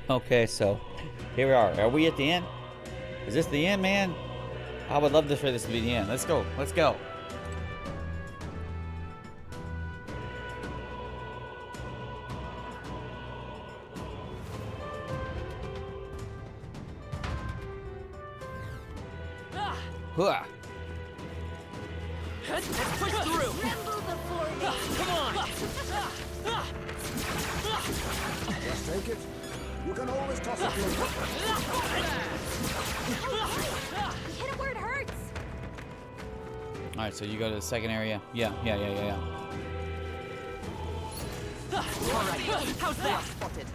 Okay, so here we are. Are we at the end? Is this the end, man? I would love for this to be the end. Let's go. Let's go. Huh. Let's push through. Come on. Just take it. You can always toss it through. Hit it where it hurts. All right, so you go to the second area. Yeah. All right. How's that? Spotted.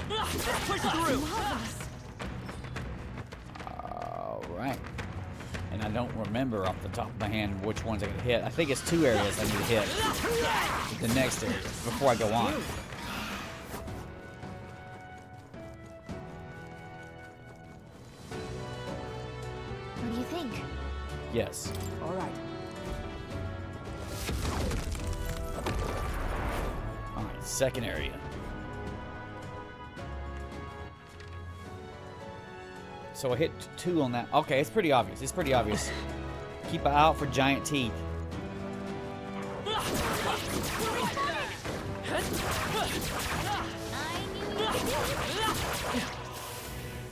Let's push through. All right. And I don't remember off the top of my hand which ones I can hit. I think it's 2 areas I need to hit. The next area before I go on. What do you think? Yes. All right. All right, second area. So I hit 2 on that. Okay, it's pretty obvious. It's pretty obvious. Keep an eye out for giant teeth.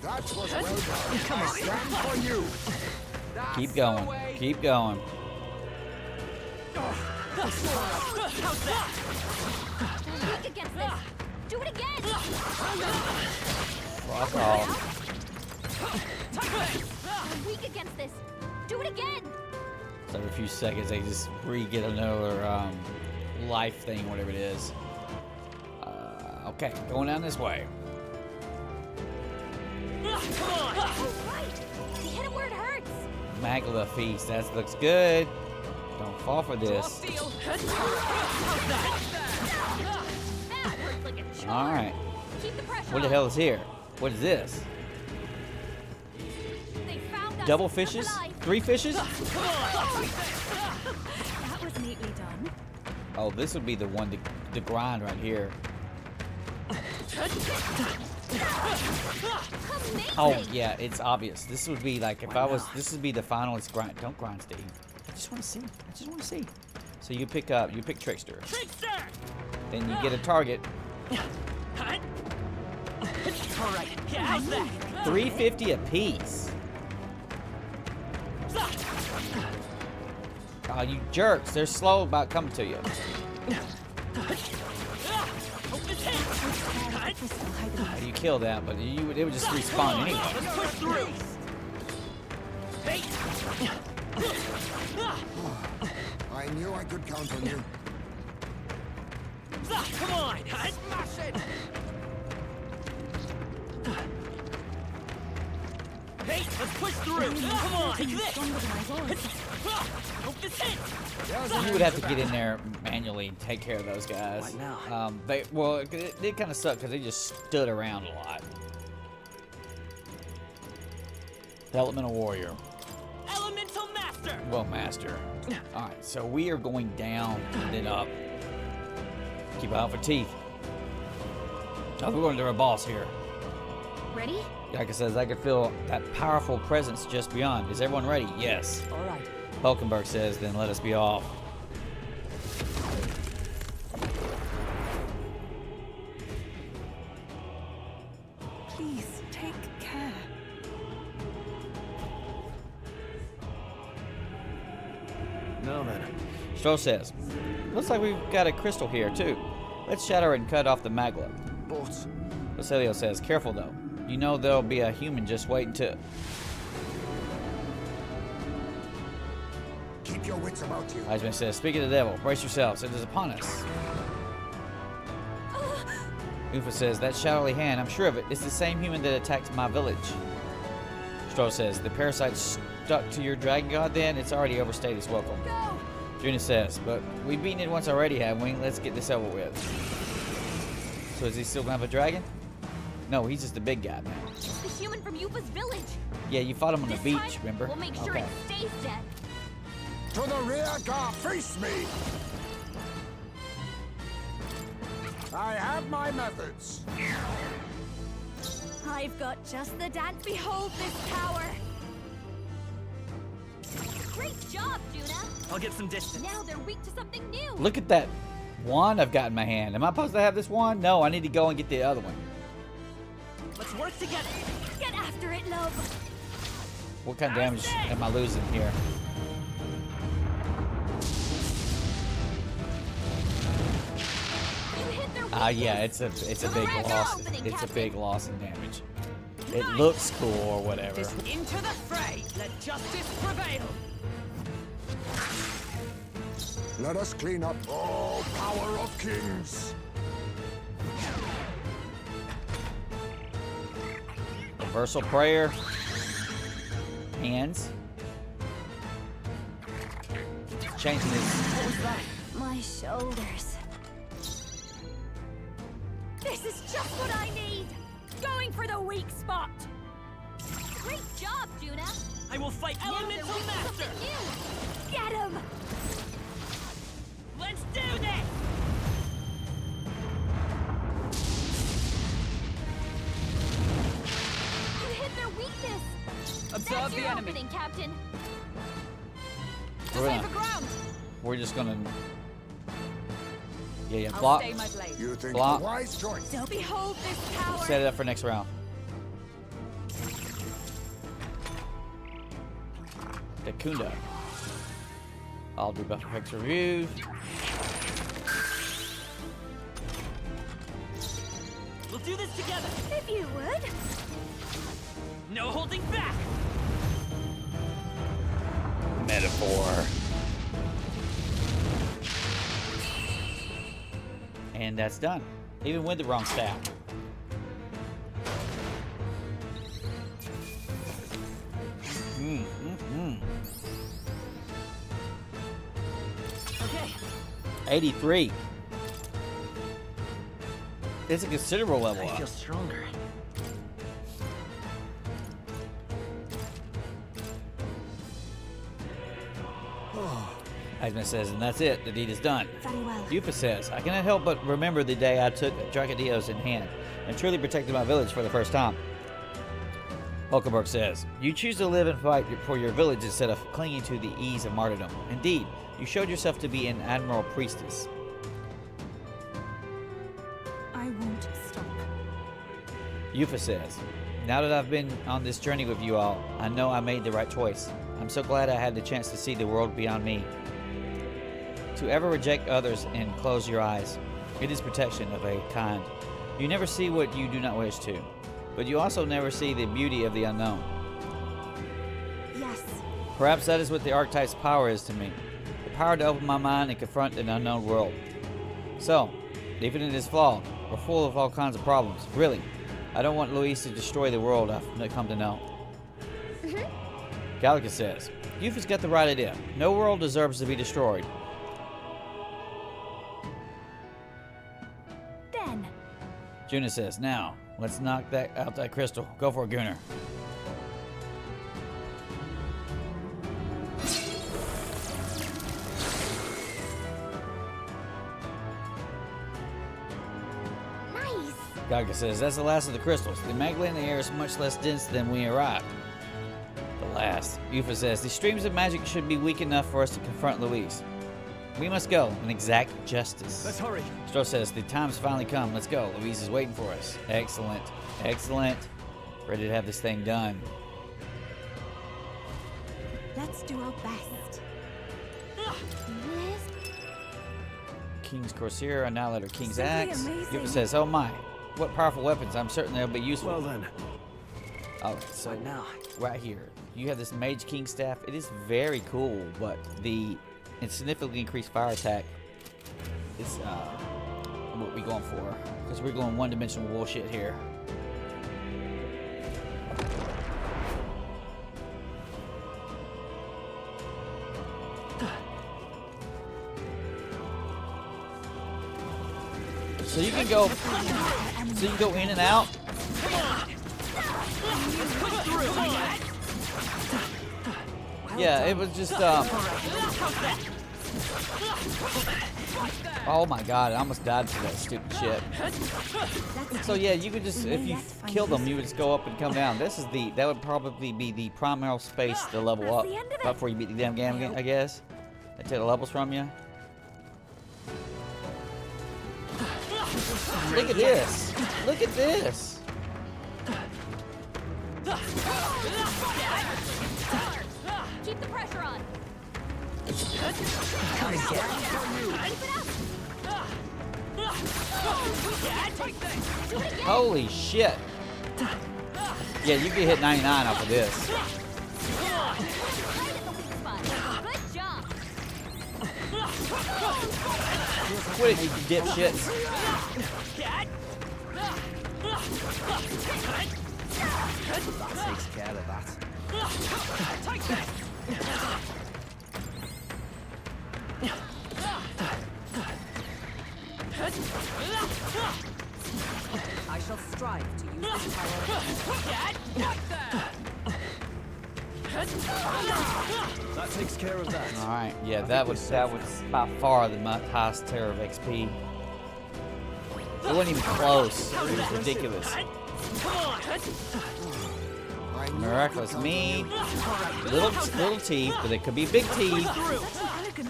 That was well done. Come on, stand for you. Keep going. Keep going. Weak against this. Do it again. Fuck off. I'm weak against this. Do it again. So every few seconds they just get another life thing, whatever it is. Okay, going down this way. Come on. Oh, right. You hit it where it hurts. Magla feast. That looks good. Don't fall for this. Steal. That hurts like a charm. All right. Keep the pressure What the on. hell is here? What is this? They found us. Double Look fishes? alive. 3 fishes? That was neatly done. Oh, this would be the one to grind right here. Amazing. Oh yeah, it's obvious. This would be like if I was. This would be the final. It's grind. Don't grind, Steve. I just want to see. I just want to see. So you pick Trickster. Trickster. Then you get a target. All right. Yeah, how's that? 350 apiece. Oh, you jerks! They're slow about coming to you. You kill that, but it would just respawn anyway. Let's push through. Hey. I knew I could count on you. Come on. Smash it. Hey, let's push through. Come on. Take this. Hope this hits. You would have to get in there manually and take care of those guys. Right now. It kind of sucked because they just stood around a lot. Elemental warrior. Elemental master. Well, master. All right, so we are going down and then up. Keep out for teeth. Oh, we're going to our boss here. Ready? Like I says, I can feel that powerful presence just beyond. Is everyone ready? Yes. All right. Hulkenberg says, then let us be off. Please take care. Now then. Stroh says, looks like we've got a crystal here too. Let's shatter it and cut off the magla. Boss. Basilio says, careful though. You know there'll be a human just waiting to... Keep your wits about you. Heisman says, speak of the devil, brace yourselves, it is upon us. Ufa says, that shadowy hand, I'm sure of it. It's the same human that attacked my village. Stroh says, the parasite stuck to your dragon god then? It's already overstayed its welcome. Go. Juna says, but we've beaten it once already, haven't we? Let's get this over with. So is he still gonna have a dragon? No, he's just a big guy, man. It's the human from Yupa's village. Yeah, you fought him on the This beach, time, remember? We'll make sure Okay. it stays dead. To the rear guard, face me! I have my methods. I've got just the dance. Behold this power. Great job, Juna. I'll get some distance. Now they're weak to something new. Look at that wand I've got in my hand. Am I supposed to have this wand? No, I need to go and get the other one. Let's work together. Get after it, love. What kind of damage am I losing here? You hit their Ah, yeah, weakness. it's a big loss. It's a big loss in damage. It looks cool or whatever. Into the fray. Let justice prevail. Let us clean up all power of kings. Reversal prayer. Hands. Changing his. My shoulders. This is just what I need. Going for the weak spot. Great job, Juna. I will fight Now they're elemental weak to master. something new. Get him. Let's do this. You hit their weakness. Observe That's the your enemy. opening, Captain. We're Safer gonna. ground. We're just gonna. Yeah, I'll block. stay my blade. You think Block. a wise choice. So behold this power. Set it up for next round. Dakunda. I'll do buff effects reviews. We'll do this together. If you would. No holding back. Metaphor. And that's done. Even with the wrong staff. Okay. 83. It's a considerable level I up. feel stronger. Asma says, and that's it. The deed is done. Very well. Yupa says, I cannot help but remember the day I took Dracadios in hand and truly protected my village for the first time. Hulkenberg says, you choose to live and fight for your village instead of clinging to the ease of martyrdom. Indeed, you showed yourself to be an admirable priestess. I won't stop. Yufa says, now that I've been on this journey with you all, I know I made the right choice. I'm so glad I had the chance to see the world beyond me. To ever reject others and close your eyes, it is protection of a kind. You never see what you do not wish to, but you also never see the beauty of the unknown. Yes. Perhaps that is what the archetype's power is to me. The power to open my mind and confront an unknown world. So, even if it is flawed, or full of all kinds of problems, really, I don't want Luis to destroy the world I've come to know. Gallica says, Yufa's got the right idea. No world deserves to be destroyed. Then. Juna says, now, let's knock out that crystal. Go for it, Gunnar. Nice. Gallica says, that's the last of the crystals. The magma in the air is much less dense than when we arrived. The last. Yufa says, the streams of magic should be weak enough for us to confront Luis. We must go and exact justice. Let's hurry. Stro says, the time's finally come. Let's go. Louise is waiting for us. Excellent. Excellent. Ready to have this thing done. Let's do our best. Yes. King's Corsair, Annihilator, King's Simply Axe. amazing. Yufa says, oh my. What powerful weapons. I'm certain they'll be useful. Well then. Oh, so Right now. right here. You have this Mage King staff. It is very cool, but it's significantly increased fire attack. It's what we going for. Because we're going one-dimensional bullshit here. So you can go in and out. Yeah, it was just Oh my god, I almost died for that stupid shit. So yeah, you could just, if you kill them, you would just go up and come down. That would probably be the primary space to level up before you beat the damn game, I guess. They take the levels from you. Look at this. Look at this. Keep the pressure on. Holy shit. Yeah, you get hit 99 off of this. Right in the weak spot. Good job. Quit it, you dipshits. That takes care of that. I shall strive to use this power. That takes care of that. Alright, yeah, that was by far the highest tier of XP. It wasn't even close. It was ridiculous. Miraculous meat, little teeth, but it could be big teeth.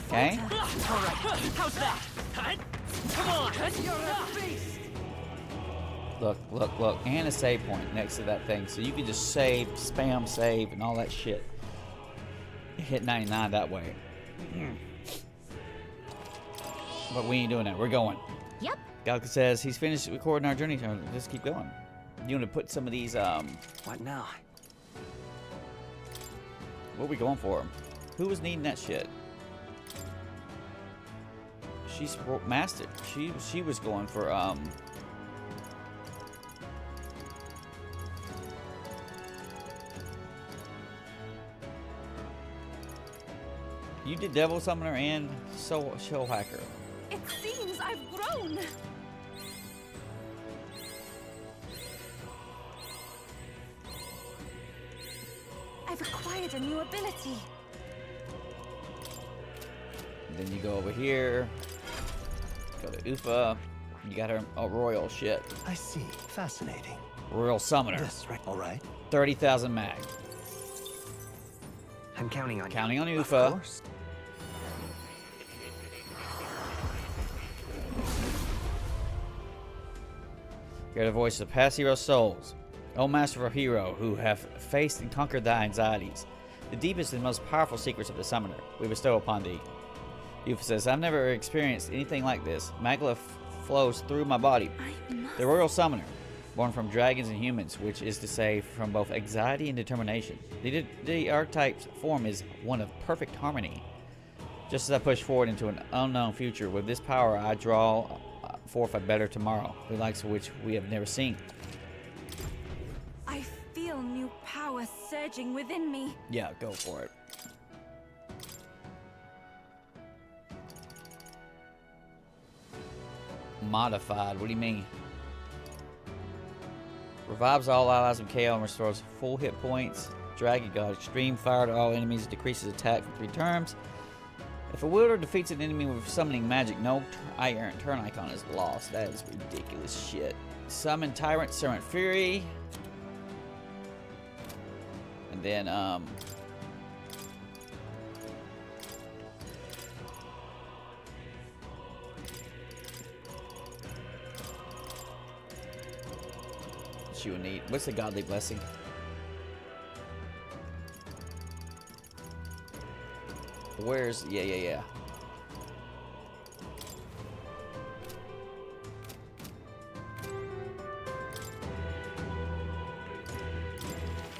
Okay. Look, and a save point next to that thing, so you can just save, spam save, and all that shit. Hit 99 that way. But we ain't doing that. We're going. Yep. Galka says he's finished recording our journey, so just keep going. You want to put some of these What now? what are we going for? Who was needing that shit? She's mastered. She was going for you did Devil Summoner and Soul Hacker. It seems I've grown. I've acquired a new ability. And then you go over here, go to Ufa. You got her royal shit. I see. Fascinating. Royal Summoner. This, right? All right. 30,000 mag. I'm counting on you. Counting on Of Ufa. course. Hear the voice of past hero souls. O master of hero, who have faced and conquered thy anxieties, the deepest and most powerful secrets of the summoner, we bestow upon thee. Ufa says, I've never experienced anything like this. Magla flows through my body. The royal summoner, born from dragons and humans, which is to say, from both anxiety and determination. The archetype's form is one of perfect harmony. Just as I push forward into an unknown future, with this power I draw forth a better tomorrow, the likes of which we have never seen. I feel new power surging within me. Yeah, go for it. Modified, what do you mean? Revives all allies in KO and restores full hit points. Dragon God, extreme fire to all enemies, decreases attack for 3 turns. If a wielder defeats an enemy with summoning magic, no iron turn icon is lost. That is ridiculous shit. Summon Tyrant, Servant Fury. And then, what you would need. What's the Godly Blessing? Where's, yeah.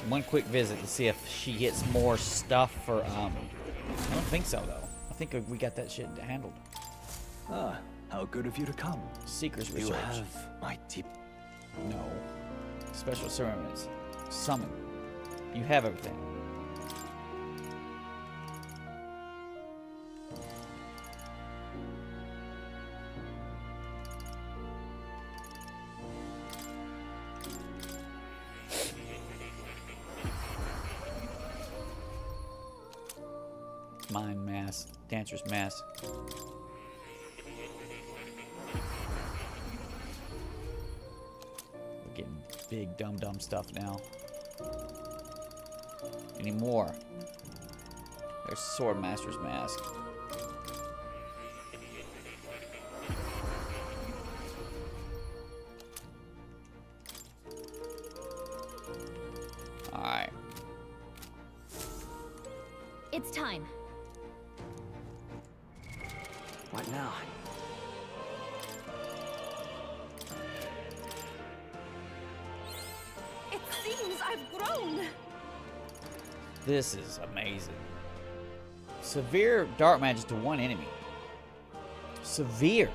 One quick visit to see if she gets more stuff for, I don't think so though. I think we got that shit handled. Ah, how good of you to come. Seeker's You Research. have my deep. No. Special ceremonies. Summon. You have everything. Mind Mask. Dancer's Mask. big dumb stuff now. Any more? There's Swordmaster's Mask. Alright. It's time. What now? It seems I've grown. This is amazing. Severe dark magic to one enemy. Severe.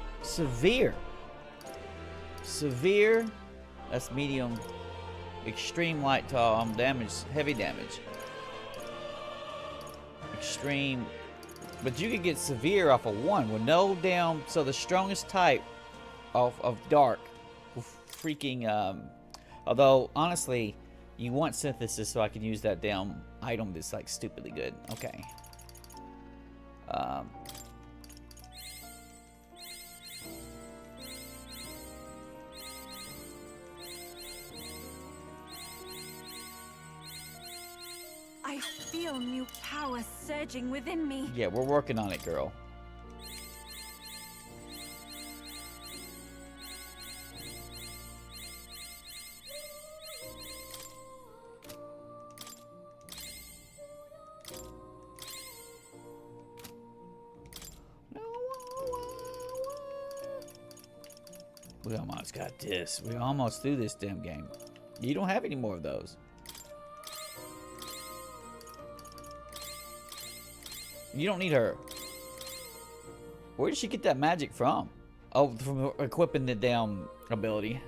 That's medium. Extreme light to damage, heavy damage. Extreme. But you could get severe off of one with no damn. So the strongest type of dark will freaking. Although honestly, you want synthesis so I can use that damn item that's like stupidly good. Okay. I feel new power surging within me. Yeah, we're working on it, girl. We almost got this. We're almost through this damn game. You don't have any more of those. You don't need her. Where did she get that magic from? Oh, from equipping the damn ability.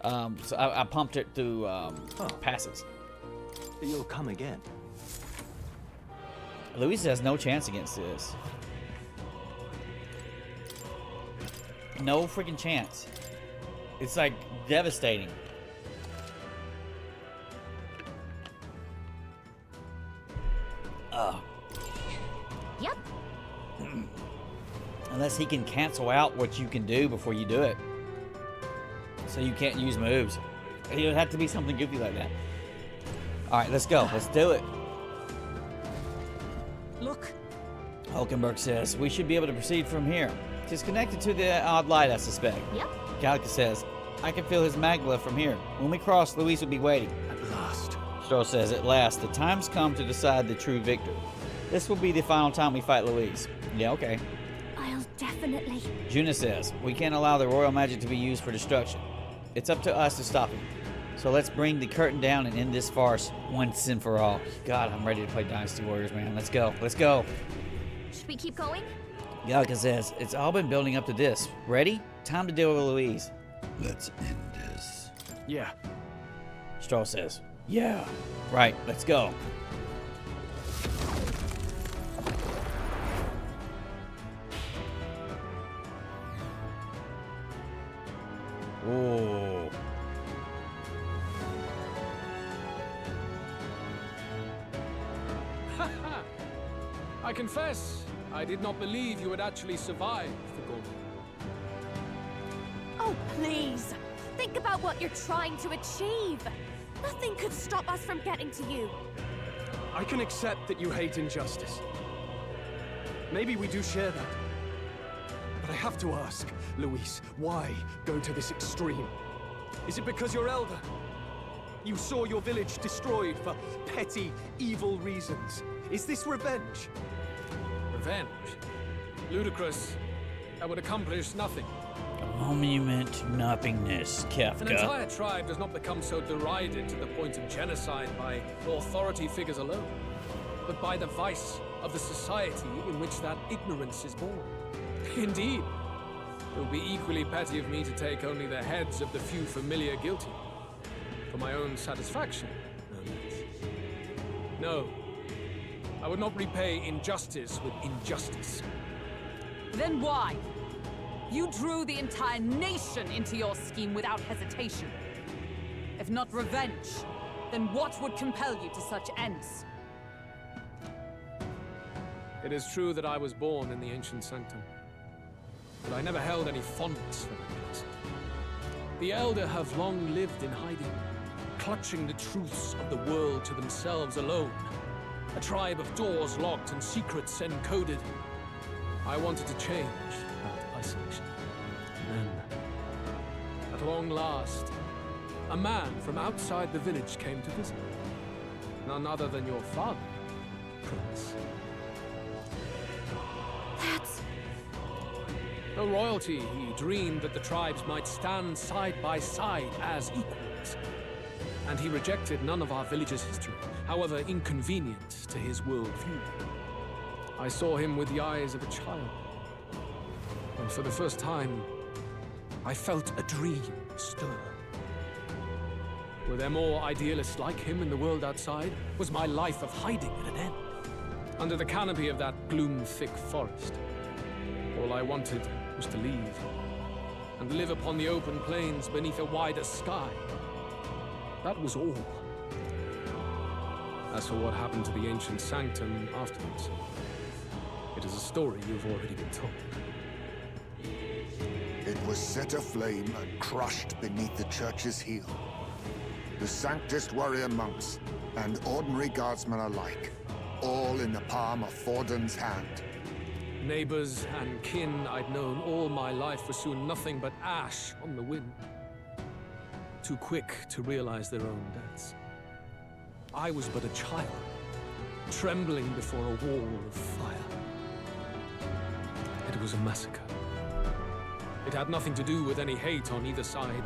So I pumped it through passes. You'll come again. Louise has no chance against this. No freaking chance. It's like devastating. Yep. Unless he can cancel out what you can do before you do it. So you can't use moves. It would have to be something goofy like that. Alright, let's go. Let's do it. Look. Hulkenberg says, we should be able to proceed from here. It's connected to the odd light, I suspect. Yep. Gallica says, I can feel his magla from here. When we cross, Louise will be waiting. At last. Stroh says, at last, the time's come to decide the true victor. This will be the final time we fight Louise. Yeah, okay. I'll definitely. Juna says, we can't allow the royal magic to be used for destruction. It's up to us to stop him. So let's bring the curtain down and end this farce once and for all. God, I'm ready to play Dynasty Warriors, man. Let's go. Let's go. Should we keep going? Gallica says, it's all been building up to this. Ready? Time to deal with Louise. Let's end this. Yeah. Stroh says, yeah. Right, let's go. Ooh. I confess, I did not believe you would actually survive the Golden. Oh, please. Think about what you're trying to achieve. Nothing could stop us from getting to you. I can accept that you hate injustice. Maybe we do share that. But I have to ask, Louise, why go to this extreme? Is it because you're elder? You saw your village destroyed for petty, evil reasons. Is this revenge? Revenge? Ludicrous. That would accomplish nothing. A monument to nothingness, An Kafka. entire tribe does not become so derided to the point of genocide by authority figures alone, but by the vice of the society in which that ignorance is born. Indeed, it would be equally petty of me to take only the heads of the few familiar guilty, for my own satisfaction, no less. No, I would not repay injustice with injustice. Then why? You drew the entire nation into your scheme without hesitation. If not revenge, then what would compel you to such ends? It is true that I was born in the ancient sanctum, but I never held any fondness for that place. The Elder have long lived in hiding, clutching the truths of the world to themselves alone. A tribe of doors locked and secrets encoded. I wanted to change that isolation. And then, at long last, a man from outside the village came to visit. None other than your father, Prince. That's... The royalty, he dreamed that the tribes might stand side by side as equals. And he rejected none of our village's history, however inconvenient to his worldview. I saw him with the eyes of a child. And for the first time, I felt a dream stir. Were there more idealists like him in the world outside? Was my life of hiding at an end? Under the canopy of that gloom-thick forest, all I wanted was to leave, and live upon the open plains beneath a wider sky. That was all. As for what happened to the ancient sanctum afterwards, it is a story you've already been told. It was set aflame and crushed beneath the church's heel. The Sanctist warrior monks and ordinary guardsmen alike, all in the palm of Forden's hand. Neighbors and kin I'd known all my life were soon nothing but ash on the wind. Too quick to realize their own deaths. I was but a child, trembling before a wall of fire. It was a massacre. It had nothing to do with any hate on either side,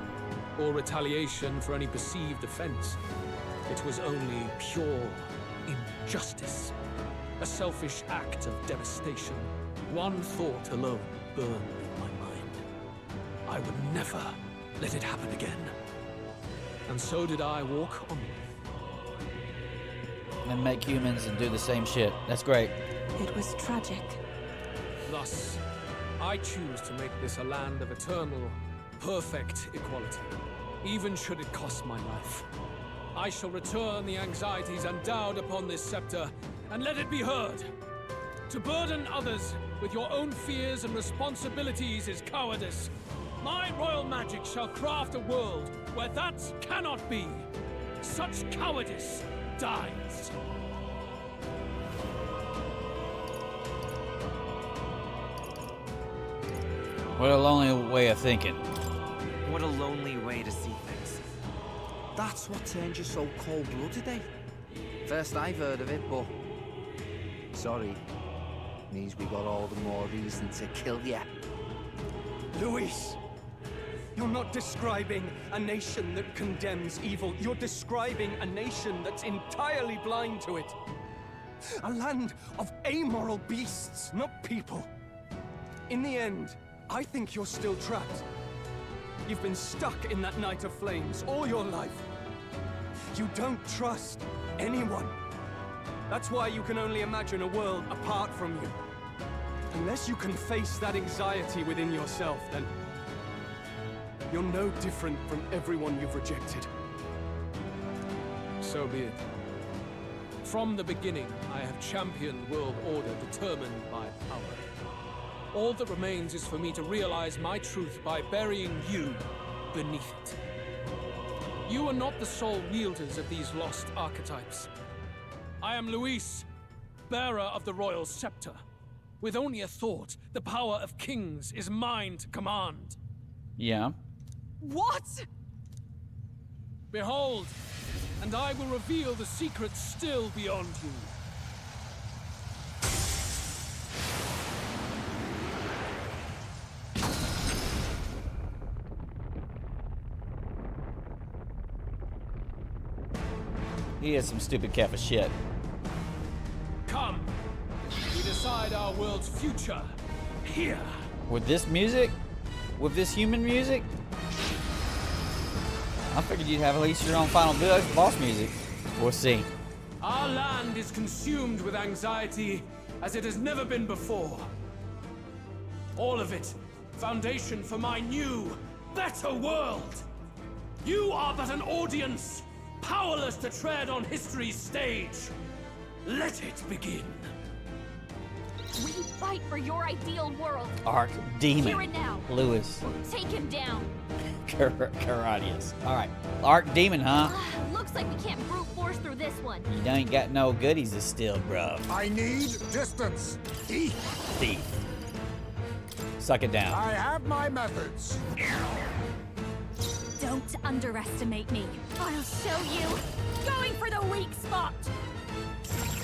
or retaliation for any perceived offense. It was only pure injustice. A selfish act of devastation. One thought alone burned in my mind. I would never let it happen again. And so did I walk on. And make humans and do the same shit. That's great. It was tragic. Thus, I choose to make this a land of eternal, perfect equality, even should it cost my life. I shall return the anxieties endowed upon this scepter, and let it be heard. To burden others with your own fears and responsibilities is cowardice. My royal magic shall craft a world where that cannot be. Such cowardice dies. What a lonely way of thinking. What a lonely way to see things. That's what turned you so cold-blooded, eh? First I've heard of it, but... Sorry. Means we got all the more reason to kill ya. Luis! You're not describing a nation that condemns evil. You're describing a nation that's entirely blind to it. A land of amoral beasts, not people. In the end, I think you're still trapped. You've been stuck in that night of flames all your life. You don't trust anyone. That's why you can only imagine a world apart from you. Unless you can face that anxiety within yourself, then you're no different from everyone you've rejected. So be it. From the beginning, I have championed world order determined by power. All that remains is for me to realize my truth by burying you beneath it. You are not the sole wielders of these lost archetypes. I am Luis, bearer of the royal scepter. With only a thought, the power of kings is mine to command. Yeah. What? Behold, and I will reveal the secrets still beyond you. He is some stupid cat of shit. Come, we decide our world's future here. With this music? With this human music? I figured you'd have at least your own final boss music. We'll see. Our land is consumed with anxiety as it has never been before. All of it, foundation for my new, better world. You are but an audience, powerless to tread on history's stage. Let it begin. We fight for your ideal world. Arc Demon. Here and now. Lewis. Take him down. Caradius. Alright. Arc Demon, huh? Looks like we can't brute force through this one. You ain't got no goodies to steal, bro. I need distance. Thief. Thief. Suck it down. I have my methods. Don't underestimate me. I'll show you. Going for the weak spot.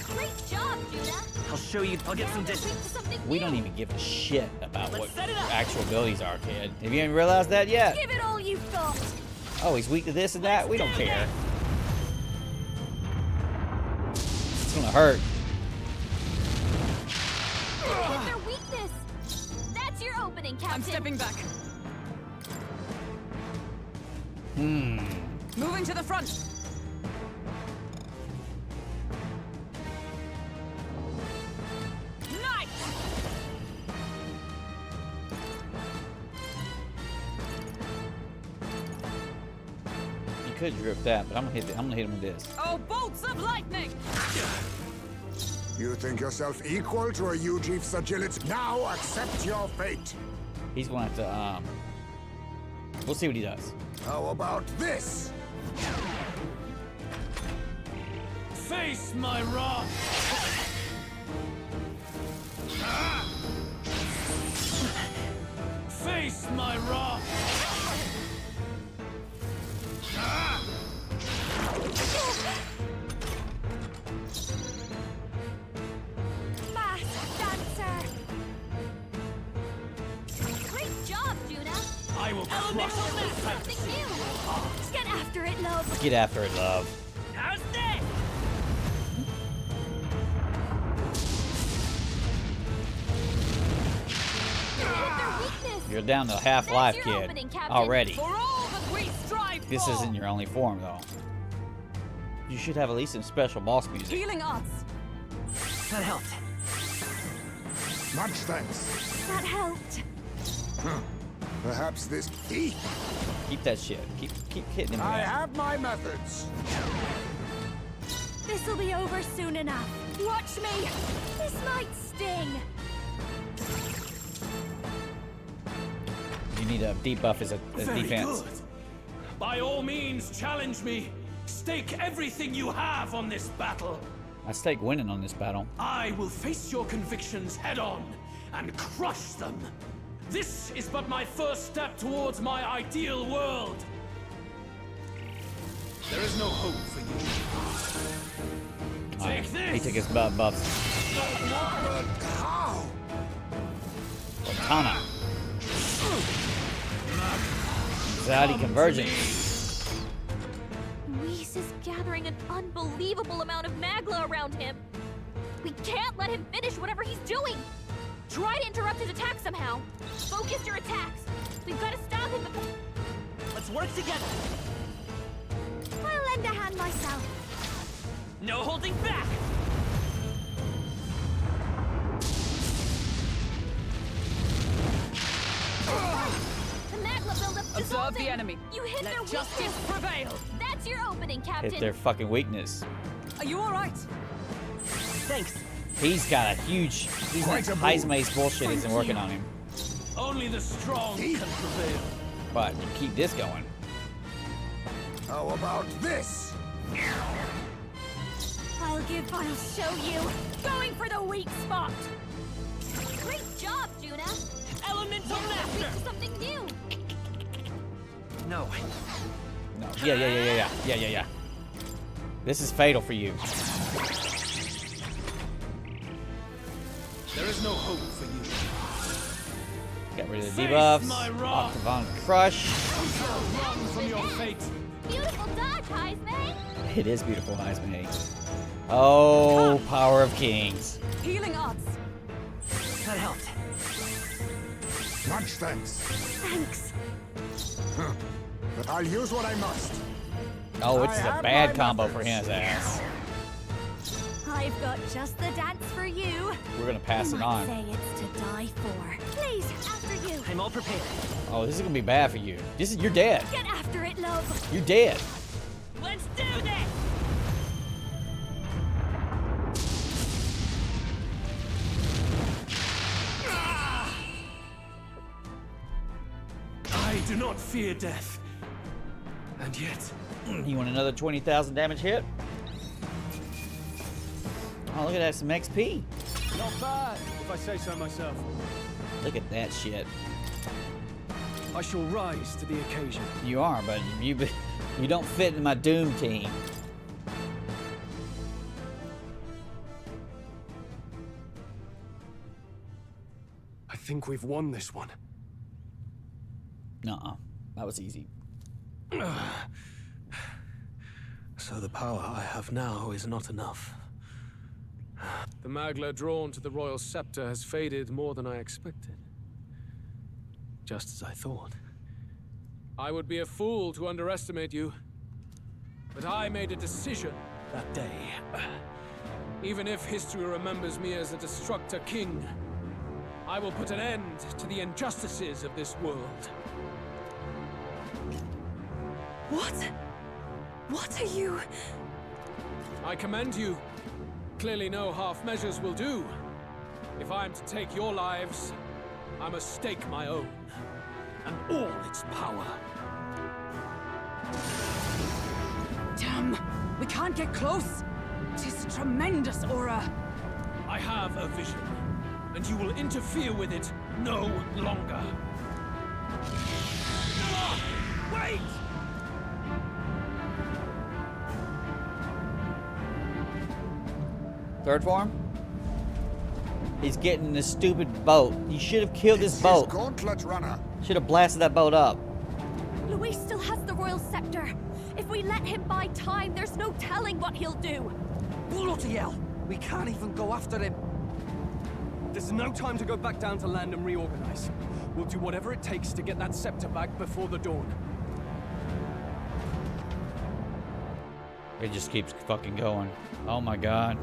Great job, Judah. I'll show you. I'll get Now some we're distance. weak to something We new. don't even give a shit about Let's what set it your up. actual abilities are, kid. Have you even realized that yet? Give it all you've got. Oh, he's weak to this and that? We don't care. It's gonna hurt. Hit their weakness. That's your opening, Captain. I'm stepping back. Moving to the front. Nice. You could drip that, but I'm gonna hit him with this. Oh, bolts of lightning! You think yourself equal to a Ujief's agility? Now accept your fate. He's gonna have to we'll see what he does. How about this? Face my wrath! Face my wrath! Mass dancer. Great job, Judah. I will crush Something new. Get after it, love. Get after it, love. How's this? Hit their weakness. You're down to half life, That's your kid. opening, Captain. Already. For all that we strive This for. isn't your only form, though. You should have at least some special boss music. Healing arts. That helped. Much thanks. That helped. Perhaps this thief. Keep that shit. Keep hitting him. I with that. have my methods. This'll be over soon enough. Watch me. This might sting. You need a debuff as a Very defense. good. By all means, challenge me. Stake everything you have on this battle. I stake winning on this battle. I will face your convictions head on and crush them. This is but my first step towards my ideal world. There is no hope for you. Alright, Take this. he took his buffs. How? Katana. Anxiety convergence. Whis is gathering an unbelievable amount of Magla around him. We can't let him finish whatever he's doing. Try to interrupt his attack somehow. Focus your attacks. We've got to stop him before... Let's work together. I'll lend a hand myself. No holding back. The Magla buildup Observe dissolving. the enemy. You hit their Let justice weakness. prevail. That's your opening, Captain. Hit their fucking weakness. Are you all right? Thanks. He's got a huge. He's like Heisma's bullshit isn't working on him. Only the strong can prevail. But you keep this going. How about this? I'll show you. Going for the weak spot. Great job, Judah. Elemental Weak master. to something new. No. No. Yeah. This is fatal for you. There is no hope for you. Got rid of the Face debuffs. my wrath. Octagon Crush. Run from your fate. Beautiful dodge, Heisman. It is beautiful, Heisman. Oh, power of kings. Healing arts. That helped. Much thanks. Thanks. But I'll use what I must. Oh, it's I a have bad my combo for methods. his ass. I've got just the dance for you. We're gonna pass You it might on. say it's to die for. Please, after you. I'm all prepared. Oh, this is gonna be bad for you. You're dead. Get after it, love. You're dead. Let's do this. I do not fear death. And yet... You want another 20,000 damage hit? Oh, look at that, some XP. Not bad, if I say so myself. Look at that shit. I shall rise to the occasion. You are, but you don't fit in my Doom team. I think we've won this one. Nuh-uh. That was easy. So the power I have now is not enough. The Magla drawn to the royal scepter has faded more than I expected. Just as I thought. I would be a fool to underestimate you. But I made a decision that day. Even if history remembers me as a destructor king, I will put an end to the injustices of this world. What? What are you? I commend you. Clearly no half measures will do. If I am to take your lives, I must stake my own. And all its power. Damn! We can't get close! Tis a tremendous aura! I have a vision, and you will interfere with it no longer. Wait! Third form? He's getting this stupid boat. You should have killed this boat. Gauntlet runner. Should have blasted that boat up. Luis still has the royal scepter. If we let him buy time, there's no telling what he'll do. Bloody hell! We can't even go after him. There's no time to go back down to land and reorganize. We'll do whatever it takes to get that scepter back before the dawn. It just keeps fucking going. Oh my god.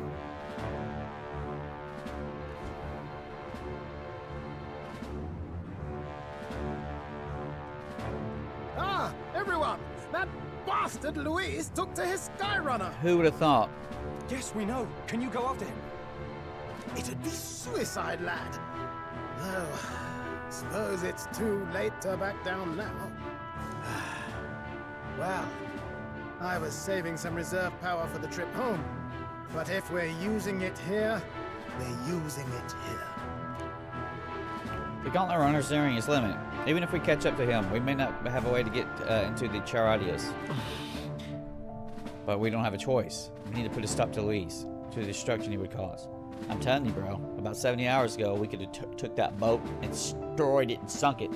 Ah, everyone! That bastard Luis took to his Skyrunner! Who would have thought? Yes, we know. Can you go after him? It'd be suicide, lad. Oh, suppose it's too late to back down now. Well, I was saving some reserve power for the trip home. But if we're using it here, we're using it here. The Gauntlet Runner's nearing his limit. Even if we catch up to him, we may not have a way to get into the Charadias. But we don't have a choice. We need to put a stop to Luis, to the destruction he would cause. I'm telling you, bro. About 70 hours ago, we could have took that boat and destroyed it and sunk it.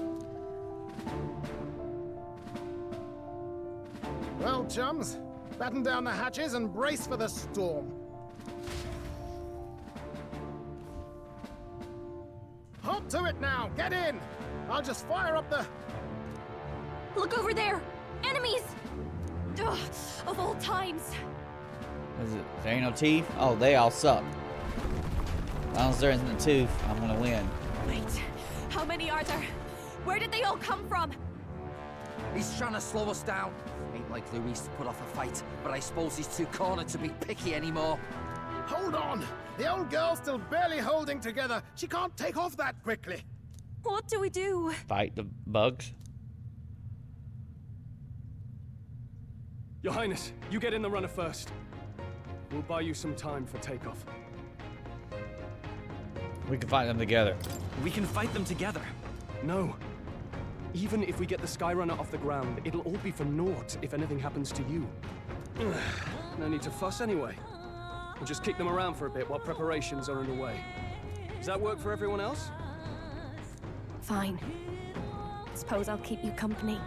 Well, chums, batten down the hatches and brace for the storm. Hop to it now! Get in! I'll just fire up the... Look over there! Enemies! Ugh, of all times. Is it? There ain't no teeth? Oh, they all suck. As long as there isn't a tooth, I'm gonna win. Wait, how many are there? Where did they all come from? He's trying to slow us down. Ain't like Luis to put off a fight, but I suppose he's too cornered to be picky anymore. Hold on! The old girl's still barely holding together. She can't take off that quickly. What do we do? Fight the bugs. Your Highness, you get in the runner first. We'll buy you some time for takeoff. We can fight them together. We can fight them together. No. Even if we get the Skyrunner off the ground, it'll all be for naught if anything happens to you. No need to fuss anyway. We'll just kick them around for a bit while preparations are underway. Does that work for everyone else? Fine. Suppose I'll keep you company.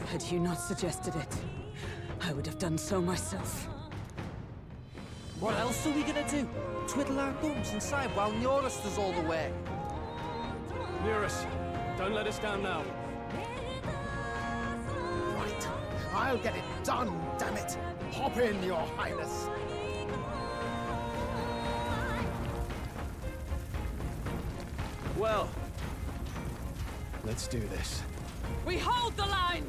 Had you not suggested it, I would have done so myself. What else are we gonna do? Twiddle our thumbs inside while Norris does all the work? Nearest, don't let us down now. Right. I'll get it done, damn it. Hop in, Your Highness. Well, let's do this. We hold the line!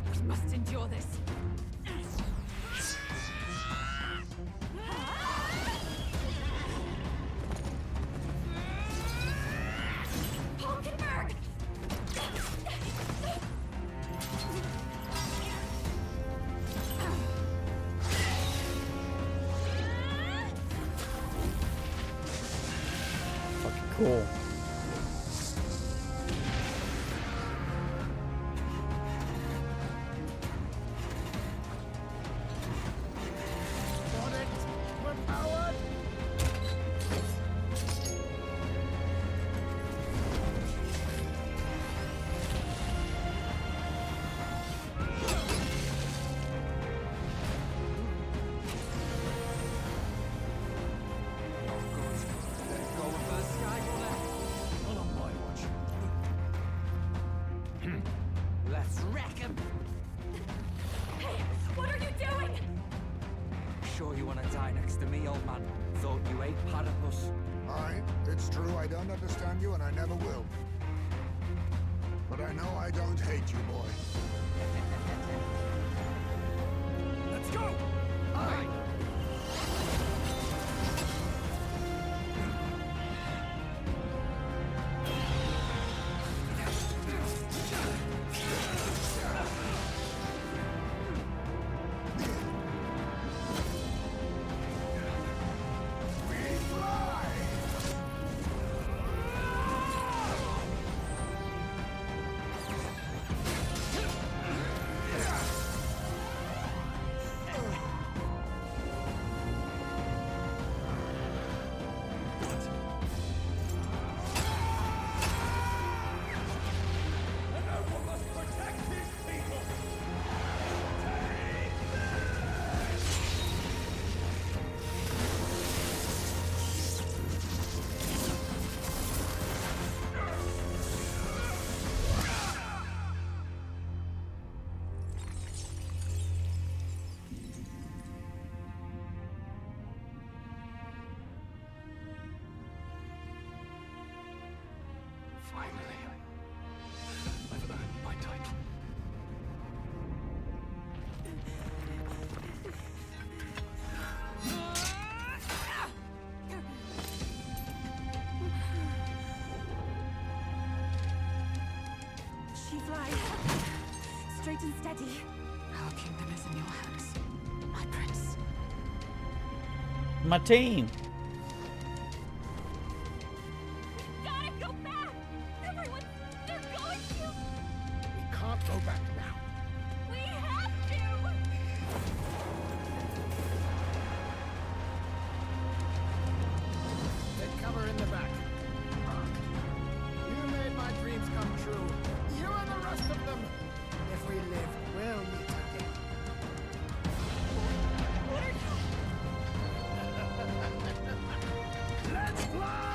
There's must endure this. Hulkenberg! Fucking cool. On it! We're powered! Not on my watch. Let's wreck him. Hey, what are you doing? Sure you want to die next to me, old man? Thought you ate platypus. Aye, it's true I don't understand you and I never will. But I know I don't hate you, boy. Let's go! Aye! Finally, I've earned my title. She flies. Straight and steady. Our kingdom is in your hands, my prince. My team. Gotta go back! Everyone, they're going to! We can't go back now. We have to! Take cover in the back. You made my dreams come true. You and the rest of them. If we live, we'll meet again. What are you... Let's fly!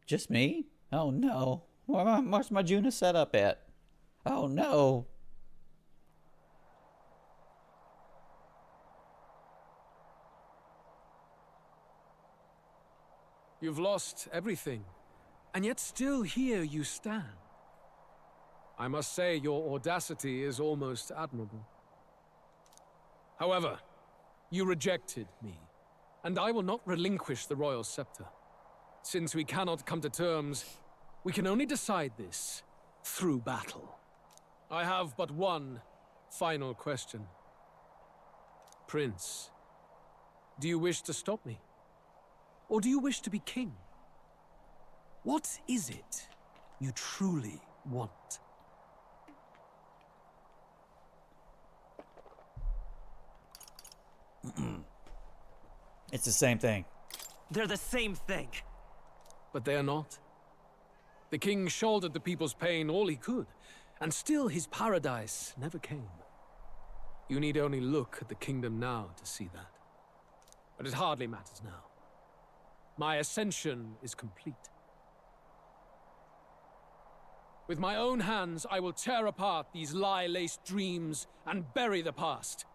Just me? Oh no. Where's my Juna setup at? Oh no. You've lost everything, and yet still here you stand. I must say your audacity is almost admirable. However, you rejected me, and I will not relinquish the royal scepter. Since we cannot come to terms, we can only decide this through battle. I have but one final question. Prince, do you wish to stop me? Or do you wish to be king? What is it you truly want? It's the same thing. They're the same thing. But they are not. The king shouldered the people's pain all he could, and still his paradise never came. You need only look at the kingdom now to see that. But it hardly matters now. My ascension is complete. With my own hands, I will tear apart these lie-laced dreams and bury the past.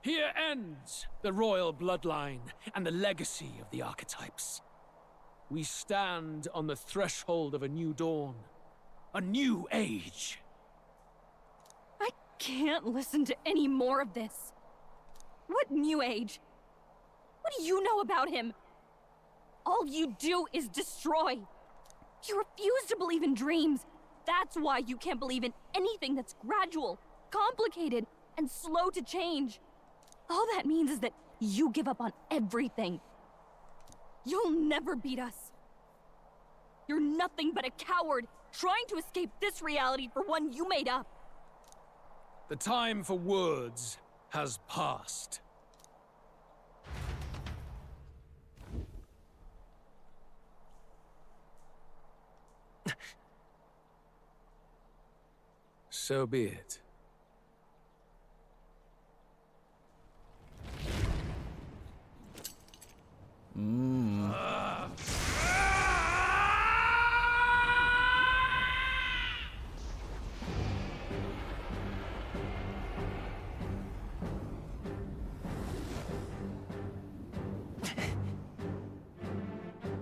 Here ends the royal bloodline and the legacy of the archetypes. We stand on the threshold of a new dawn, a new age. I can't listen to any more of this. What new age? What do you know about him? All you do is destroy. You refuse to believe in dreams. That's why you can't believe in anything that's gradual, complicated, and slow to change. All that means is that you give up on everything. You'll never beat us. You're nothing but a coward trying to escape this reality for one you made up. The time for words has passed. So be it.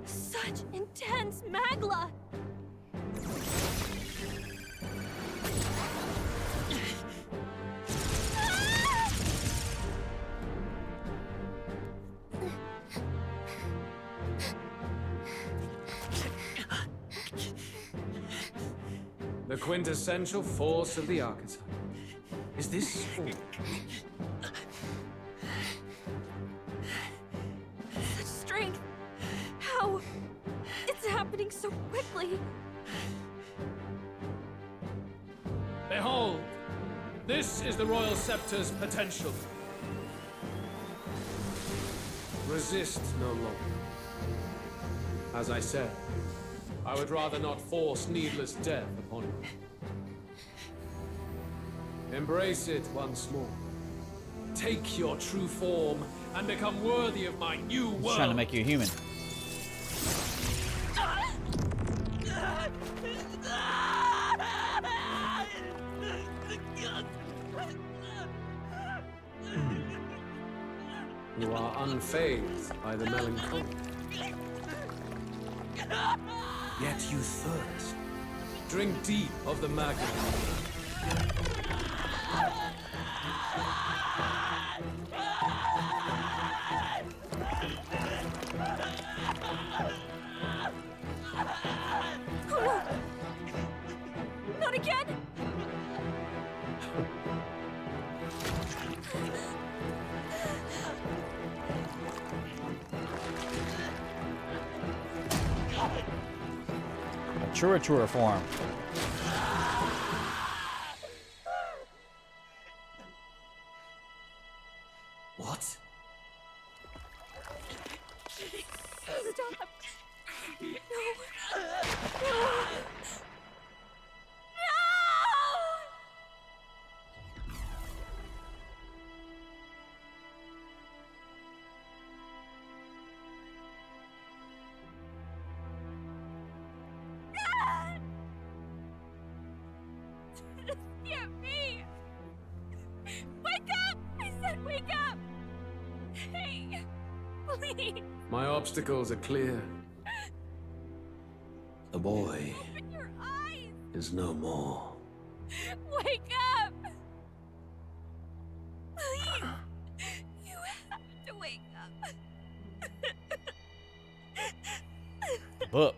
Such intense magla! The quintessential force of the archetype. Is this all? Such strength! How? It's happening so quickly! Behold! This is the Royal Scepter's potential. Resist no longer. As I said, I would rather not force needless death upon you. Embrace it once more. Take your true form and become worthy of my new world. He's trying to make you human. You are unfazed by the melancholy. Yet you thirst. Drink deep of the magma. Not again! Truer form. What? Stop! No! No! This can't be! Wake up! I said wake up! Hey, please! My obstacles are clear. The boy Open your eyes! is no more. Wake up! Please! You have to wake up. Book.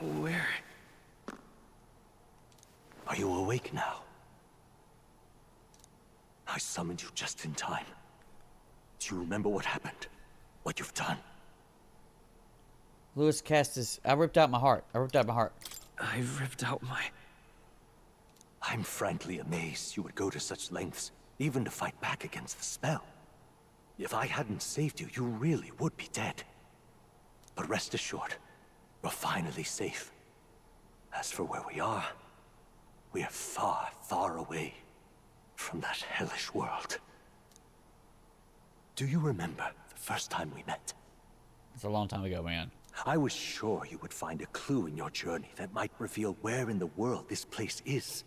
Where? Are you awake now? I summoned you just in time. Do you remember what happened? What you've done? Lewis cast his... I ripped out my heart. I ripped out my... I'm frankly amazed you would go to such lengths, even to fight back against the spell. If I hadn't saved you, you really would be dead. But rest assured, we're finally safe. As for where we are far, far away from that hellish world. Do you remember the first time we met? It's a long time ago, man. I was sure you would find a clue in your journey that might reveal where in the world this place is.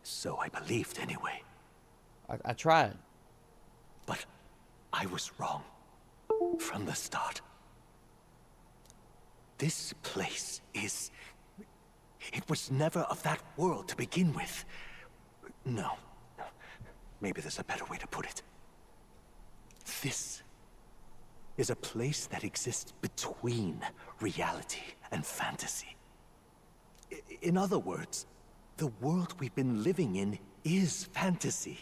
So I believed anyway. I tried. But I was wrong. From the start. This place is... It was never of that world to begin with. No. Maybe there's a better way to put it. This is a place that exists between reality and fantasy. In other words, the world we've been living in is fantasy.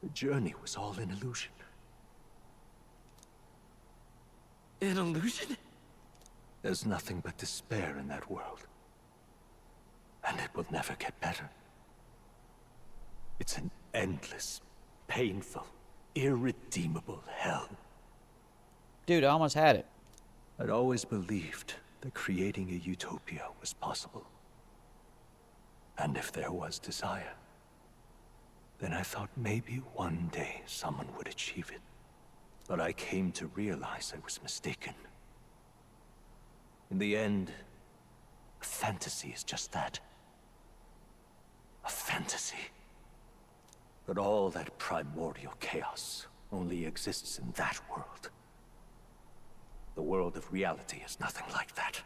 The journey was all an illusion. An illusion? There's nothing but despair in that world. And it will never get better. It's an endless, painful, irredeemable hell. Dude, I almost had it. I'd always believed that creating a utopia was possible. And if there was desire, then I thought maybe one day someone would achieve it. But I came to realize I was mistaken. In the end, a fantasy is just that. A fantasy. But all that primordial chaos only exists in that world. The world of reality is nothing like that.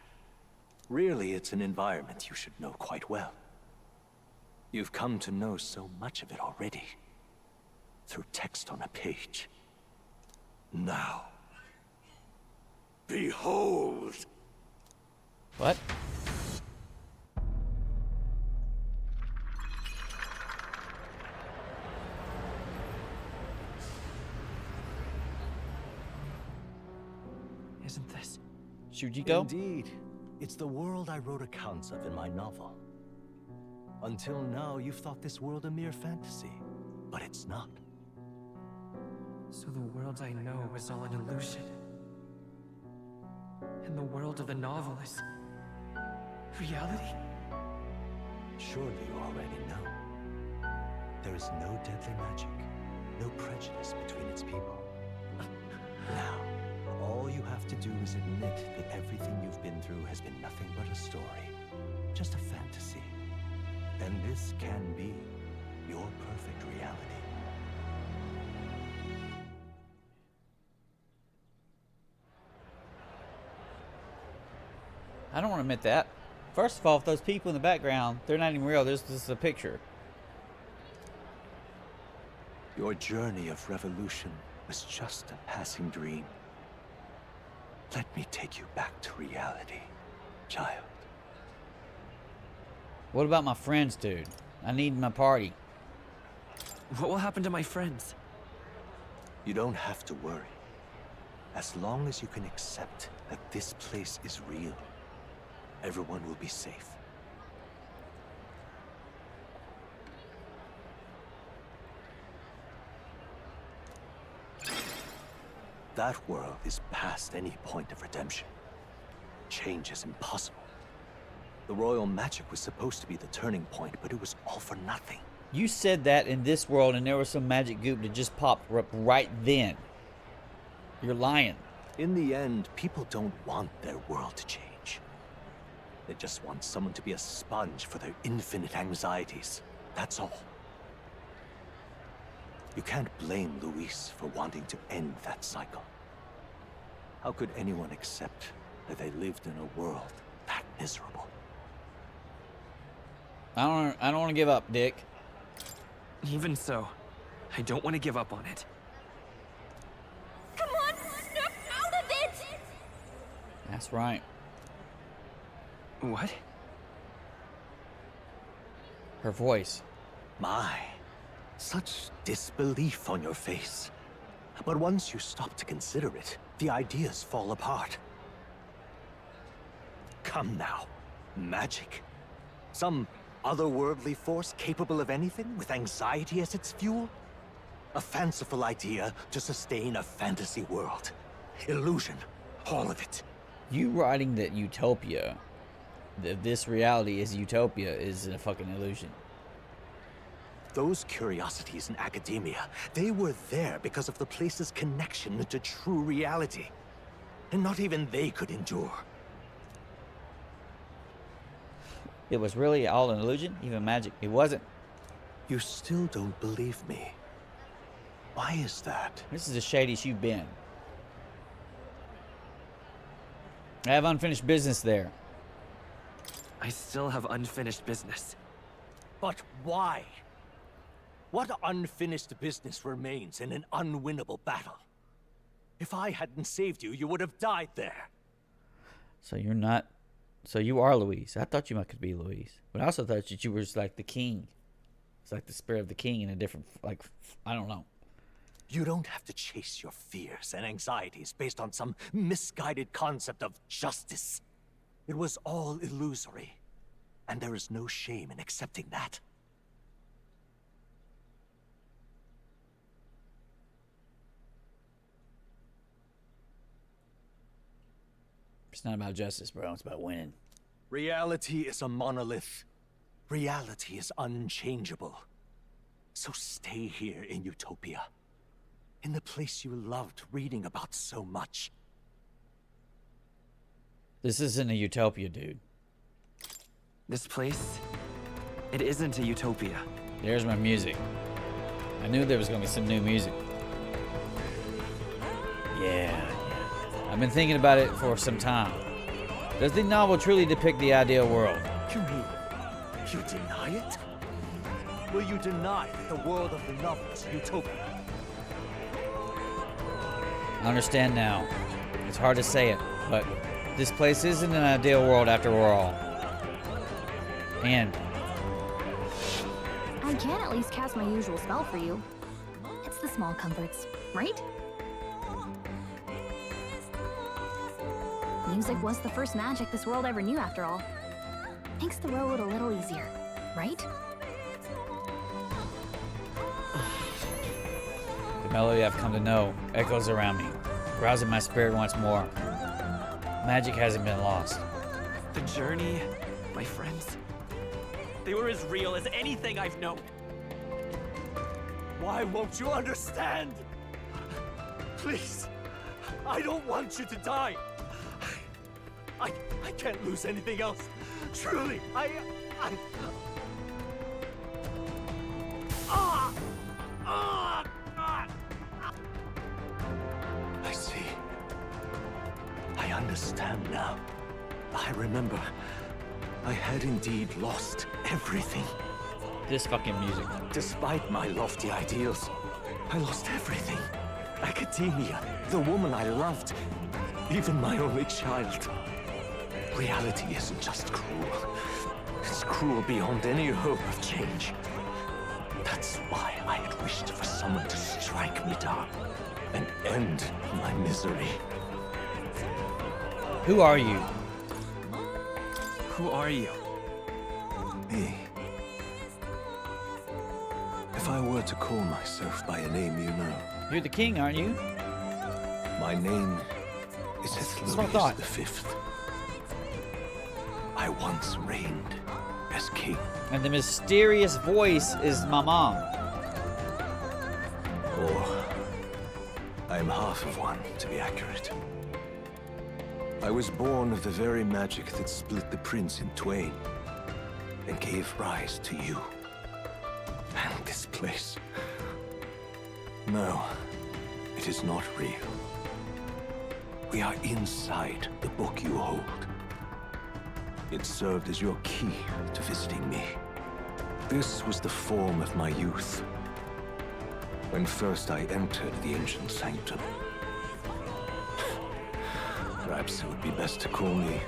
Really, it's an environment you should know quite well. You've come to know so much of it already. Through text on a page. Now, behold! What? Isn't this? Shujiko? Indeed. It's the world I wrote accounts of in my novel. Until now, you've thought this world a mere fantasy. But it's not. So the world I know is all an illusion. And the world of the novel is... reality? Surely you already know. There is no deadly magic, no prejudice between its people. Now, all you have to do is admit that everything you've been through has been nothing but a story. Just a fantasy. And this can be your perfect reality. I don't want to admit that. First of all, if those people in the background, they're not even real. This is a picture. Your journey of revolution was just a passing dream. Let me take you back to reality, child. What about my friends, dude? I need my party. What will happen to my friends? You don't have to worry. As long as you can accept that this place is real, everyone will be safe. That world is past any point of redemption. Change is impossible. The royal magic was supposed to be the turning point, but it was all for nothing. You said that in this world and there was some magic goop that just popped up right then. You're lying. In the end, people don't want their world to change. They just want someone to be a sponge for their infinite anxieties. That's all. You can't blame Luis for wanting to end that cycle. How could anyone accept that they lived in a world that miserable? I don't want to give up, Dick. Even so, I don't want to give up on it. Come on, snap out of it! That's right. What? Her voice. My, such disbelief on your face. But once you stop to consider it, the ideas fall apart. Come now. Magic? Some otherworldly force capable of anything with anxiety as its fuel? A fanciful idea to sustain a fantasy world. Illusion. All of it. You writing that utopia, that this reality is utopia, is a fucking illusion. Those curiosities in academia, they were there because of the place's connection to true reality. And not even they could endure. It was really all an illusion? Even magic? It wasn't. You still don't believe me. Why is that? This is the shadiest you've been. I have unfinished business there. I still have unfinished business. But why? What unfinished business remains in an unwinnable battle? If I hadn't saved you, you would have died there. So you're not... So you are Louise. I thought you could be Louise. But I also thought that you were just like the king. It's like the spirit of the king in a different... Like, I don't know. You don't have to chase your fears and anxieties based on some misguided concept of justice. It was all illusory. And there is no shame in accepting that. It's not about justice, bro. It's about winning. Reality is a monolith. Reality is unchangeable. So stay here in Utopia. In the place you loved reading about so much. This isn't a utopia, dude. This place, it isn't a utopia. There's my music. I knew there was going to be some new music. Yeah. I've been thinking about it for some time. Does the novel truly depict the ideal world? You mean, you deny it? Will you deny that the world of the novel is utopia? I understand now. It's hard to say it, but this place isn't an ideal world after all. And I can at least cast my usual spell for you. It's the small comforts, right? Music was the first magic this world ever knew, after all. Makes the road a little easier, right? the melody I've come to know echoes around me, rousing my spirit once more. Magic hasn't been lost. The journey, my friends, they were as real as anything I've known. Why won't you understand? Please, I don't want you to die. I can't lose anything else. Truly, I see. I understand now. I remember. I had indeed lost everything. This fucking music. Despite my lofty ideals, I lost everything. Academia, the woman I loved, even my only child. Reality isn't just cruel. It's cruel beyond any hope of change. That's why I had wished for someone to strike me down and end my misery. Who are you? Who are you? Me. If I were to call myself by a name you know. You're the king, aren't you? My name is That's what I thought. Louis V. I once reigned as king. And the mysterious voice is my mom. Or I am half of one, to be accurate. I was born of the very magic that split the prince in twain and gave rise to you. And this place. No, it is not real. We are inside the book you hold. It served as your key to visiting me. This was the form of my youth, when first I entered the ancient sanctum. Perhaps it would be best to call me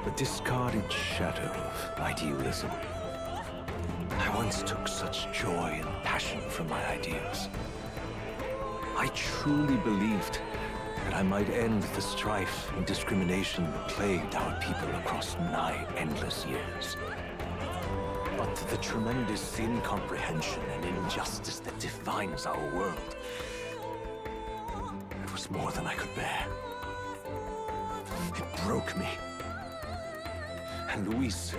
a discarded shadow of idealism. I once took such joy and passion from my ideals. I truly believed that I might end the strife and discrimination that plagued our people across nigh endless years. But the tremendous incomprehension and injustice that defines our world, it was more than I could bear. It broke me. And Luis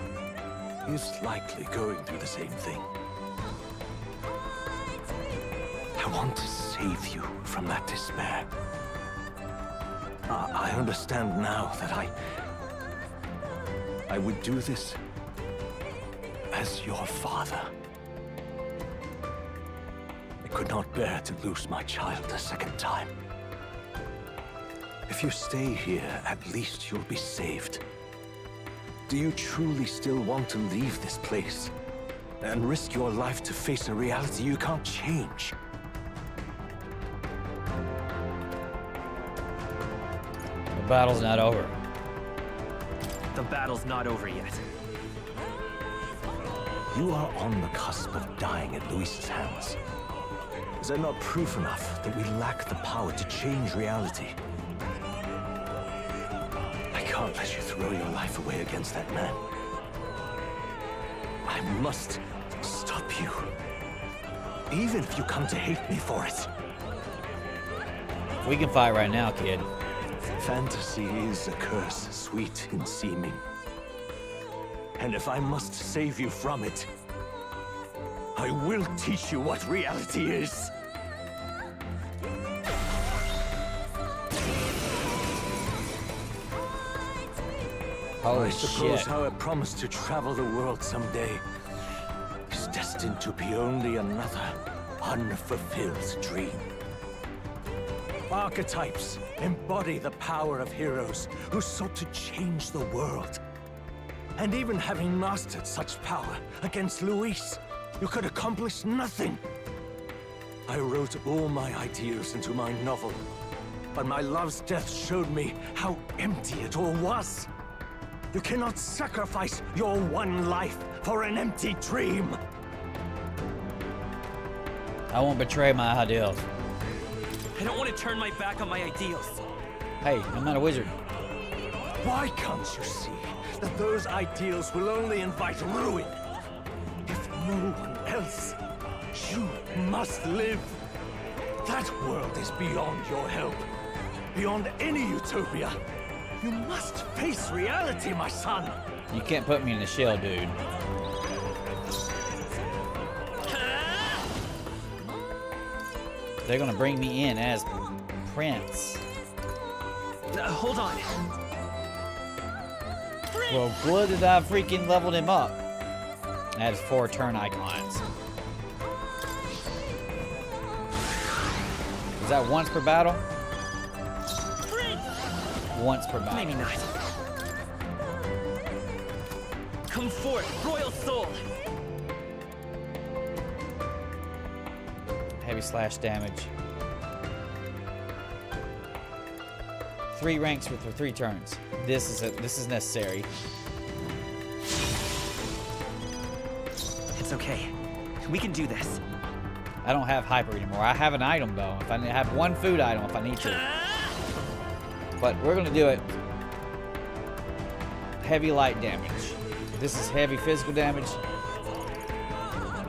is likely going through the same thing. I want to save you from that despair. I understand now that I would do this as your father. I could not bear to lose my child a second time. If you stay here, at least you'll be saved. Do you truly still want to leave this place and risk your life to face a reality you can't change? The battle's not over. The battle's not over yet. You are on the cusp of dying at Luis's hands. Is that not proof enough that we lack the power to change reality? I can't let you throw your life away against that man. I must stop you. Even if you come to hate me for it. We can fight right now, kid. Fantasy is a curse, sweet in seeming. And if I must save you from it, I will teach you what reality is. Holy I suppose shit. our promise to travel the world someday is destined to be only another unfulfilled dream. Archetypes embody the power of heroes who sought to change the world. And even having mastered such power against Luis, you could accomplish nothing. I wrote all my ideals into my novel, but my love's death showed me how empty it all was. You cannot sacrifice your one life for an empty dream. I won't betray my ideals. I don't want to turn my back on my ideals. Hey, I'm not a wizard. Why can't you see that those ideals will only invite ruin? If no one else, you must live. That world is beyond your help, beyond any utopia. You must face reality, my son. You can't put me in the shell, dude. They're gonna bring me in as Prince. Hold on. Well, good that I freaking leveled him up. That is 4 turn icons. Is that once per battle? Once per battle. Maybe not. Come forth, royal soul. Heavy slash damage. 3 ranks for 3 turns. This is necessary. It's okay. We can do this. I don't have hyper anymore. I have an item though. If I have 1 food item if I need to. But we're gonna do it. Heavy light damage. This is heavy physical damage.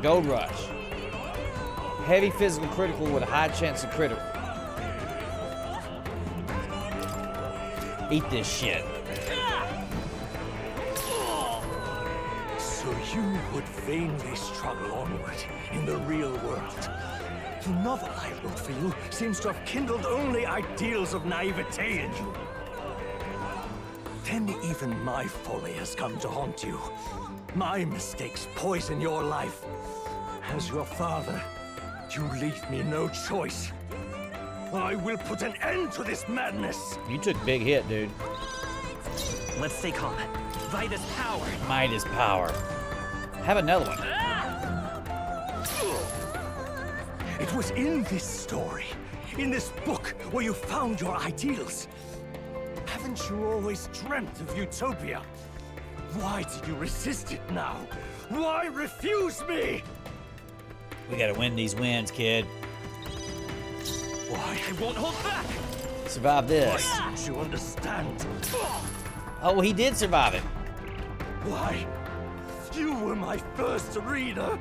Gold rush. Heavy physical critical with a high chance of critical. Eat this shit. So you would vainly struggle onward in the real world. The novel I wrote for you seems to have kindled only ideals of naivete in you. Then even my folly has come to haunt you. My mistakes poison your life. As your father, you leave me no choice. I will put an end to this madness. You took a big hit, dude. Let's stay calm. Might is power. Might is power. Have another one. It was in this story, in this book, where you found your ideals. Haven't you always dreamt of utopia? Why do you resist it now? Why refuse me? We gotta win these wins, kid. Why? I won't hold back! Survive this. Why don't you understand? Oh, he did survive it. Why? You were my first reader.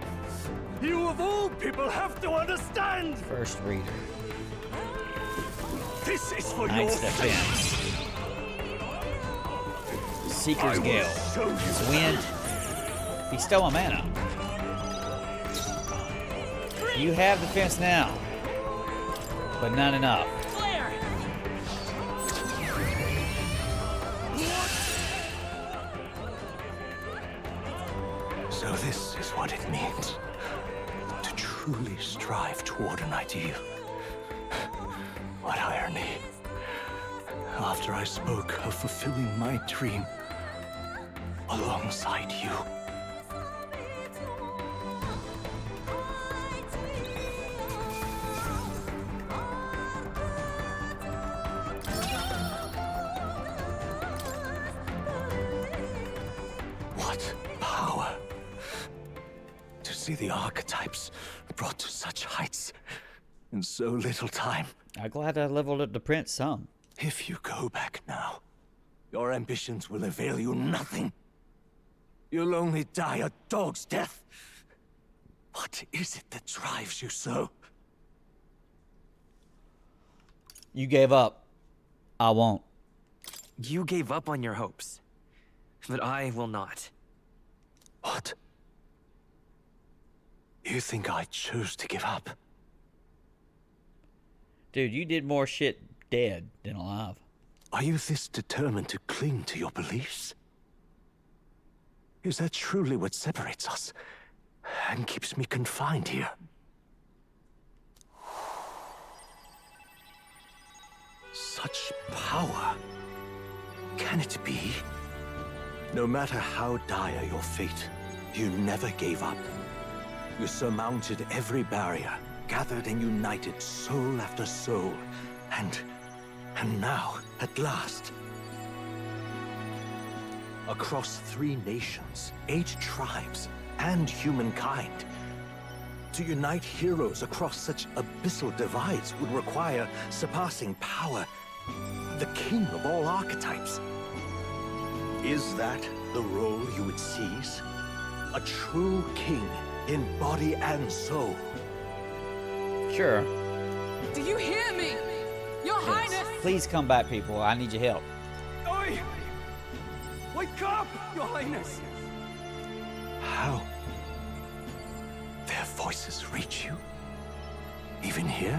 You of all people have to understand. First reader. This is for Knight's your Defense. Seeker's Gale. His wind. He stole my mana. You have defense now, but not enough. Flare! So this is what it means to truly strive toward an ideal. What irony. After I spoke of fulfilling my dream alongside you. What power to see the archetypes brought to such heights in so little time. I'm glad I leveled up the prince some. If you go back now, your ambitions will avail you nothing. You'll only die a dog's death. What is it that drives you so? You gave up. I won't. You gave up on your hopes, but I will not. What? You think I chose to give up? Dude, you did more shit dead than alive. Are you this determined to cling to your beliefs? Is that truly what separates us and keeps me confined here? Such power. Can it be? No matter how dire your fate, you never gave up. You surmounted every barrier, gathered and united soul after soul, and now, at last, across 3 nations, 8 tribes, and humankind, to unite heroes across such abyssal divides would require surpassing power, the king of all archetypes. Is that the role you would seize? A true king in body and soul? Sure. Do you hear me? Your Highness! Please come back, people. I need your help. Oi! Wake up, Your Highness! How? Their voices reach you? Even here?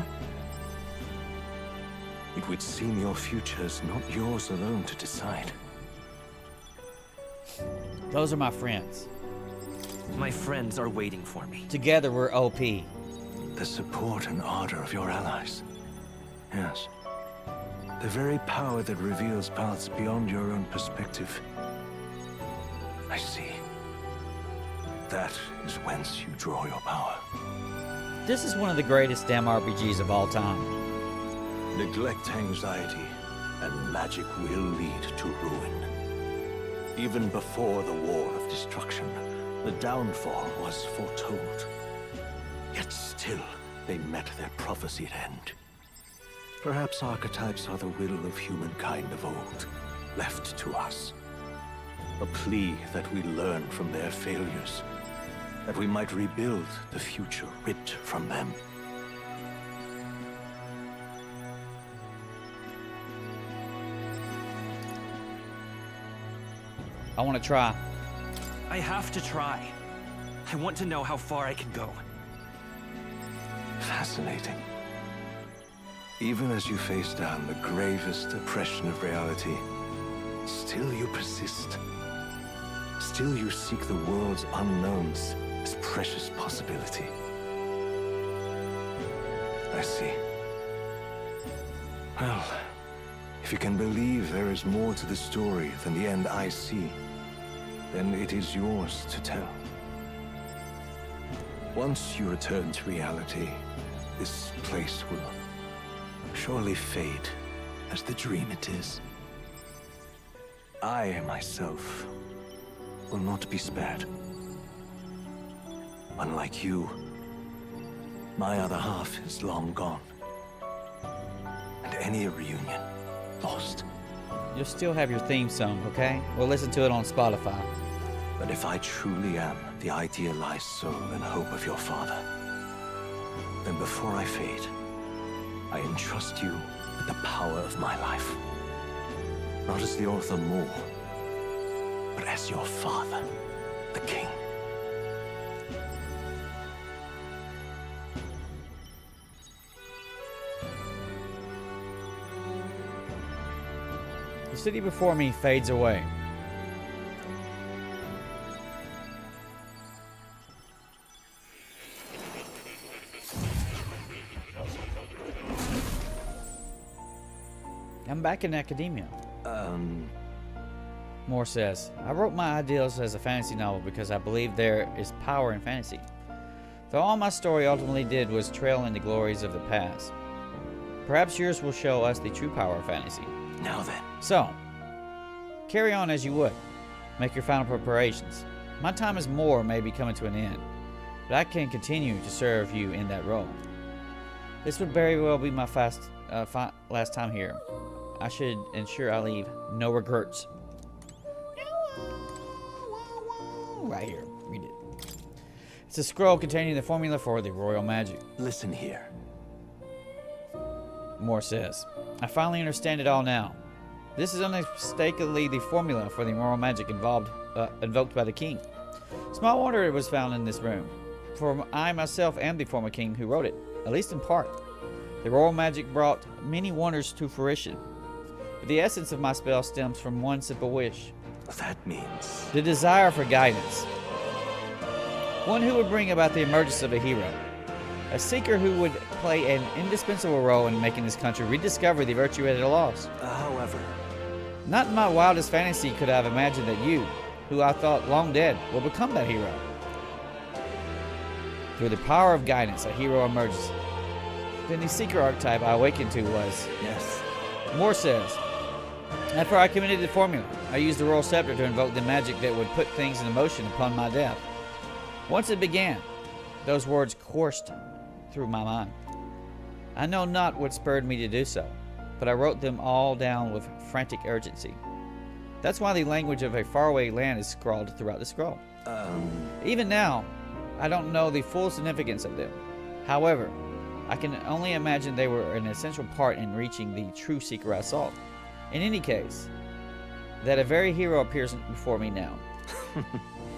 It would seem your future is not yours alone to decide. Those are my friends. My friends are waiting for me. Together, we're OP. The support and ardor of your allies. Yes. The very power that reveals paths beyond your own perspective. I see. That is whence you draw your power. This is one of the greatest damn RPGs of all time. Neglect anxiety, and magic will lead to ruin. Even before the War of Destruction, the downfall was foretold. Yet still, they met their prophesied end. Perhaps archetypes are the will of humankind of old, left to us. A plea that we learn from their failures, that we might rebuild the future ripped from them. I want to try. I have to try. I want to know how far I can go. Fascinating. Even as you face down the gravest oppression of reality, still you persist. Still you seek the world's unknowns as precious possibility. I see. Well, if you can believe there is more to the story than the end I see, then it is yours to tell. Once you return to reality, this place will surely fade as the dream it is. I myself will not be spared. Unlike you, my other half is long gone. And any reunion, lost. You'll still have your theme song, okay? We'll listen to it on Spotify. But if I truly am the idealized soul and hope of your father, then before I fade, I entrust you with the power of my life. Not as the author more, but as your father, the king. The city before me fades away. I'm back in academia. Moore says, I wrote my ideals as a fantasy novel because I believe there is power in fantasy. Though all my story ultimately did was trail in the glories of the past. Perhaps yours will show us the true power of fantasy. Now then. So, carry on as you would. Make your final preparations. My time as Moore may be coming to an end, but I can continue to serve you in that role. This would very well be my last time here. I should ensure I leave no regrets. Right here, read it. It's a scroll containing the formula for the royal magic. Listen here. Moore says, I finally understand it all now. This is unmistakably the formula for the royal magic invoked by the king. Small wonder it was found in this room, for I myself am the former king who wrote it, at least in part. The royal magic brought many wonders to fruition, but the essence of my spell stems from one simple wish. That means... the desire for guidance. One who would bring about the emergence of a hero. A seeker who would play an indispensable role in making this country rediscover the virtue it had lost. However... not in my wildest fantasy could I have imagined that you, who I thought long dead, will become that hero. Through the power of guidance, a hero emerges. Then the seeker archetype I awakened to was... Yes. Moore says, after I committed the formula, I used the royal scepter to invoke the magic that would put things in motion upon my death. Once it began, those words coursed through my mind. I know not what spurred me to do so, but I wrote them all down with frantic urgency. That's why the language of a faraway land is scrawled throughout the scroll. Even now, I don't know the full significance of them. However, I can only imagine they were an essential part in reaching the true seeker I sought. In any case, that a very hero appears before me now.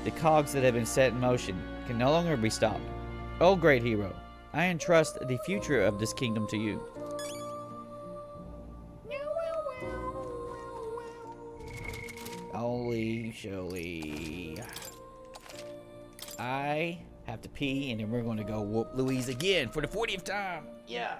The cogs that have been set in motion can no longer be stopped. Oh, great hero, I entrust the future of this kingdom to you. Holy showy. I have to pee, and then we're going to go whoop Louise again for the 40th time. Yeah.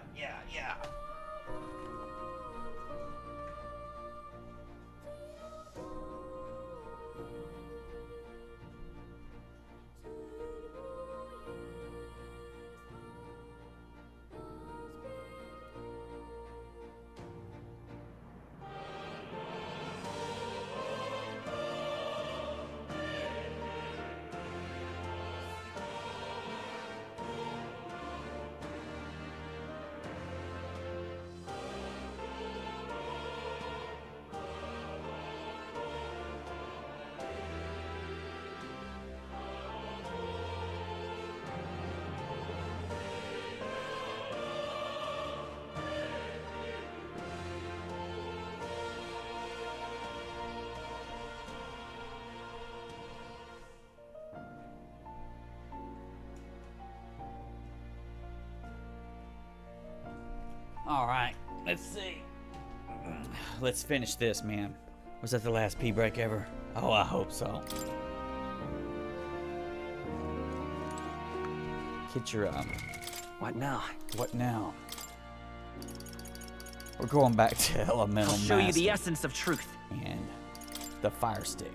All right, let's see. Let's finish this, man. Was that the last pee break ever? Oh, I hope so. Get your, What now? What now? We're going back to Elemental I'll show you the Master essence of truth. and the Fire Stick.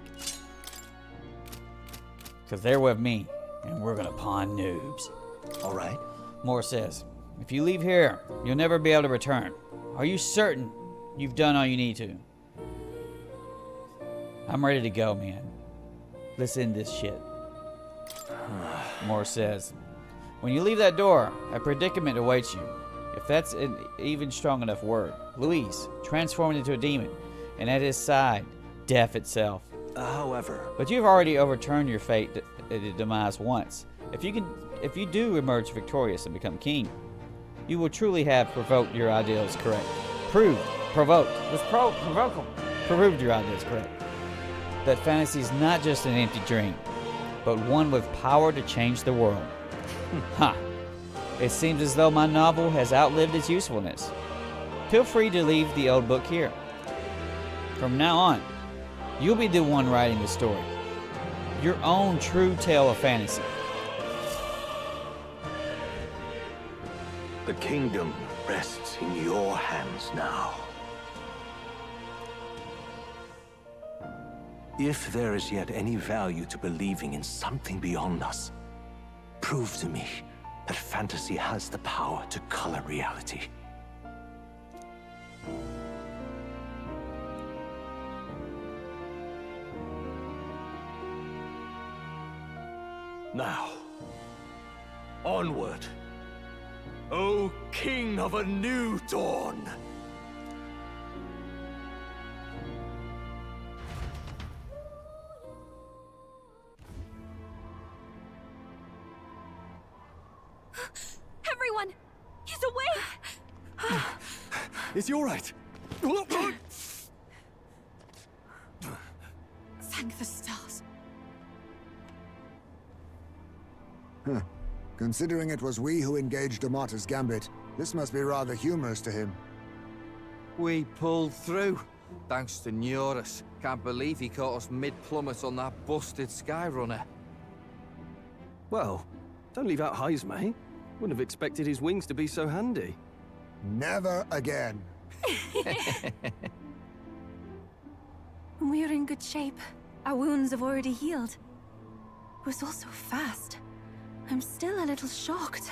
Because they're with me, and we're gonna pawn noobs. All right. Moore says, if you leave here, you'll never be able to return. Are you certain you've done all you need to? I'm ready to go, man. Listen to this shit. Morse says, when you leave that door, a predicament awaits you. If that's an even strong enough word. Luis, transformed into a demon, and at his side, death itself. However... But you've already overturned your fate demise once. If you do emerge victorious and become king, you will truly have provoked your ideals correct. Provoked your ideals correct. That fantasy is not just an empty dream, but one with power to change the world. Ha! It seems as though my novel has outlived its usefulness. Feel free to leave the old book here. From now on, you'll be the one writing the story. Your own true tale of fantasy. The kingdom rests in your hands now. If there is yet any value to believing in something beyond us, prove to me that fantasy has the power to color reality. Now, onward, O King of a new dawn! Everyone! He's awake! Is he all right? Thank the stars. Huh. Considering it was we who engaged Amata's gambit, this must be rather humorous to him. We pulled through, thanks to Neurus. Can't believe he caught us mid-plummet on that busted Skyrunner. Well, don't leave out Heisme. Wouldn't have expected his wings to be so handy. Never again. We're in good shape. Our wounds have already healed. It was all so fast. I'm still a little shocked.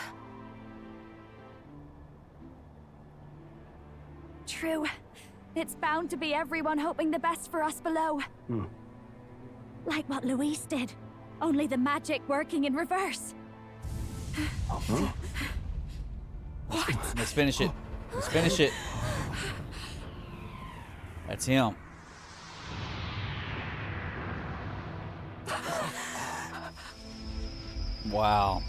True. It's bound to be everyone hoping the best for us below. Like what Luis did. Only the magic working in reverse. Let's finish it. Let's finish it. That's him. Wow.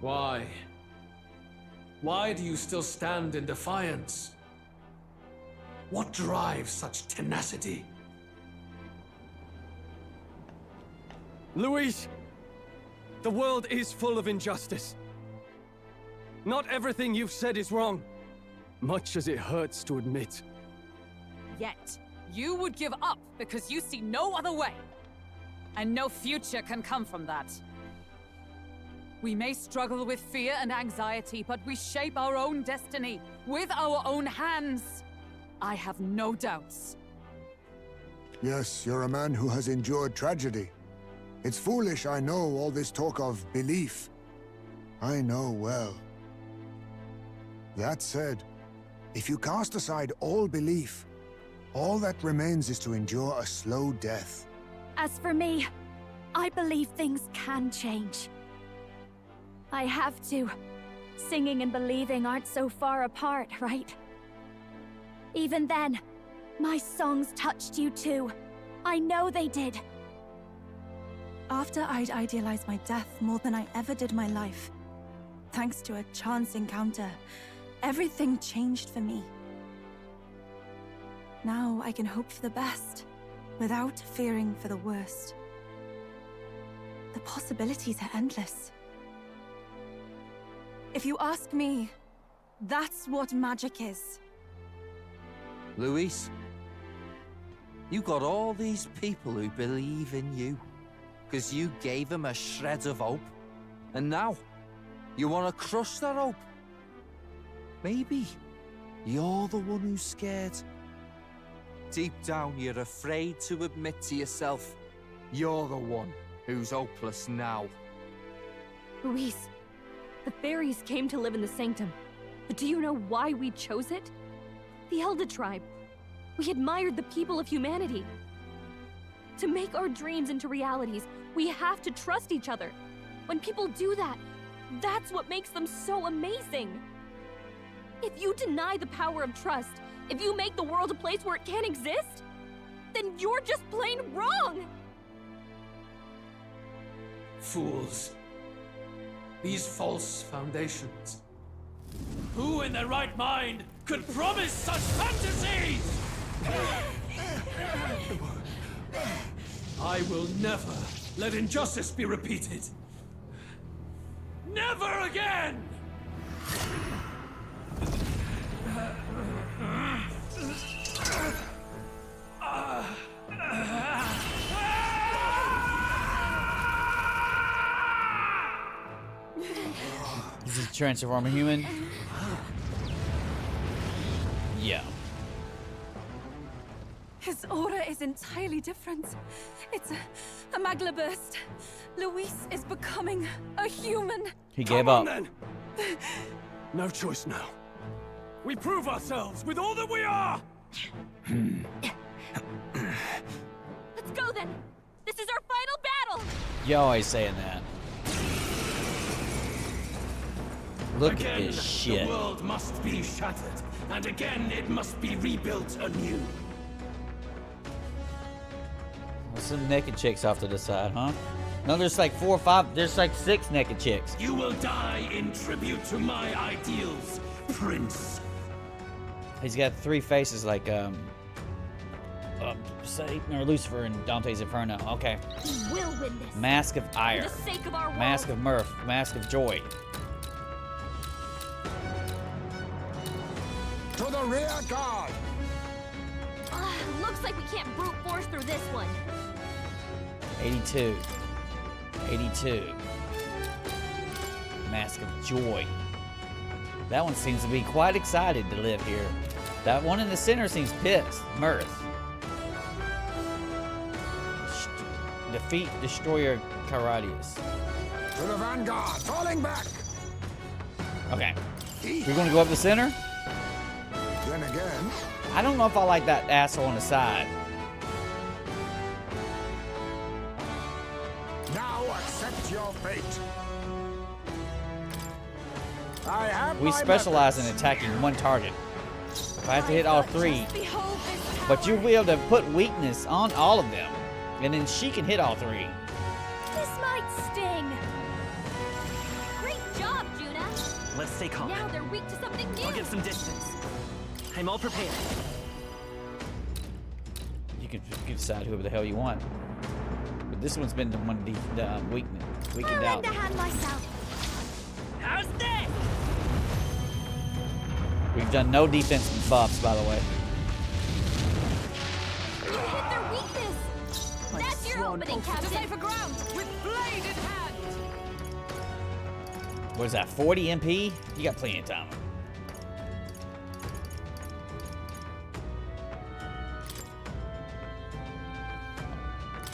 Why? Why do you still stand in defiance? What drives such tenacity? Luis! The world is full of injustice. Not everything you've said is wrong, much as it hurts to admit. Yet, you would give up because you see no other way. And no future can come from that. We may struggle with fear and anxiety, but we shape our own destiny with our own hands. I have no doubts. Yes, you're a man who has endured tragedy. It's foolish, I know, all this talk of belief. I know well. That said, if you cast aside all belief, all that remains is to endure a slow death. As for me, I believe things can change. I have to. Singing and believing aren't so far apart, right? Even then, my songs touched you too. I know they did. After I'd idealized my death more than I ever did my life, thanks to a chance encounter, everything changed for me. Now I can hope for the best, without fearing for the worst. The possibilities are endless. If you ask me, that's what magic is. Luis, you got all these people who believe in you, because you gave them a shred of hope. And now, you want to crush their hope. Maybe you're the one who's scared. deep down you're afraid to admit to yourself you're the one who's hopeless now. Luis, the fairies came to live in the Sanctum. But do you know why we chose it? The Elder Tribe. We admired the people of humanity. To make our dreams into realities, we have to trust each other. When people do that, that's what makes them so amazing. If you deny the power of trust, if you make the world a place where it can't exist, then you're just plain wrong! Fools. These false foundations. Who in their right mind could promise such fantasies? I will never let injustice be repeated. Never again! Is he transform a human? Yeah. His aura is entirely different. It's a magla burst. Luis is becoming a human. He gave up. Then. No choice now. We prove ourselves with all that we are! Let's go then! This is our final battle! You always saying that. Look again, at this shit. The world must be shattered, and again it must be rebuilt anew. Some naked chicks off to the side, huh? No, there's like 4 or 5. There's like 6 naked chicks. You will die in tribute to my ideals, Prince. He's got 3 faces like Satan or Lucifer in Dante's Inferno. Okay. We will win this. Mask of ire. For the sake of our world. Mask of mirth. Mask of joy. To the rear guard! Looks like we can't brute force through this one. 82. 82. Mask of joy. That one seems to be quite excited to live here. That one in the center seems pissed. Mirth. Defeat Destroyer Caradius. To the vanguard, falling back! Okay. We're gonna go up the center? Then again... I don't know if I like that asshole on the side. Now accept your fate. I have We specialize in attacking one target. If I have to hit all 3. But you'll be able to put weakness on all of them. And then she can hit all 3. This might sting. Great job, Juna. Let's stay calm. Now they're weak to something new. I'll get some distance. I'm all prepared. You can decide whoever the hell you want. But this one's been the one weakened I'll out. lend a hand myself. How's this? We've done no defense buffs, by the way. You hit their weakness. That's your opening, Captain. To safer ground with blade in hand. What is that, 40 MP? You got plenty of time.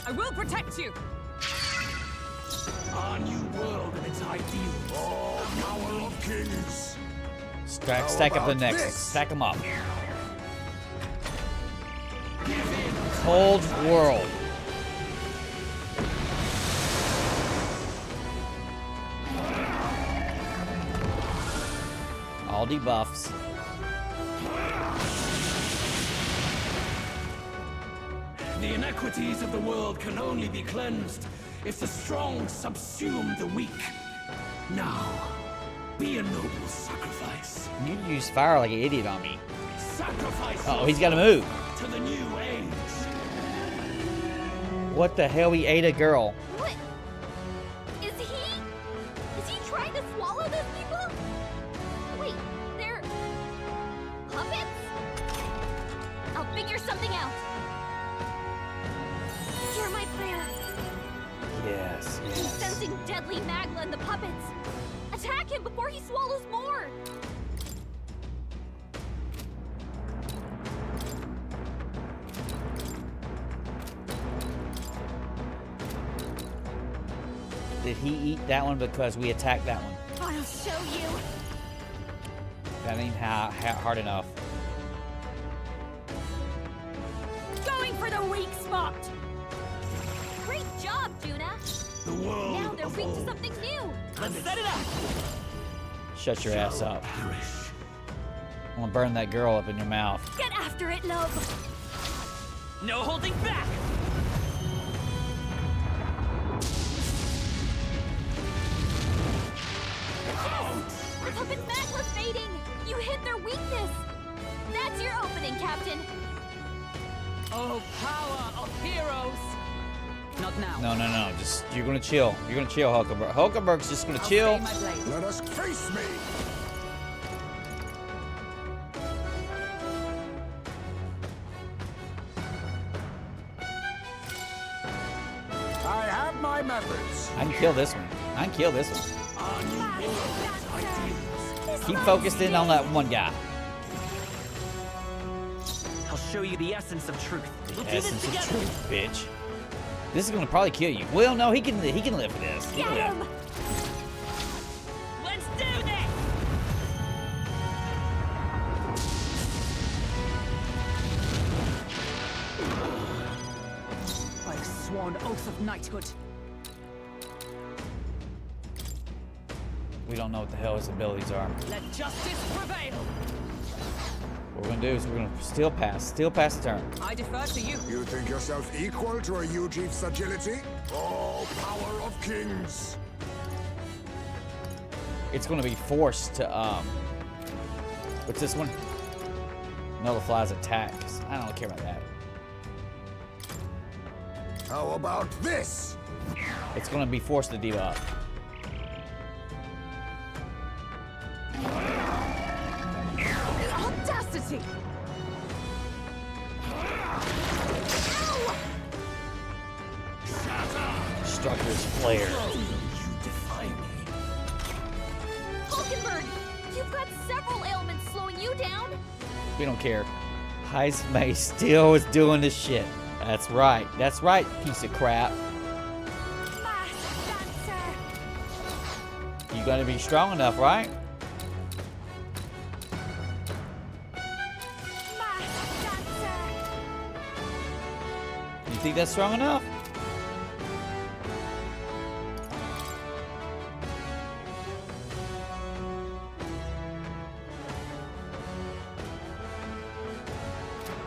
I will protect you. Our new world and its ideals. Oh, power of kings! Stack up the next. Stack them up. Cold world. All debuffs. The inequities of the world can only be cleansed if the strong subsume the weak. Now, be a noble sacrifice. You use fire like an idiot on me. Sacrifice. Oh, he's got to move. To the new age. What the hell? He ate a girl. What? Is he trying to swallow those people? Wait, they're puppets? I'll figure something out. Hear my prayer. Yes, He's sensing deadly magla in the puppets. Attack him before he swallows more. Did he eat that one because we attacked that one? I'll show you. That ain't hard enough. Going for the weak spot. Great job, Juna. The world Now they're weak to something new. Let's set it up. Shut your ass up. I'm gonna burn that girl up in your mouth. Get after it, love. No holding back. Puppet Magla's fading. You hit their weakness. That's your opening, Captain. Oh, power of heroes. Not now. No. Just you're gonna chill. You're gonna chill, Hulkenberg. Hulkenberg's just gonna chill. Let us face me. I have my methods. I can kill this one. I can kill this one. Keep focused in on that one guy. I'll show you the essence of truth. We'll do Essence this of together. truth, bitch. This is gonna probably kill you. Well, no, he can live for this. He can live. Let's do this. I've sworn oath of knighthood. We don't know what the hell his abilities are. Let justice prevail. What we're gonna do is we're gonna still pass the turn. I defer to you. You think yourself equal to a Ujief's agility? Oh, power of kings! It's gonna be forced to what's this one? Nullifies attacks. I don't care about that. How about this? It's gonna be forced to debuff. The audacity! Structure's flare. Hulkenberg, you've got several ailments slowing you down. We don't care. Heismay still is doing this shit. That's right. That's right, piece of crap. You gotta be strong enough, right? You think that's strong enough?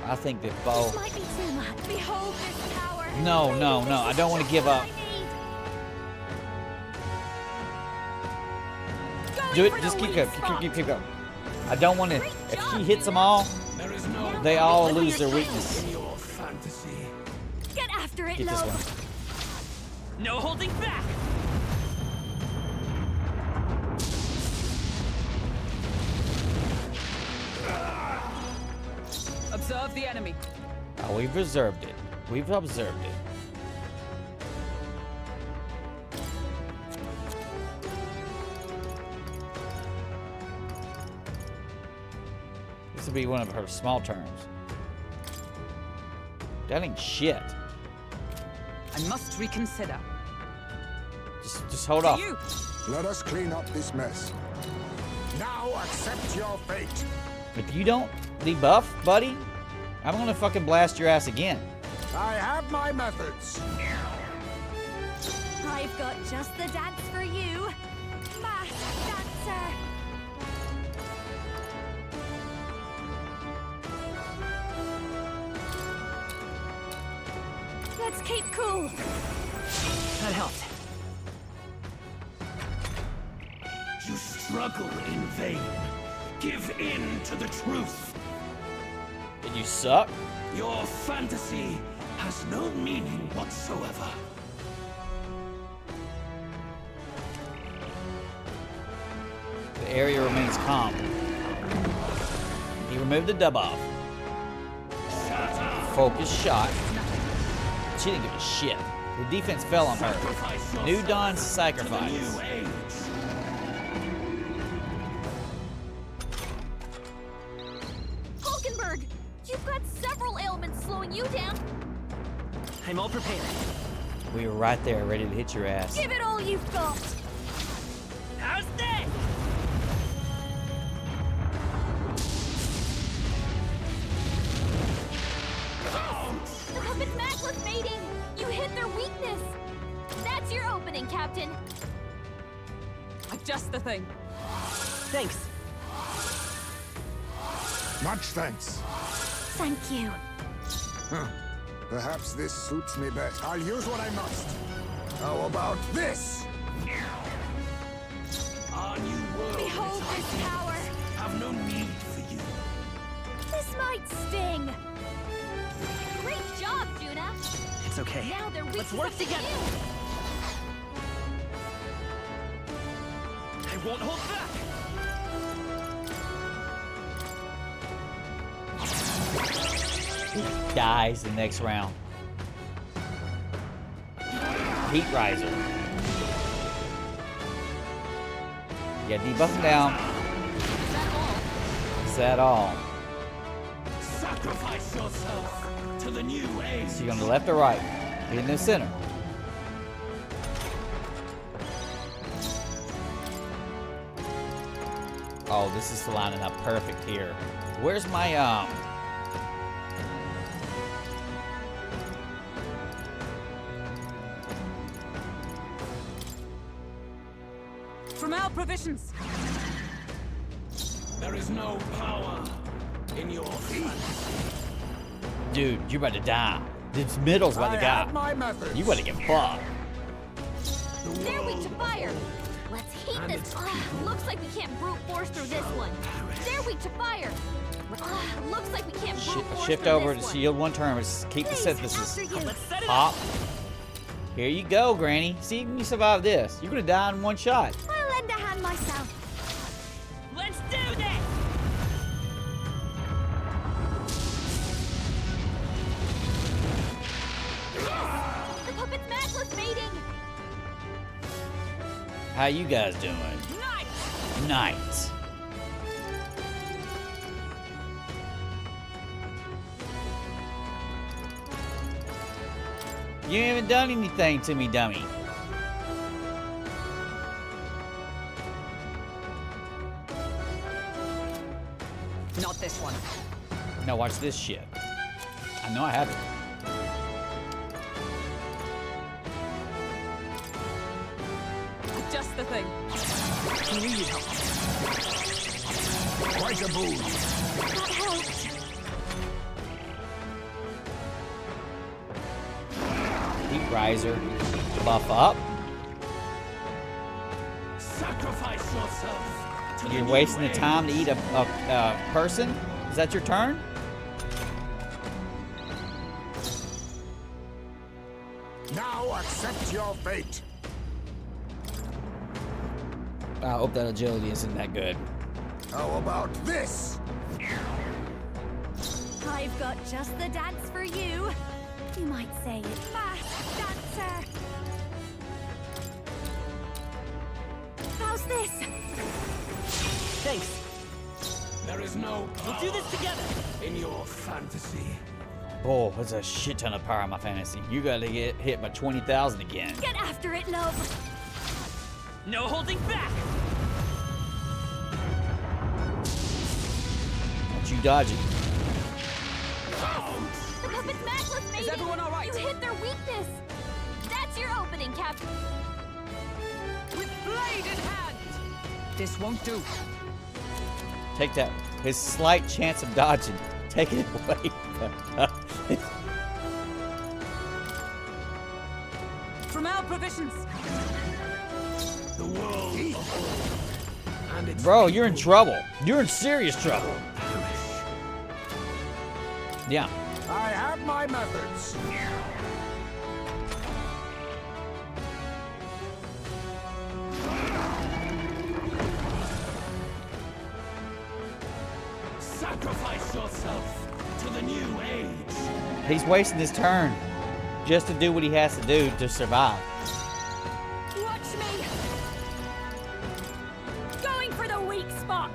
I think that Bo. This might be too much. Behold this power. No. I don't want to give up. Do it. Just keep going. I don't want to. If he hits them all, they all lose their weakness. Get after it, Get this love. one. No holding back. Observe the enemy. Oh, we've reserved it. We've observed it. This will be one of her small turns. That ain't shit. I must reconsider. Just hold off. Let us clean up this mess. Now accept your fate. If you don't debuff, buddy, I'm gonna fucking blast your ass again. I have my methods. I've got just the dance for you. Masked dancer. Let's keep cool. That helped. You struggle in vain. Give in to the truth. Did you suck? Your fantasy has no meaning whatsoever. The area remains calm. He removed the debuff. Focus shot. She didn't give a shit. The defense fell on her. New Dawn's sacrifice. Hulkenberg, you've got several ailments slowing you down. I'm all prepared. We were right there, ready to hit your ass. Give it all you've got! How's this? The puppet's matchless mating! You hit their weakness! That's your opening, Captain! Just the thing. Thanks. Much thanks. Thank you. Huh. Perhaps this suits me best. I'll use what I must. How about this? Our new world Behold this power! have no need for you. This might sting! Great job, Juna! It's okay. Now they're weak. Let's work together. I won't hold back. He dies the next round. Heat Riser. Yeah, debuff him down. Is that all? Sacrifice yourself to the new age. So you on the left or right? In the center. Oh, this is lining up perfect here. Where's my From our provisions. There is no power in your feet. dude, you're about to die. This middle's about to have die. my methods. You about to get fucked. They're weak to fire. Let's heat this. Looks like we can't brute force through this one. They're weak to fire. Looks like we can't brute force Shift through over this to one. shield one turn. Just keep the synthesis. After you. Let's set it Pop. up. Here you go, Granny. See if you survive this. You're gonna die in one shot. I'll lend a hand myself. Let's do this. The puppet's matchless mating. How you guys doing? Nice. You haven't done anything to me, dummy. Not this one. Now watch this shit. I know I have it. Just the thing. Can you help? Quite a boon. That helped. Heat riser. Buff up. Sacrifice yourself to You're the wasting new the time to eat a person? Is that your turn? Now accept your fate. I hope that agility isn't that good. How about this? I've got just the dance for you. You might say it. Fast dancer. How's this? Thanks. There is no power We'll do this together. in your fantasy. Oh, that's a shit ton of power in my fantasy. You gotta get hit by 20,000 again. Get after it, love. No holding back. Don't you dodge it. The puppet's matchless mating. Is everyone all right? You hit their weakness. That's your opening, Captain. With blade in hand. This won't do. Take that. His slight chance of dodging. Take it away. From our provisions. The world of old and its Bro, you're in people trouble. You're in serious trouble. perish. Yeah. I have my methods. Sacrifice yourself to the new age. He's wasting his turn just to do what he has to do to survive. Watch me. Going for the weak spot.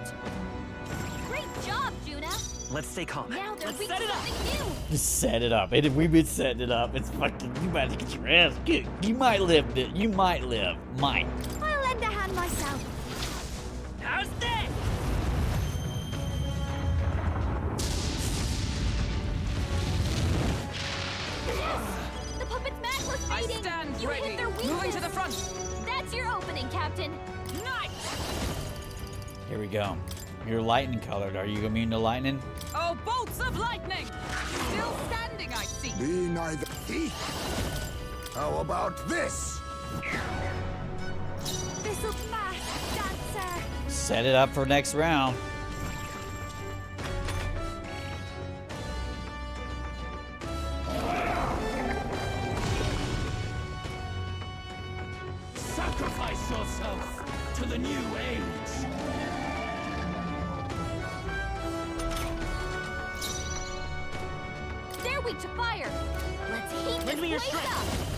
Great job, Juna. Let's stay calm. Now they're Let's weak set to it up. something new. Just set it up. We've been setting it up. It's fucking. You about to get your ass kicked. You might live. You might live. Might. I'll lend a hand myself. How's this? The puppet's magla's I fading. stand You ready. hit their weakness. Moving to the front. That's your opening, Captain. Nice. Here we go. You're lightning colored. Are you immune to lightning? Oh, bolts of lightning! Still standing, I see. Be neither he. How about this? This'll smash, Dancer. Set it up for next round. Sacrifice yourself to the new age. They're weak to fire. Let's heat Lend me your this place strength.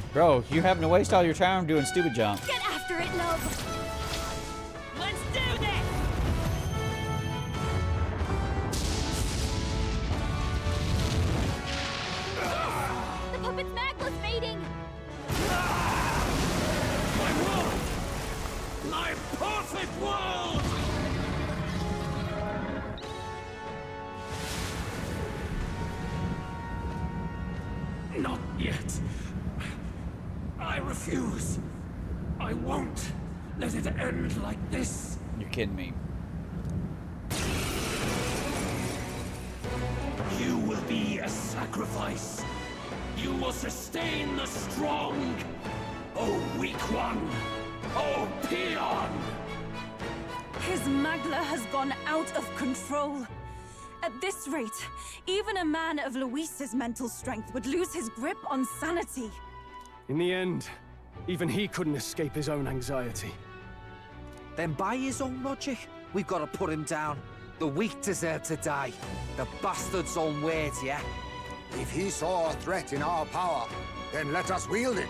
up. Bro, you having to waste all your time doing stupid jump. Get after it, love. Let's do this! The puppet's magla's fading. My world! My perfect world! Not yet. I refuse. I won't let it end like this. You're kidding me. You will be a sacrifice. You will sustain the strong. Oh, weak one. Oh, peon. His magla has gone out of control. At this rate, even a man of Luis's mental strength would lose his grip on sanity. In the end, even he couldn't escape his own anxiety. Then by his own logic, we've got to put him down. The weak deserve to die. The bastard's own words, yeah? If he saw a threat in our power, then let us wield it.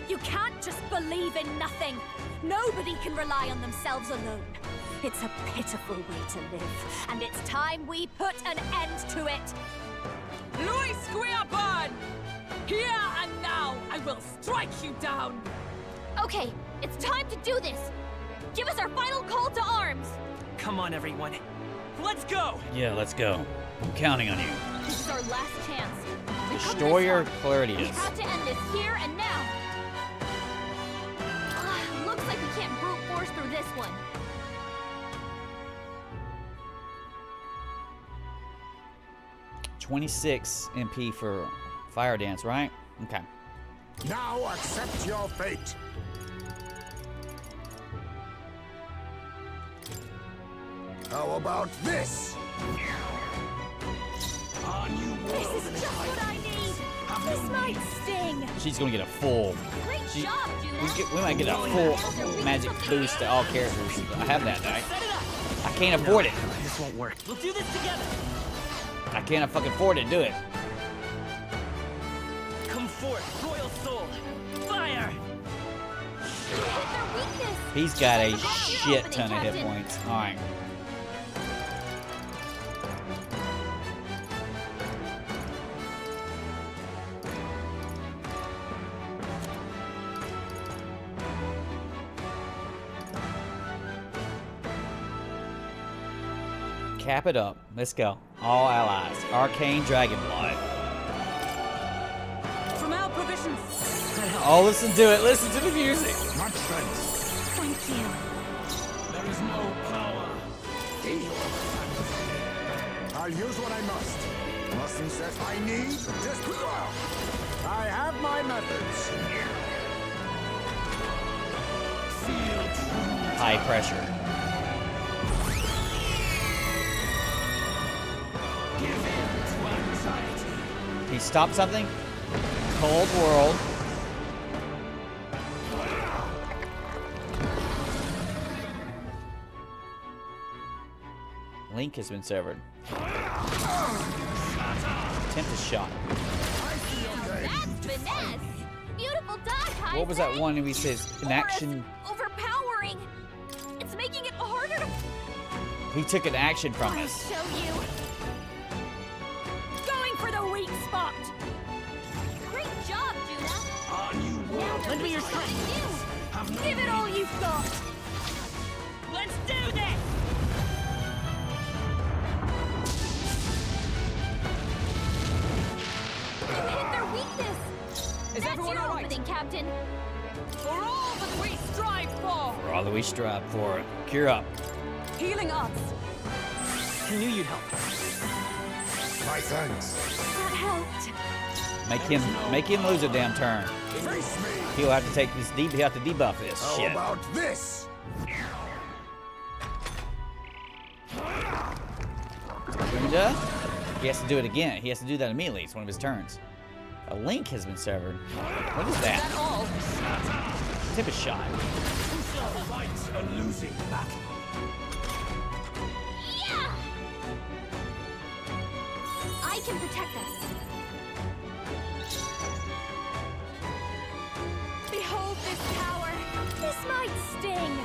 You can't just believe in nothing. Nobody can rely on themselves alone. It's a pitiful way to live, and it's time we put an end to it. Luis Guiapan! Here and now, I will strike you down! Okay, it's time to do this. Give us our final call to arms. Come on, everyone. Let's go! Yeah, let's go. I'm counting on you. This is our last chance. We've come Destroyer this far. We Claridius. have to end this here and now. Looks like we can't brute force through this one. $26 MP for Fire Dance, right? Okay. Now accept your fate. How about this? Our new world This is just what I need. This might sting. She's gonna get a full. Great She- job, Judah. We might get a full magic boost to all characters. I have that, right? I can't afford it. This won't work. We'll do this together. I can't fucking afford it. Do it. Come forth, royal soul. Fire! You hit their weakness. He's got a Forgot your shit opening, ton of hit Captain. points. All right. Cap it up. Let's go. All allies. Arcane Dragon Blood. From our provisions. Oh, listen to it. Listen to the music. Much thanks. Thank you. There is no power. I'll use what I must. Mustn't says I need. Just I have my methods. High pressure. Give in to anxiety. He stopped something? Cold World. Link has been severed. Tempest shot. That's finesse. Beautiful dodge, What was that one where he says in action? Overpowering. It's making it harder to. He took an action from I'll us. show you. Going for the weak spot. Great job, Juna. On you world. Lend me your strength. Give it all you've got. Let's do this! Hit their weakness. Is That's everyone your all right? opening, Captain. For all that we strive for! For all that we strive for. Cure up. Healing arts. I knew you'd help. My thanks. That helped. Make him lose a damn turn. Face me. He'll have to take this deep. He'll have to debuff this How shit. about this? Gunda? He has to do it again. He has to do that immediately. It's one of his turns. A link has been severed. What is that? That all? Tip a shot. Who shall fight a losing battle? Yeah! I can protect us. Behold this power. This might sting.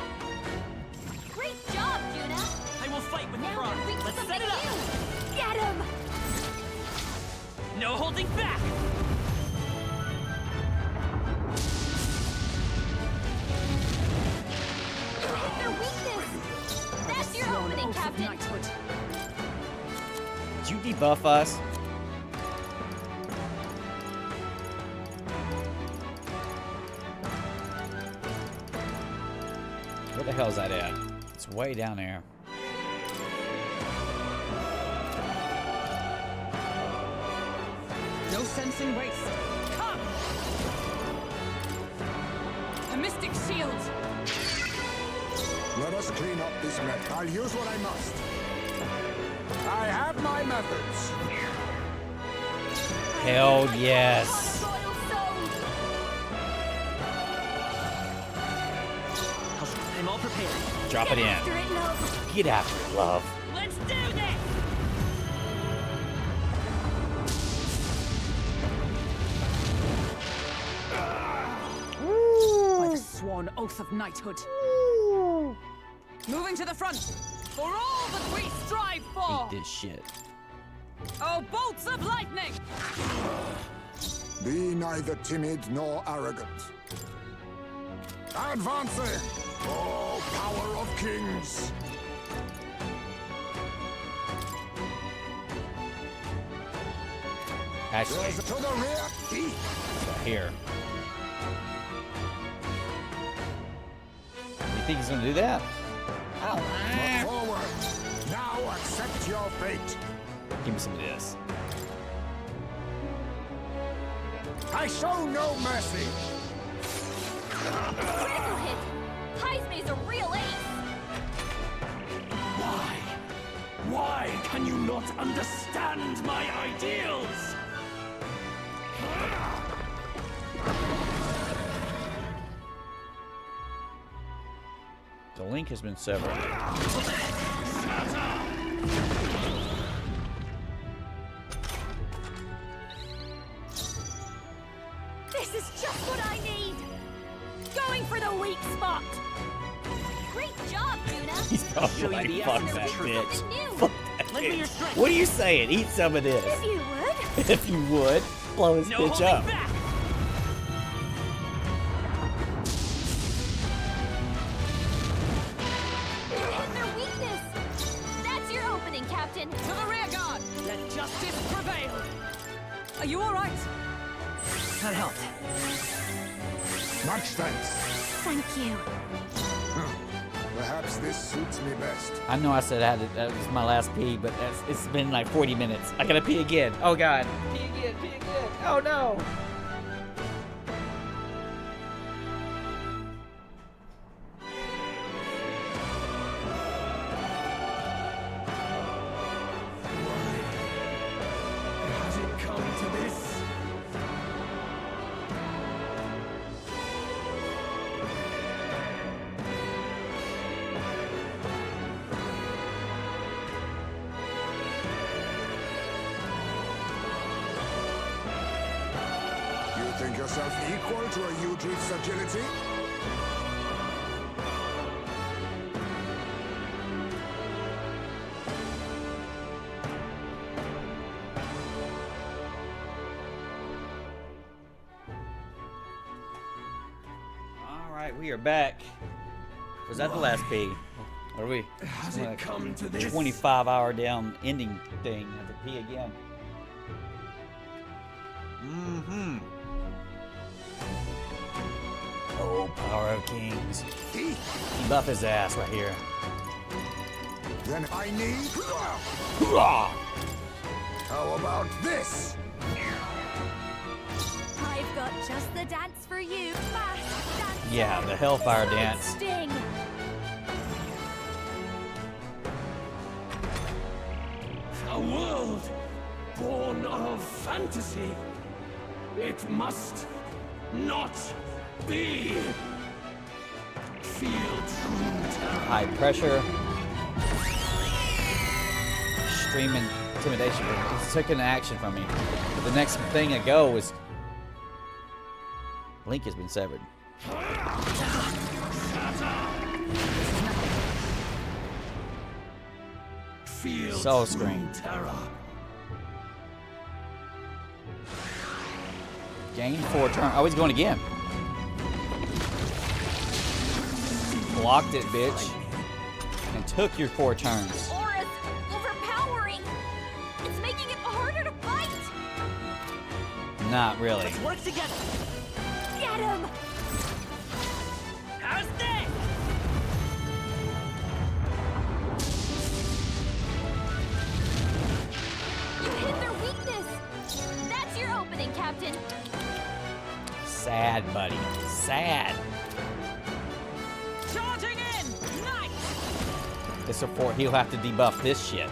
Great job, Juna. I will fight with Now pride. we're weak to Let's something set it up. new. Get him! No holding back. Hit their weakness. That's your opening, Captain. Did you debuff us? Where the hell is that at? It's way down there. No sense in waste. Come! A mystic shield. Let us clean up this mess. I'll use what I must. I have my methods. Hell yes. I'm all prepared. Drop it in. Get after it, love. Let's do this! By the sworn oath of knighthood. Moving to the front. For all that we strive for. Eat this shit. Oh, bolts of lightning! Be neither timid nor arrogant. Advancing! Oh, power of kings! Actually, To the rear! Deep! here. You think he's gonna do that? Look forward! Now accept your fate! Give me some of this. I show no mercy! Critical hit. Heismay's a real ace. Why? Why can you not understand my ideals? The link has been severed. This is just what I need. Going for the weak spot. Great job, Juna. He's probably Show you like, the fuck essence of that truth. bitch. Something new. Fuck that Lend me bitch. your strength. What are you saying? Eat some of this. If you would. If you would, blow his No bitch holding up. back. Hit their weakness. That's your opening, Captain. To the rear guard. Let justice prevail. Are you all right? That helped. Much thanks. Thank you. Perhaps this suits me best. I know I said that was my last pee, but it's been like 40 minutes. I gotta pee again. Oh god. Pee again, pee again. Oh no. Has it come to this? You think yourself equal to a Udrith's agility? Alright, we are back. Was that the last pee? Or are we? Has it come to this? 25-hour down ending thing. I have to pee again. Mm-hmm. Oh, power of kings. Buff his ass right here. Then I need... How about this? I've got just the dance for you. Mass dance. Yeah, the Hellfire Side dance. Sting. A world born of fantasy. It must not be. Feel true terror. High pressure. Extreme intimidation. It took an action from me. The next thing to go is Link has been severed. Feel Soul true Scream. terror. Gain 4 turns. Oh, he's going again. Blocked it, bitch. And took your 4 turns. Aura's overpowering. It's making it harder to fight. Not really. Let's work together. Get him. How's this? You hit their weakness. That's your opening, Captain. Sad, buddy. Sad. Charging in! Nice! This support, he'll have to debuff this shit.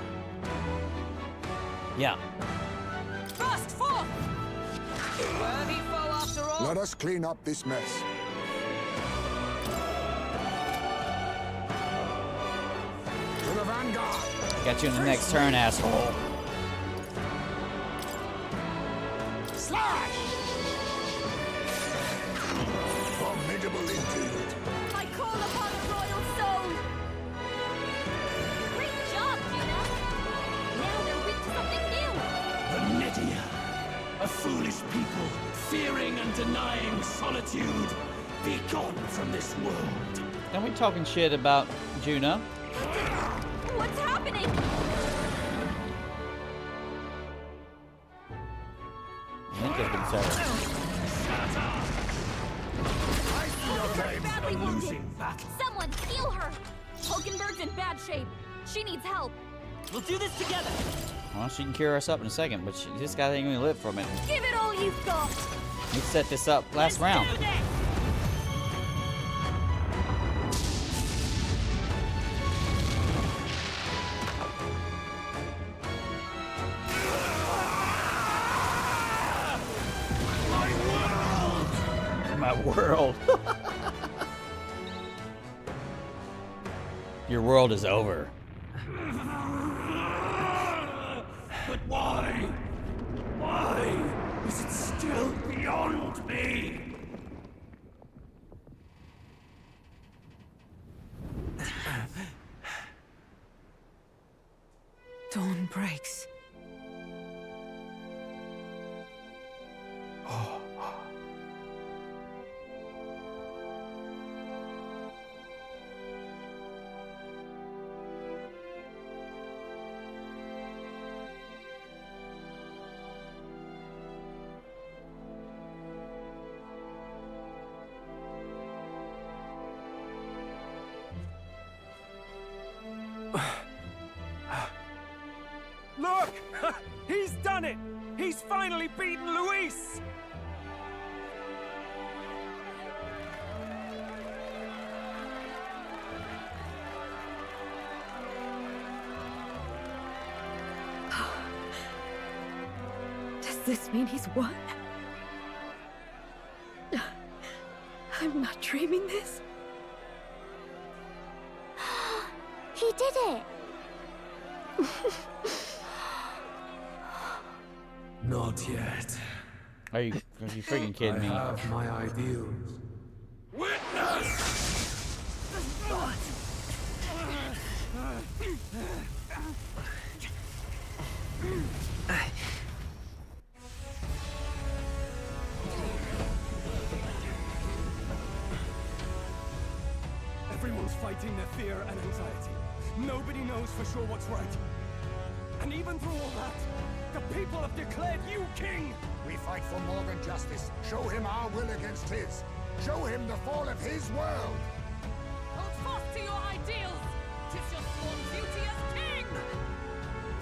Yeah. Burst forth! Worthy foe after all. Let us clean up this mess. To the vanguard! Got you in the next turn, asshole. Slash! Formidable indeed. I call upon a royal soul. Great job, Juna. Now they're weak to something new. The Nedia. A foolish people, fearing and denying solitude. Be gone from this world. And we talking shit about Juna. What's happening? Link has been severed. Hulkenberg's badly wounded. Losing battle. Someone heal her. Hulkenberg's in bad shape. She needs help. We'll do this together. Well, she can cure us up in a second, but this guy ain't gonna live from it. Give it all you've got. We set this up last round. Do this. My world. Your world is over. But why? Why is it still beyond me? Dawn breaks. Look! He's done it! He's finally beaten Luis! Does this mean he's won? I'm not dreaming this. He did it. Not yet. Are you freaking kidding me? I have my ideals. Witness! Everyone's fighting their fear and anxiety. Nobody knows for sure what's right. And even through all that, the people have declared you king! We fight for more than justice. Show him our will against his. Show him the fall of his world. Hold fast to your ideals! 'Tis your sworn duty as king!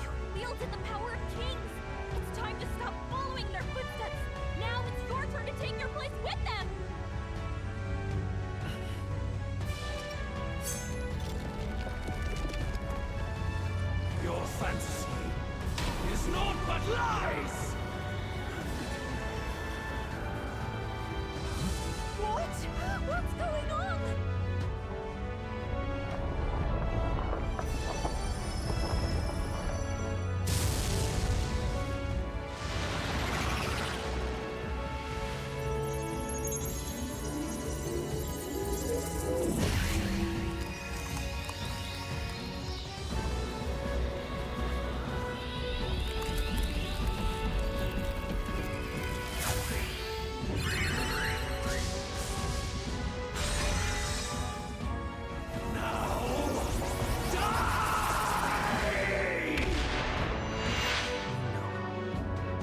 You wielded the power of kings! It's time to stop following their footsteps! Now it's your turn to take your place with them! Your fantasy is naught but lies! What? What's going on?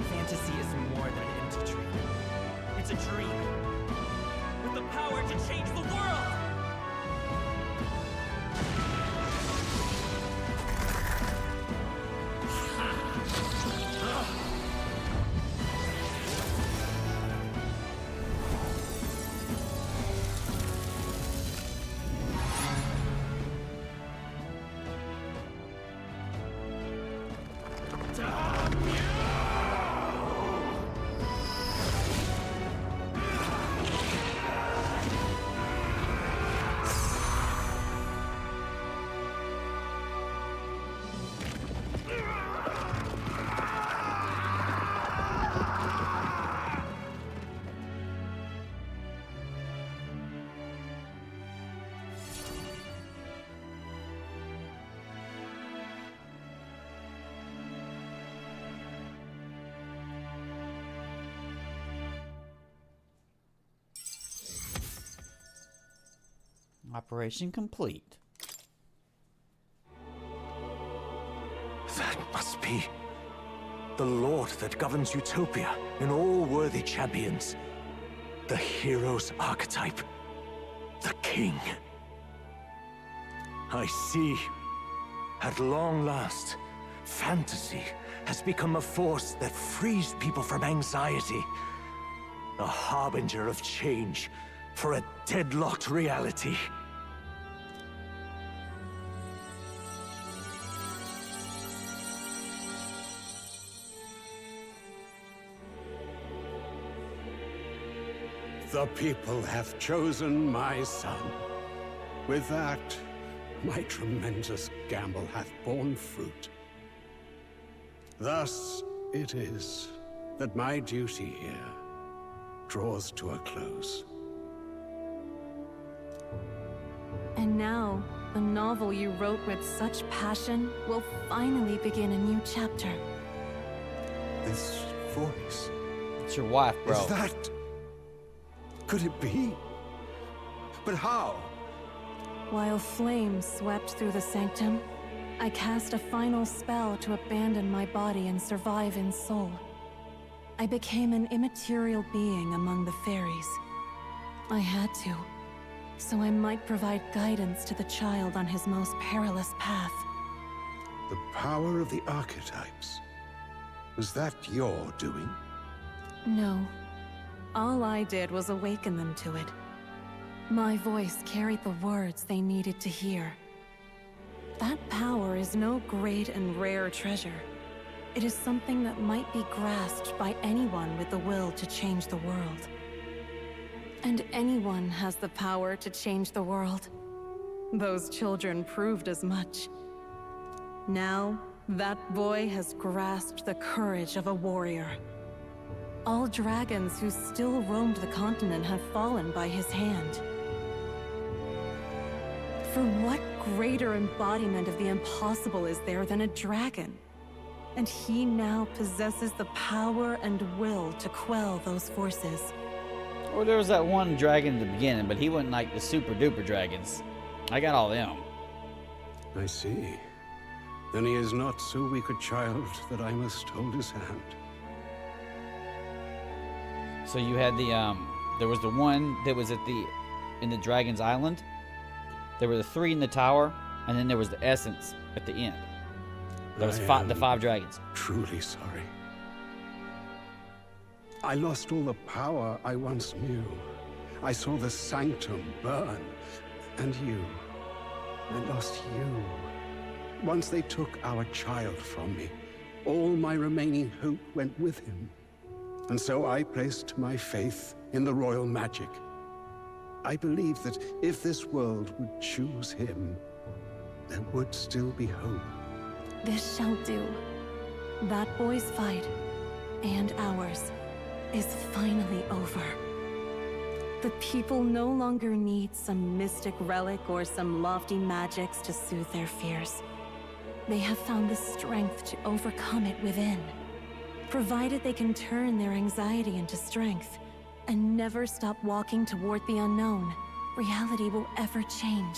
Fantasy is more than an empty dream. It's a dream with the power to change the world! Operation complete. That must be the Lord that governs Utopia and all worthy champions. The hero's archetype. The king. I see. At long last, fantasy has become a force that frees people from anxiety. A harbinger of change for a deadlocked reality. The people have chosen my son. With that, my tremendous gamble hath borne fruit. Thus it is that my duty here draws to a close. And now, the novel you wrote with such passion will finally begin a new chapter. This voice... It's your wife, bro. Is that... Could it be? But how? While flames swept through the sanctum, I cast a final spell to abandon my body and survive in soul. I became an immaterial being among the fairies. I had to, so I might provide guidance to the child on his most perilous path. The power of the archetypes. Was that your doing? No. All I did was awaken them to it. My voice carried the words they needed to hear. That power is no great and rare treasure. It is something that might be grasped by anyone with the will to change the world. And anyone has the power to change the world. Those children proved as much. Now, that boy has grasped the courage of a warrior. All dragons who still roamed the continent have fallen by his hand. For what greater embodiment of the impossible is there than a dragon? And he now possesses the power and will to quell those forces. Well, there was that one dragon at the beginning, but he wasn't like the super duper dragons. I got all them. I see. Then he is not so weak a child that I must hold his hand. So you had the there was the one that was in the Dragon's Island. There were the 3 in the tower, and then there was the essence at the end. There was the 5 dragons. Truly sorry. I lost all the power I once knew. I saw the sanctum burn, and you. I lost you. Once they took our child from me, all my remaining hope went with him. And so I placed my faith in the royal magic. I believed that if this world would choose him, there would still be hope. This shall do. That boy's fight, and ours, is finally over. The people no longer need some mystic relic or some lofty magics to soothe their fears. They have found the strength to overcome it within. Provided they can turn their anxiety into strength and never stop walking toward the unknown, reality will ever change.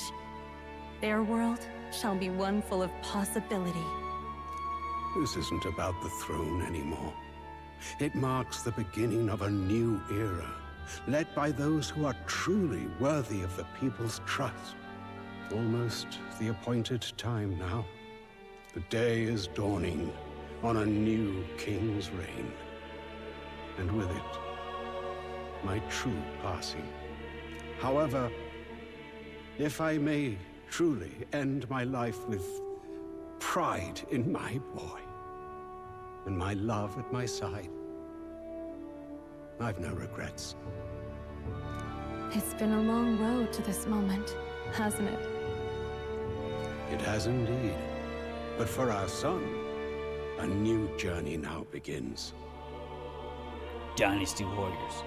Their world shall be one full of possibility. This isn't about the throne anymore. It marks the beginning of a new era, led by those who are truly worthy of the people's trust. Almost the appointed time now. The day is dawning on a new king's reign. And with it, my true passing. However, if I may truly end my life with pride in my boy, and my love at my side, I've no regrets. It's been a long road to this moment, hasn't it? It has indeed. But for our son, a new journey now begins. Dynasty Warriors.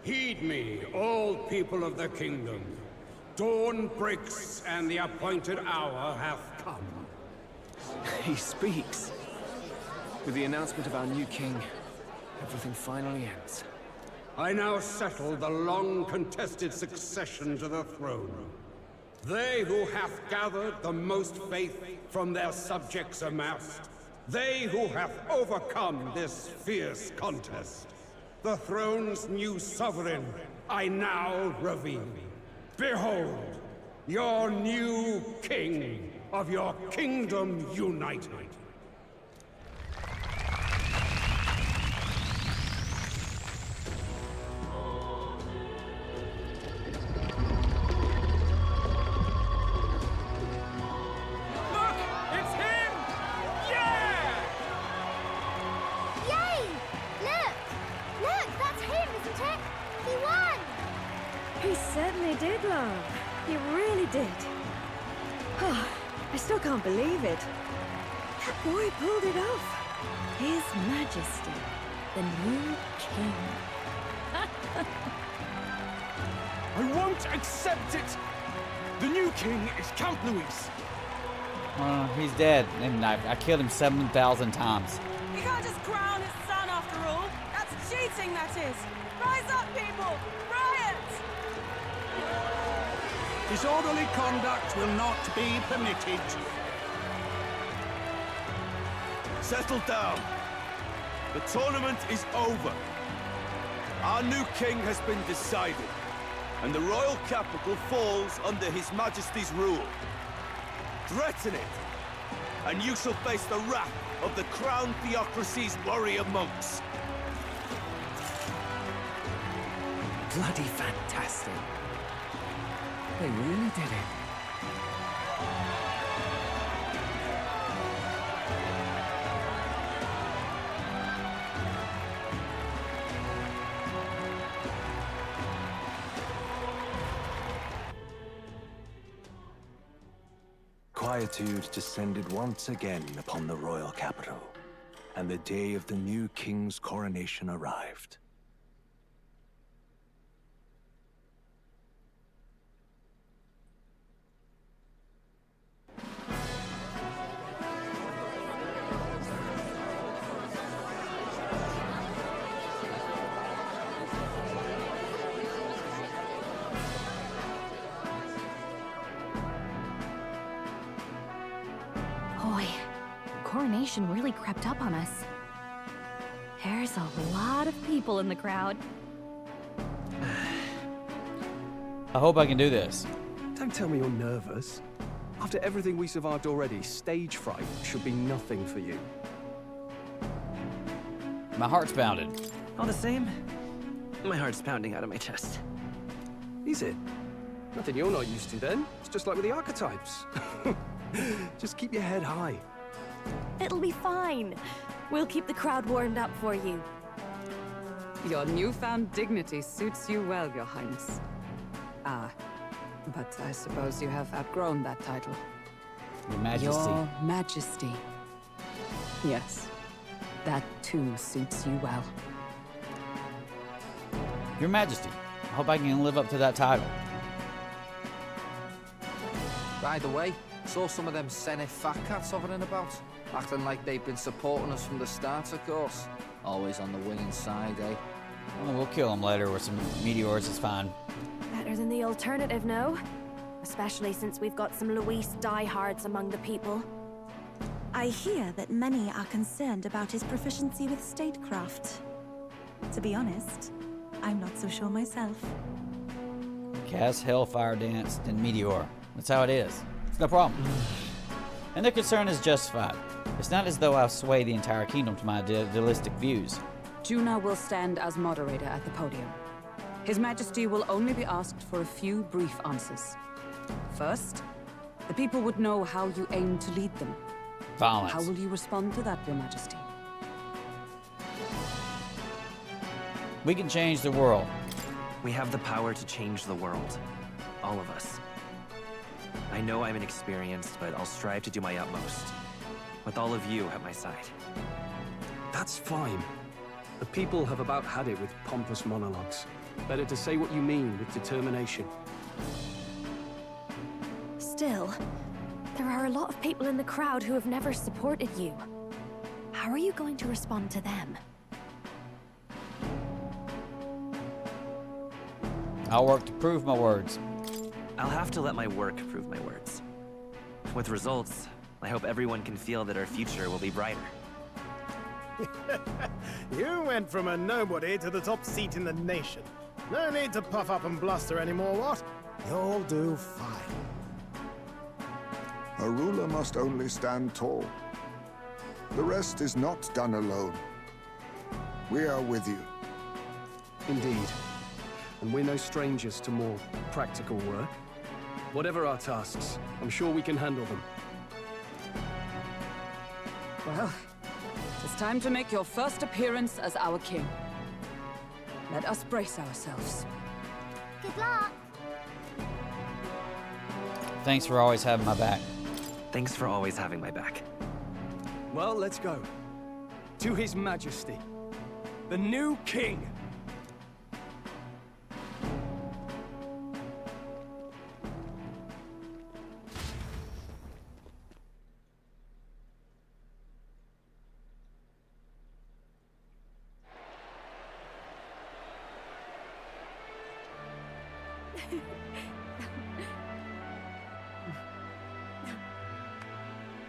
Heed me, all people of the kingdom. Dawn breaks, and the appointed hour hath come. He speaks. With the announcement of our new king, everything finally ends. I now settle the long-contested succession to the throne. They who hath gathered the most faith from their subjects amassed. They who hath overcome this fierce contest. The throne's new sovereign, I now reveal. Behold, your new king of your kingdom united. Did, love. He really did. Oh, I still can't believe it. That boy pulled it off. His Majesty, the new king. I won't accept it! The new king is Count Luis. He's dead, and I killed him 7,000 times. You can't just crown his son after all. That's cheating, that is. Rise up, people! Riot! Disorderly conduct will not be permitted. Settle down. The tournament is over. Our new king has been decided, and the royal capital falls under His Majesty's rule. Threaten it, and you shall face the wrath of the Crown Theocracy's warrior monks. Bloody fantastic. They really did it. Quietude descended once again upon the royal capital. and the day of the new king's coronation arrived. Boy, coronation really crept up on us. There's a lot of people in the crowd. I hope I can do this. Don't tell me you're nervous. After everything we survived already, stage fright should be nothing for you. My heart's pounding. All the same, my heart's pounding out of my chest. Is it? Nothing you're not used to then. It's just like with the archetypes. Just keep your head high. It'll be fine. We'll keep the crowd warmed up for you. Your newfound dignity suits you well, Your Highness. Ah, but I suppose you have outgrown that title. Your Majesty. Your Majesty. Yes, that too suits you well. Your Majesty, I hope I can live up to that title. By the way, saw some of them Senate fat cats hovering about, acting like they've been supporting us from the start, of course. Always on the winning side, eh? Well, we'll kill them later with some meteors, it's fine. Better than the alternative, no? Especially since we've got some Luis diehards among the people. I hear that many are concerned about his proficiency with statecraft. To be honest, I'm not so sure myself. Cast, Hellfire Dance, and Meteor. That's how it is. It's no problem. And their concern is justified. It's not as though I've swayed the entire kingdom to my idealistic views. Juna will stand as moderator at the podium. His Majesty will only be asked for a few brief answers. First, the people would know how you aim to lead them. Violence. How will you respond to that, Your Majesty? We can change the world. We have the power to change the world. All of us. I know I'm inexperienced, but I'll strive to do my utmost. With all of you at my side. That's fine. The people have about had it with pompous monologues. Better to say what you mean with determination. Still, there are a lot of people in the crowd who have never supported you. How are you going to respond to them? I'll work to prove my words. I'll have to let my work prove my words. With results, I hope everyone can feel that our future will be brighter. You went from a nobody to the top seat in the nation. No need to puff up and bluster anymore, what? You'll do fine. A ruler must only stand tall. The rest is not done alone. We are with you. Indeed. And we're no strangers to more practical work. Whatever our tasks, I'm sure we can handle them. Well, it's time to make your first appearance as our king. Let us brace ourselves. Good luck. Thanks for always having my back. Thanks for always having my back. Well, let's go. To His Majesty, the new king.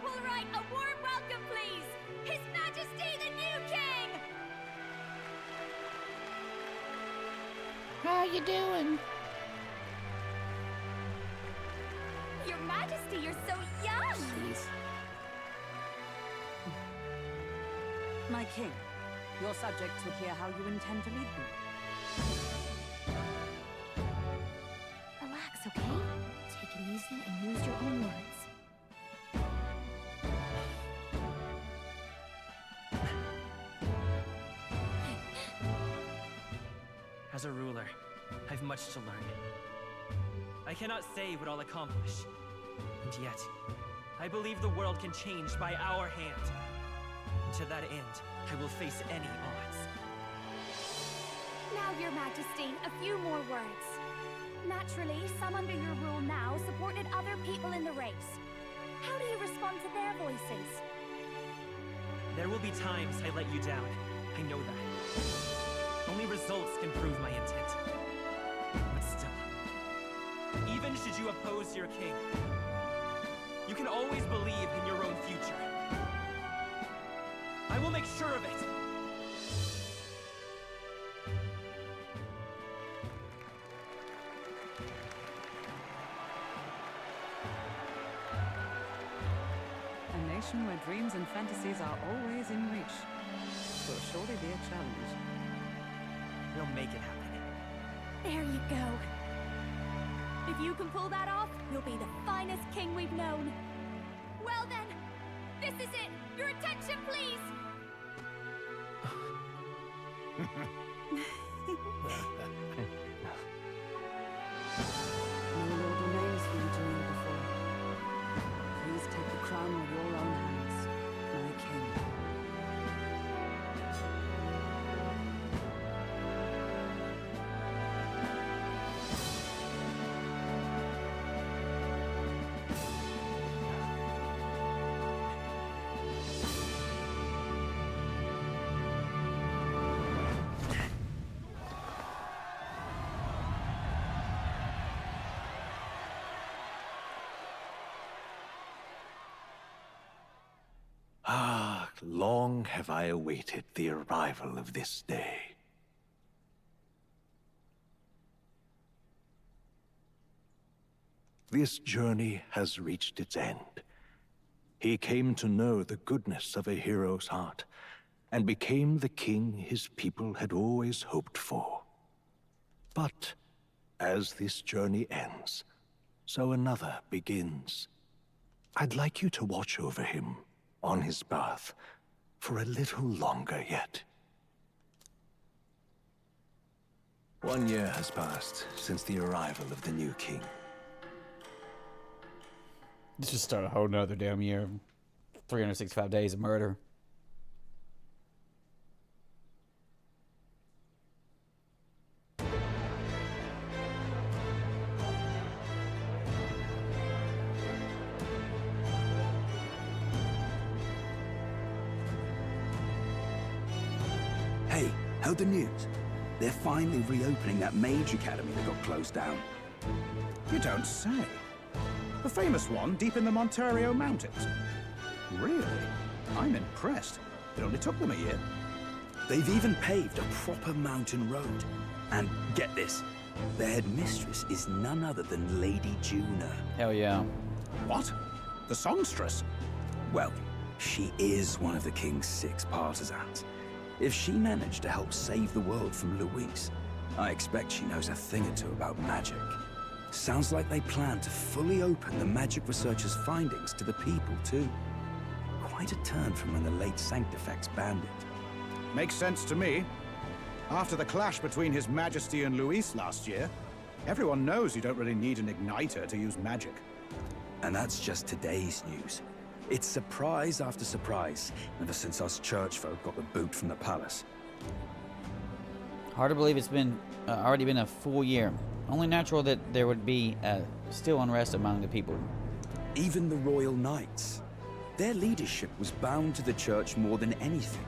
All right, a warm welcome, please. His Majesty, the new king. How you doing? Your Majesty, you're so young. My king, your subjects would hear how you intend to lead them. Relax, okay? Take it easy and use your own words. As a ruler, I've much to learn. I cannot say what I'll accomplish. And yet, I believe the world can change by our hand. to that end, I will face any odds. Now, Your Majesty, a few more words. Naturally, some under your rule now supported other people in the race. How do you respond to their voices? There will be times I let you down. I know that. Only results can prove my intent. But still, even should you oppose your king, you can always believe in your own future. I will make sure of it. A nation where dreams and fantasies are always in reach. Will surely be a challenge. We'll make it happen. There you go. If you can pull that off, you'll be the finest king we've known. Well then, this is it. Your attention, please. No lord remains for you to kneel before. Please take the crown with your own hands, my king. Ah, long have I awaited the arrival of this day. This journey has reached its end. He came to know the goodness of a hero's heart, and became the king his people had always hoped for. But as this journey ends, so another begins. I'd like you to watch over him on his path for a little longer yet. 1 year has passed since the arrival of the new king. Let's just start a whole nother damn year. 365 days of murder. Hey, heard the news? They're finally reopening that mage academy that got closed down. You don't say. The famous one deep in the Montario Mountains. Really? I'm impressed. It only took them a year. They've even paved a proper mountain road. And get this, their headmistress is none other than Lady Juna. Hell yeah. What? The songstress? Well, she is one of the king's 6 partisans. If she managed to help save the world from Luis, I expect she knows a thing or two about magic. Sounds like they plan to fully open the magic researchers' findings to the people, too. Quite a turn from when the late Sanctifex banned it. Makes sense to me. After the clash between His Majesty and Luis last year, everyone knows you don't really need an igniter to use magic. And that's just today's news. It's surprise after surprise, ever since us churchfolk got the boot from the palace. Hard to believe it's been already been a full year. Only natural that there would be still unrest among the people. Even the Royal Knights. Their leadership was bound to the church more than anything,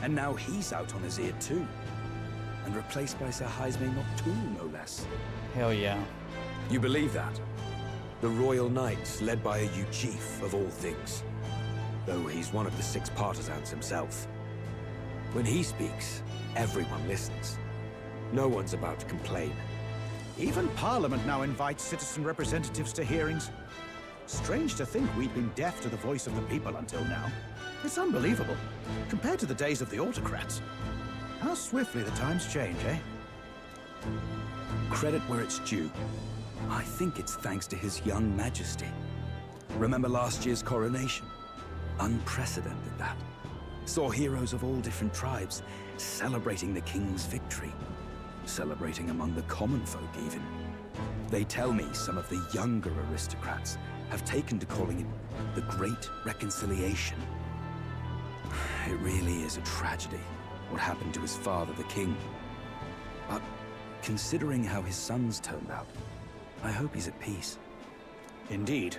and now he's out on his ear too. And replaced by Sir Jaime Noctul, no less. Hell yeah. You believe that? The Royal Knights, led by a Uchief of all things. Though he's one of the 6 partisans himself. When he speaks, everyone listens. No one's about to complain. Even Parliament now invites citizen representatives to hearings. Strange to think we'd been deaf to the voice of the people until now. It's unbelievable, compared to the days of the autocrats. How swiftly the times change, eh? Credit where it's due. I think it's thanks to His young Majesty. Remember last year's coronation? Unprecedented, that. Saw heroes of all different tribes celebrating the king's victory. Celebrating among the common folk, even. They tell me some of the younger aristocrats have taken to calling it the Great Reconciliation. It really is a tragedy, what happened to his father, the king. But considering how his sons turned out, I hope he's at peace. Indeed.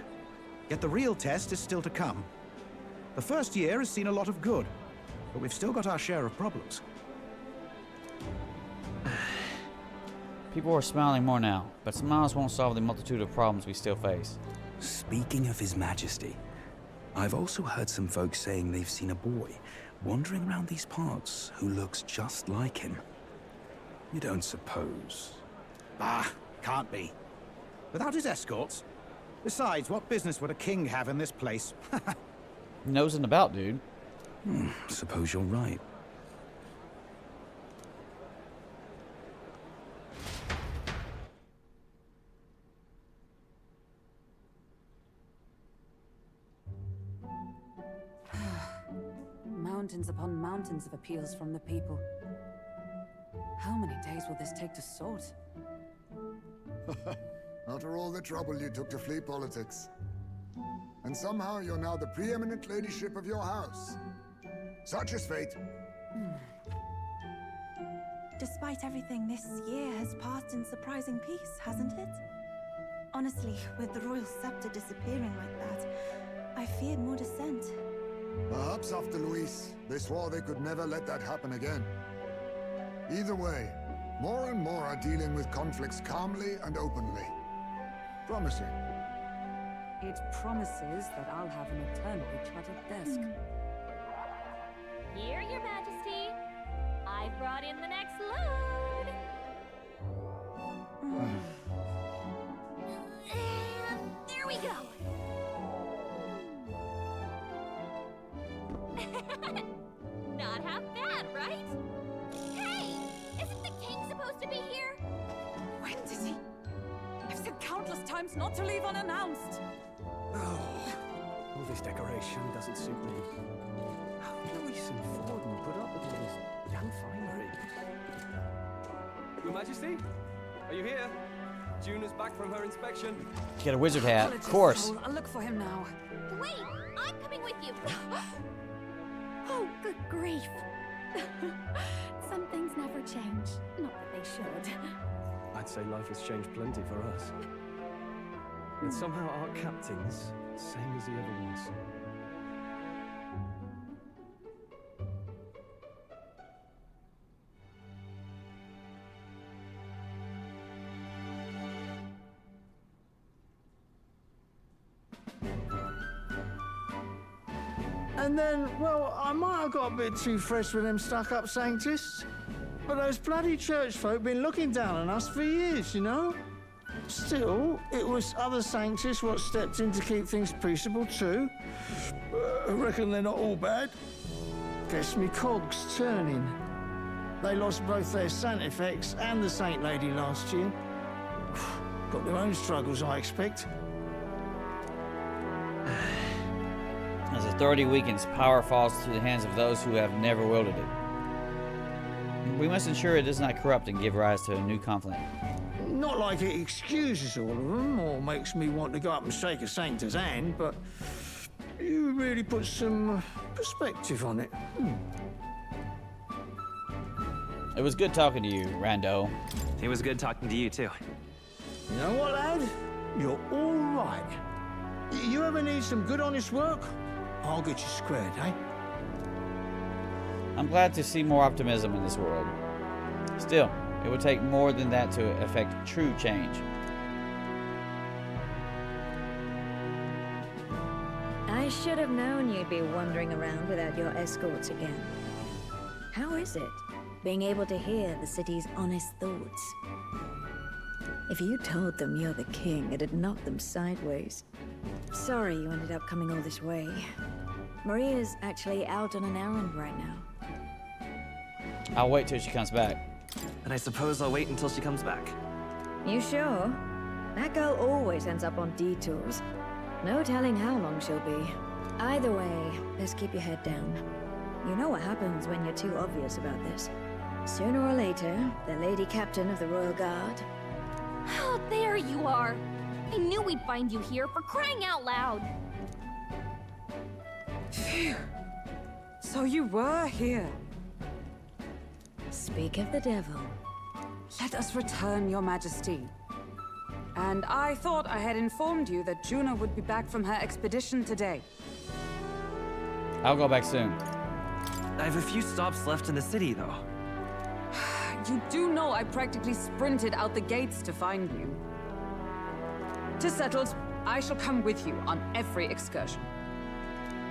Yet the real test is still to come. The first year has seen a lot of good, but we've still got our share of problems. People are smiling more now, but smiles won't solve the multitude of problems we still face. Speaking of His Majesty, I've also heard some folks saying they've seen a boy wandering around these parts who looks just like him. You don't suppose? Ah, can't be. Without his escorts? Besides, what business would a king have in this place? Nosing about, dude. Suppose you're right. Mountains upon mountains of appeals from the people. How many days will this take to sort? After all the trouble you took to flee politics. And somehow you're now the preeminent ladyship of your house. Such is fate. Despite everything, this year has passed in surprising peace, hasn't it? Honestly, with the royal scepter disappearing like that, I feared more dissent. Perhaps after Luis, they swore they could never let that happen again. Either way, more and more are dealing with conflicts calmly and openly. Promising. It promises that I'll have an eternally cluttered desk. Here, Your Majesty. I've brought in the next load. And there we go. Not half bad, right? Hey! Isn't the king supposed to be here? When did he? I've said countless times not to leave unannounced. Oh, all this decoration doesn't suit me. How did Luis and Forden put up with all this damn finery? Your Majesty? Are you here? June is back from her inspection. Get a wizard hat, of course. I'll look for him now. Wait! I'm coming with you! Oh, good grief. Some things never change. Not that they should. I'd say life has changed plenty for us. Yet somehow our captain's same as he ever was. And then, well, I might have got a bit too fresh with them stuck-up sanctists. But those bloody church folk been looking down on us for years, you know? Still, it was other sanctists what stepped in to keep things peaceable too. I reckon they're not all bad. Guess me cogs turning. They lost both their Santifex and the Saint Lady last year. Got their own struggles, I expect. As authority weakens, power falls to the hands of those who have never wielded it. We must ensure it does not corrupt and give rise to a new conflict. Not like it excuses all of them, or makes me want to go up and shake a sanctor's hand, but you really put some perspective on it. It was good talking to you, Rando. It was good talking to you, too. You know what, lad? You're all right. You ever need some good, honest work? I'll get you squared, eh? I'm glad to see more optimism in this world. Still, it would take more than that to effect true change. I should have known you'd be wandering around without your escorts again. How is it, being able to hear the city's honest thoughts? If you told them you're the king, it'd knock them sideways. Sorry you ended up coming all this way. Maria's actually out on an errand right now. I'll wait till she comes back. And I suppose I'll wait until she comes back. You sure? That girl always ends up on detours. No telling how long she'll be. Either way, let's keep your head down. You know what happens when you're too obvious about this. Sooner or later, the Lady Captain of the Royal Guard... Oh, there you are! I knew we'd find you here, for crying out loud! Phew. So you were here. Speak of the devil. Let us return, Your Majesty. And I thought I had informed you that Juno would be back from her expedition today. I'll go back soon. I have a few stops left in the city, though. You do know I practically sprinted out the gates to find you. 'Tis settled. I shall come with you on every excursion.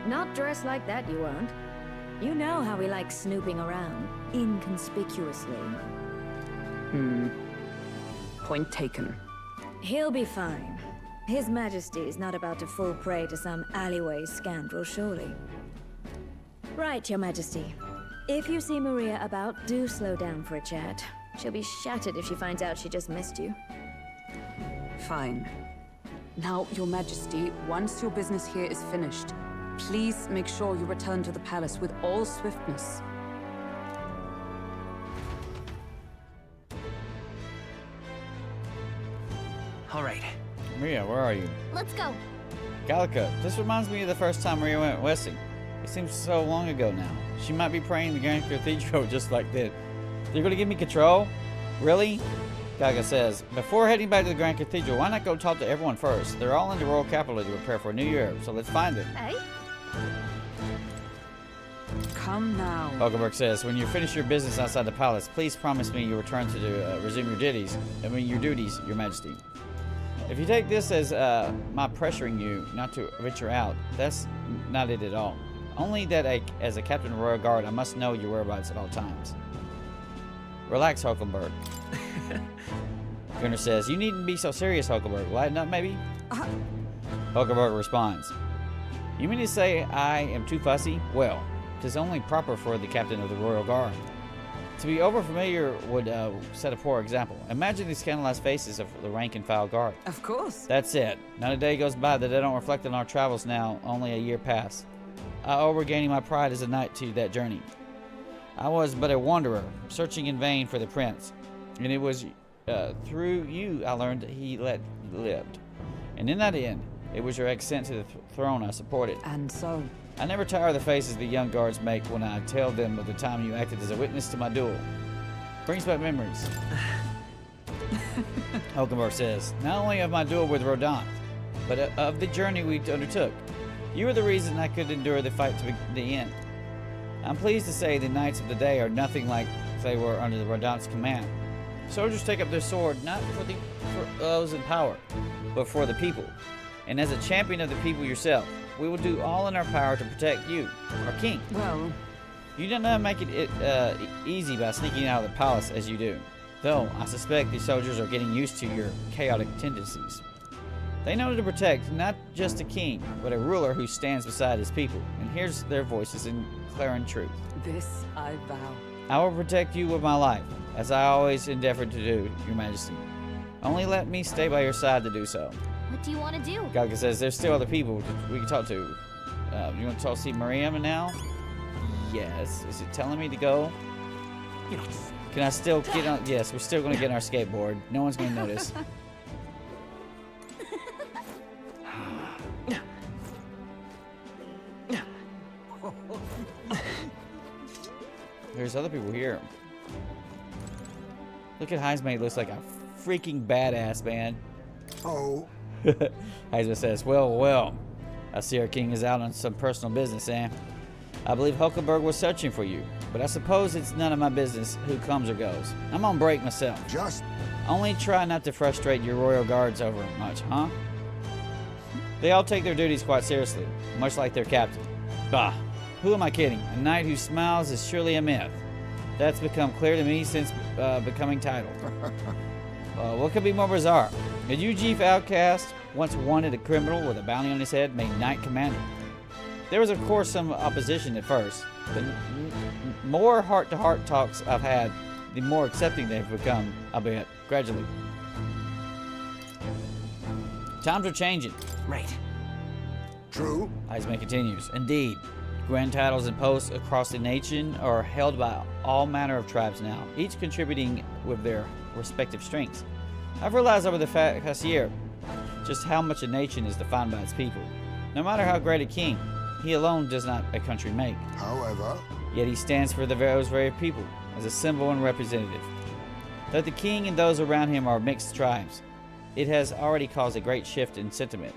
Not dressed like that, you won't. You know how we like snooping around, inconspicuously. Point taken. He'll be fine. His Majesty is not about to fall prey to some alleyway scoundrel, surely. Right, Your Majesty. If you see Maria about, do slow down for a chat. She'll be shattered if she finds out she just missed you. Fine. Now, Your Majesty, once your business here is finished, please make sure you return to the palace with all swiftness. All right. Maria, where are you? Let's go. Gallica, this reminds me of the first time Maria went westing. It seems so long ago now. She might be praying in the Grand Cathedral just like that. They're gonna give me control? Really? Gallica says, before heading back to the Grand Cathedral, why not go talk to everyone first? They're all in the royal capital to prepare for a new year, so let's find them. Hey? Come now. Hulkenberg says, when you finish your business outside the palace, please promise me you'll return to resume your duties, Your Majesty. If you take this as my pressuring you not to venture out, that's not it at all. Only that as a captain of the Royal Guard, I must know your whereabouts at all times. Relax, Hulkenberg. Gunnar says, you needn't be so serious, Hulkenberg. Lighten up, maybe? Hulkenberg responds, you mean to say I am too fussy? Well, 'tis only proper for the captain of the Royal Guard. To be over-familiar would set a poor example. Imagine the scandalized faces of the rank-and-file guard. Of course. That's it. Not a day goes by that I don't reflect on our travels now, only a year past. I owe regaining my pride as a knight to that journey. I was but a wanderer, searching in vain for the prince, and it was through you I learned he lived. And in that end, it was your ascent to the throne I supported. And so? I never tire of the faces the young guards make when I tell them of the time you acted as a witness to my duel. Brings back memories. Hulkenberg says, not only of my duel with Rodant, but of the journey we undertook. You were the reason I could endure the fight to the end. I'm pleased to say the knights of the day are nothing like they were under the Rodant's command. Soldiers take up their sword not for those in power, but for the people. And as a champion of the people yourself, we will do all in our power to protect you, our king. Well, you do not make it easy by sneaking out of the palace as you do. Though, I suspect these soldiers are getting used to your chaotic tendencies. They know to protect not just a king, but a ruler who stands beside his people and hears their voices in clarion truth. This I vow. I will protect you with my life, as I always endeavored to do, Your Majesty. Only let me stay by your side to do so. What do you want to do? Gallica says there's still other people we can talk to. You want to talk to see Maria now? Yes. Is it telling me to go? Can I still get on? Yes, we're still going to get on our skateboard. No one's going to notice. There's other people here. Look at Heisman. He looks like a freaking badass, man. Oh. Heisman says, well. I see our king is out on some personal business, eh? I believe Hulkenberg was searching for you, but I suppose it's none of my business who comes or goes. I'm on break myself. Just only try not to frustrate your royal guards over much, huh? They all take their duties quite seriously, much like their captain. Bah, who am I kidding? A knight who smiles is surely a myth. That's become clear to me since becoming titled. What could be more bizarre? A UG outcast once wanted a criminal with a bounty on his head made knight commander. There was, of course, some opposition at first, but more heart-to-heart talks I've had, the more accepting they've become, albeit gradually. Times are changing. Right. True. Heisman continues. Indeed, grand titles and posts across the nation are held by all manner of tribes now, each contributing with their respective strengths. I've realized over the past year just how much a nation is defined by its people. No matter how great a king, He alone does not a country make. However, Yet he stands for those very people, as a symbol and representative. Though the king and those around him are mixed tribes, it has already caused a great shift in sentiment,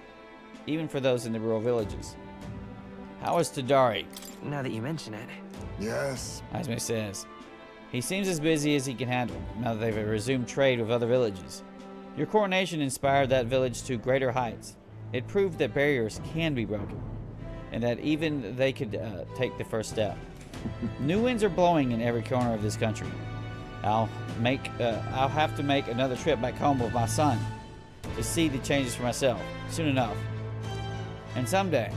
even for those in the rural villages. How is Tadari? Now that you mention it. Yes. Ismay says. He seems as busy as he can handle, now that they've resumed trade with other villages. Your coronation inspired that village to greater heights. It proved that barriers can be broken, and that even they could take the first step. New winds are blowing in every corner of this country. I'll have to make another trip back home with my son to see the changes for myself, soon enough. And someday,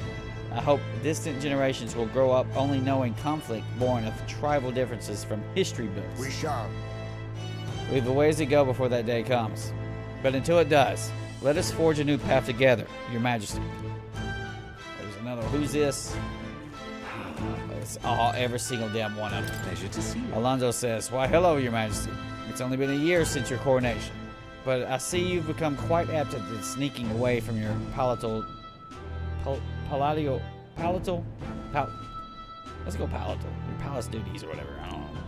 I hope distant generations will grow up only knowing conflict born of tribal differences from history books. We shall. We have a ways to go before that day comes. But until it does, let us forge a new path together, Your Majesty. There's another who's this? It's every single damn one of them. Pleasure to see you. Alonso says, why hello, Your Majesty. It's only been a year since your coronation, but I see you've become quite apt at sneaking away from your let's go palatal, your palace duties or whatever, I don't know.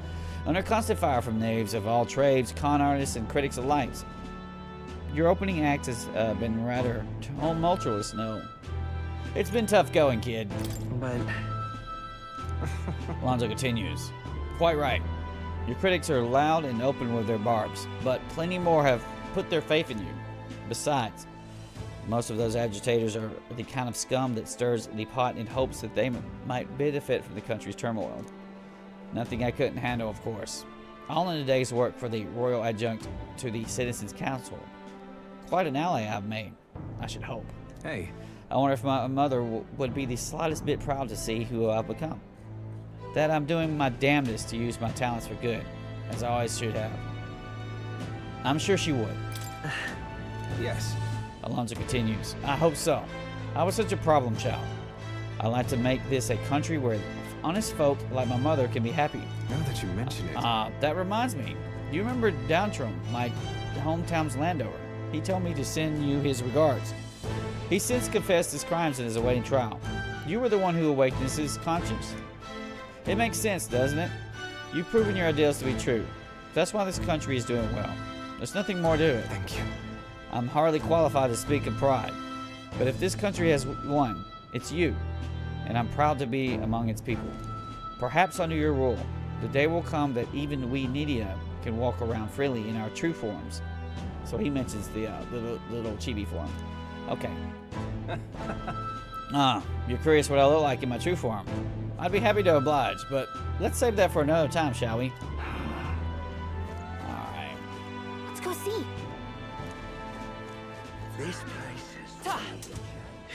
Under constant fire from knaves of all trades, con artists, and critics alike. Your opening act has been rather tumultuous, no. It's been tough going, kid. But... Alonso continues. Quite right. Your critics are loud and open with their barbs, but plenty more have put their faith in you. Besides, most of those agitators are the kind of scum that stirs the pot in hopes that they might benefit from the country's turmoil. Nothing I couldn't handle, of course. All in a day's work for the royal adjunct to the Citizens' Council. Quite an ally I've made, I should hope. Hey. I wonder if my mother would be the slightest bit proud to see who I've become. That I'm doing my damnedest to use my talents for good, as I always should have. I'm sure she would. Yes. Alonso continues. I hope so. I was such a problem child. I like to make this a country where honest folk like my mother can be happy. Now that you mention it. That reminds me. Do you remember Downtrum, my hometown's landowner? He told me to send you his regards. He since confessed his crimes and is awaiting trial. You were the one who awakened his conscience. It makes sense, doesn't it? You've proven your ideals to be true. That's why this country is doing well. There's nothing more to it. Thank you. I'm hardly qualified to speak in pride, but if this country has one, it's you, and I'm proud to be among its people. Perhaps under your rule, the day will come that even we Nidia can walk around freely in our true forms. So he mentions the little chibi form. Okay. You're curious what I look like in my true form. I'd be happy to oblige, but let's save that for another time, shall we? Alright. Let's go see. This place is...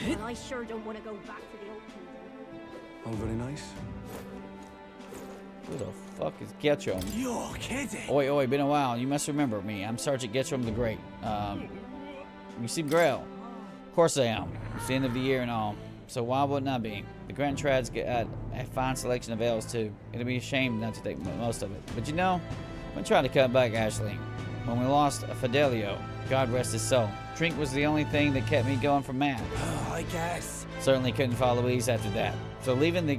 Well, I sure don't want to go back to the old kingdom. All very nice. Who the fuck is Getchum? You're kidding. Oi, been a while. You must remember me. I'm Sergeant Getchum the Great. You seem Grail. Of course I am. It's the end of the year and all. So why wouldn't I be? The Grand Trads get a fine selection of ales too. It'd be a shame not to take most of it. But you know, I'm trying to cut back, Ashley. When we lost Fidelio, God rest his soul, drink was the only thing that kept me going from mad. Oh, I guess. Certainly couldn't follow Louise after that. So leaving the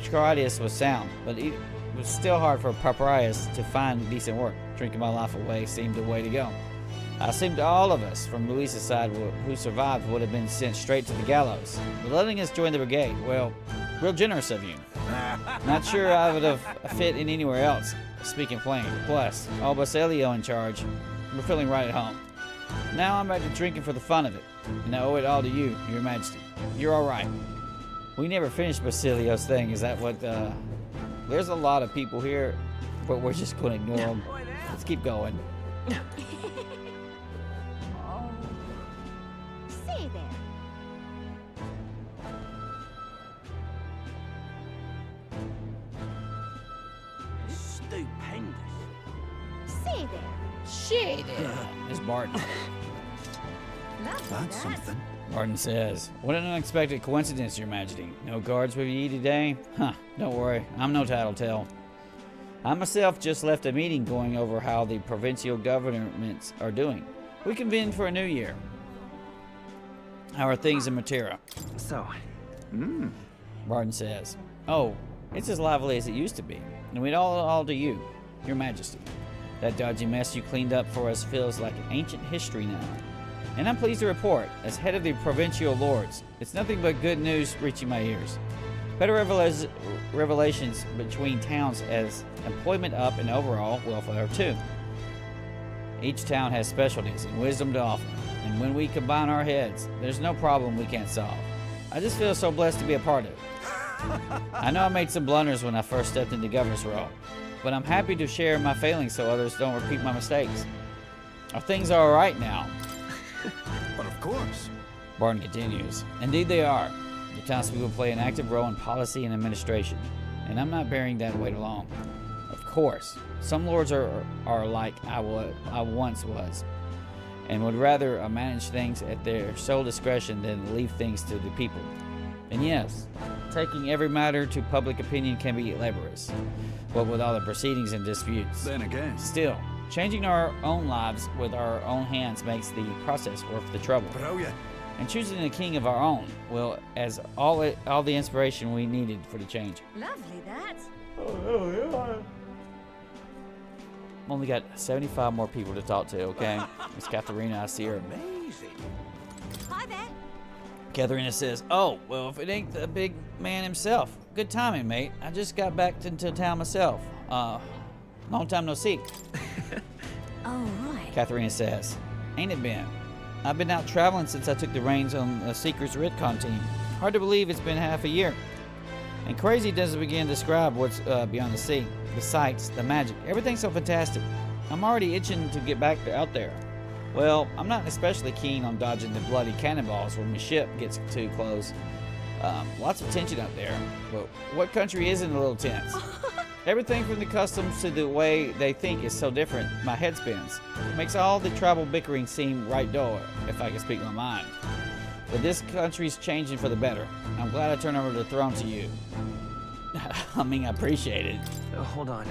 Charadius was sound, but it was still hard for Papyrus to find decent work. Drinking my life away seemed the way to go. I seemed all of us from Louise's side who survived would have been sent straight to the gallows. But letting us join the brigade, well, real generous of you. Not sure I would have fit in anywhere else, speaking plain. Plus, all Basilio in charge, we're feeling right at home. Now I'm back to drinking for the fun of it, and I owe it all to you, Your Majesty. You're all right. We never finished Basilio's thing, is that what, there's a lot of people here, but we're just going to ignore them. Let's keep going. Say there. Stupendous. Say there. Shit. It's Barton. That's something. Martin says, what an unexpected coincidence, Your Majesty. No guards with you today? Huh, don't worry, I'm no tattletale. I myself just left a meeting going over how the provincial governments are doing. We convened for a new year. How are things in Matera? So, Barton says. Oh, it's as lively as it used to be. And we'd all to you, Your Majesty. That dodgy mess you cleaned up for us feels like an ancient history now. And I'm pleased to report, as head of the Provincial Lords, it's nothing but good news reaching my ears. Better revelations between towns as employment up and overall welfare too. Each town has specialties and wisdom to offer, and when we combine our heads, there's no problem we can't solve. I just feel so blessed to be a part of it. I know I made some blunders when I first stepped into governor's role, but I'm happy to share my failings so others don't repeat my mistakes. Are things all right now? But of course. Barton continues. Indeed they are. The townspeople play an active role in policy and administration, and I'm not bearing that weight alone. Of course, some lords are like I once was, and would rather manage things at their sole discretion than leave things to the people. And yes, taking every matter to public opinion can be laborious, what with all the proceedings and disputes. Then again. Still, changing our own lives with our own hands makes the process worth the trouble. Brilliant. And choosing a king of our own will, as all the inspiration we needed for the change. Lovely, that. Only got 75 more people to talk to, okay? Miss Katharina, I see her. Amazing. Hi there. Katharina says, oh, well, if it ain't the big man himself. Good timing, mate. I just got back into town myself. Long time no see. Oh, right. Katharina says, ain't it been? I've been out traveling since I took the reins on the Seekers Redcon team. Hard to believe it's been half a year. And crazy doesn't begin to describe what's beyond the sea. The sights, the magic, everything's so fantastic. I'm already itching to get back out there. Well, I'm not especially keen on dodging the bloody cannonballs when my ship gets too close. Lots of tension out there. But what country isn't a little tense? Everything from the customs to the way they think is so different. My head spins. It makes all the tribal bickering seem right dull, if I can speak my mind. But this country's changing for the better. I'm glad I turned over the throne to you. I mean, I appreciate it. Hold on.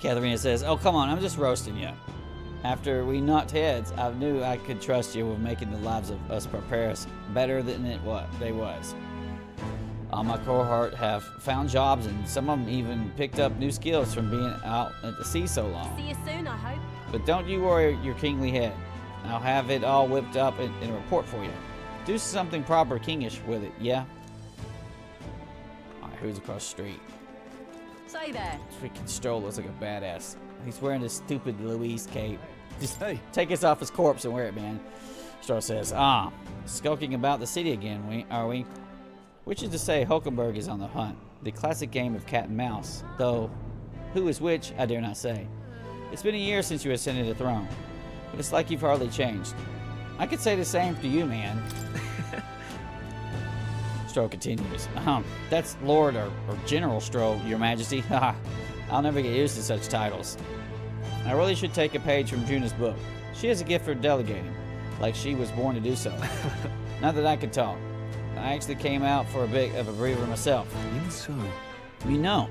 Katharina says, oh, come on, I'm just roasting you. After we knocked heads, I knew I could trust you with making the lives of us preparers better than they was. All my cohort have found jobs, and some of them even picked up new skills from being out at the sea so long. See you soon, I hope. But don't you worry your kingly head. I'll have it all whipped up in a report for you. Do something proper kingish with it, yeah? Alright, who's across the street? Say there. Freaking Stroll looks like a badass. He's wearing this stupid Louise cape. Just take us off his corpse and wear it, man. Stroll says, skulking about the city again, are we? Which is to say, Hulkenberg is on the hunt. The classic game of cat and mouse. Though, who is which, I dare not say. It's been a year since you ascended the throne. But it's like you've hardly changed. I could say the same to you, man. Stroll continues. That's Lord or General Stroll, Your Majesty. I'll never get used to such titles. I really should take a page from Juna's book. She has a gift for delegating, like she was born to do so. Not that I could talk. I actually came out for a bit of a breather myself. Even so. You know,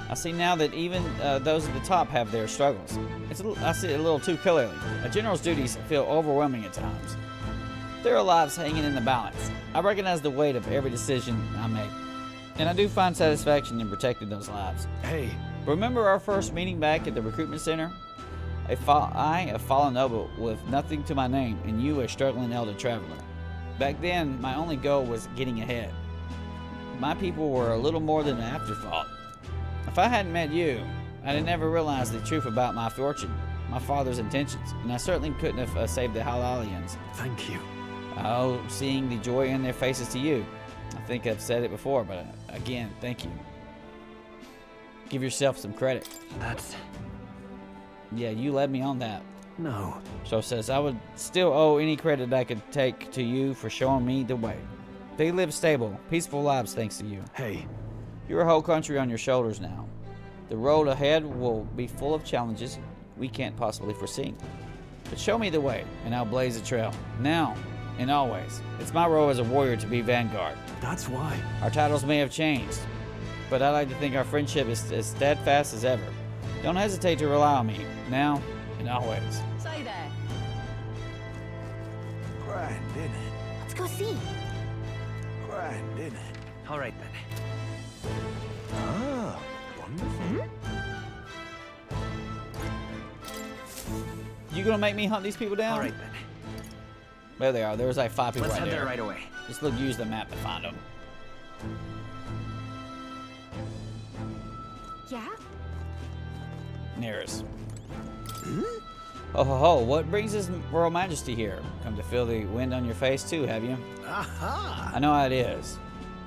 I see now that even those at the top have their struggles. I see it a little too clearly. A general's duties feel overwhelming at times. There are lives hanging in the balance. I recognize the weight of every decision I make. And I do find satisfaction in protecting those lives. Hey. Remember our first meeting back at the recruitment center? I, a fallen noble with nothing to my name, and you, a struggling elder traveler. Back then, my only goal was getting ahead. My people were a little more than an afterthought. If I hadn't met you, I'd have never realized the truth about my fortune, my father's intentions, and I certainly couldn't have saved the Halalians. Thank you. Oh, seeing the joy in their faces to you. I think I've said it before, but again, thank you. Give yourself some credit. Yeah, you led me on that. No. So says, I would still owe any credit I could take to you for showing me the way. They live stable, peaceful lives thanks to you. Hey. You're a whole country on your shoulders now. The road ahead will be full of challenges we can't possibly foresee. But show me the way, and I'll blaze a trail. Now and always. It's my role as a warrior to be vanguard. That's why. Our titles may have changed, but I like to think our friendship is as steadfast as ever. Don't hesitate to rely on me, now and always. Say there. Grand, innit? Let's go see. Grand, innit? All right then. Ah, wonderful. You gonna make me hunt these people down? All right then. There they are. There's like 5 people Let's right head there. there right away. Just use the map to find them. Yeah? Nearest. Oh ho ho, what brings His Royal Majesty here? Come to feel the wind on your face too, have you? Aha! I know how it is.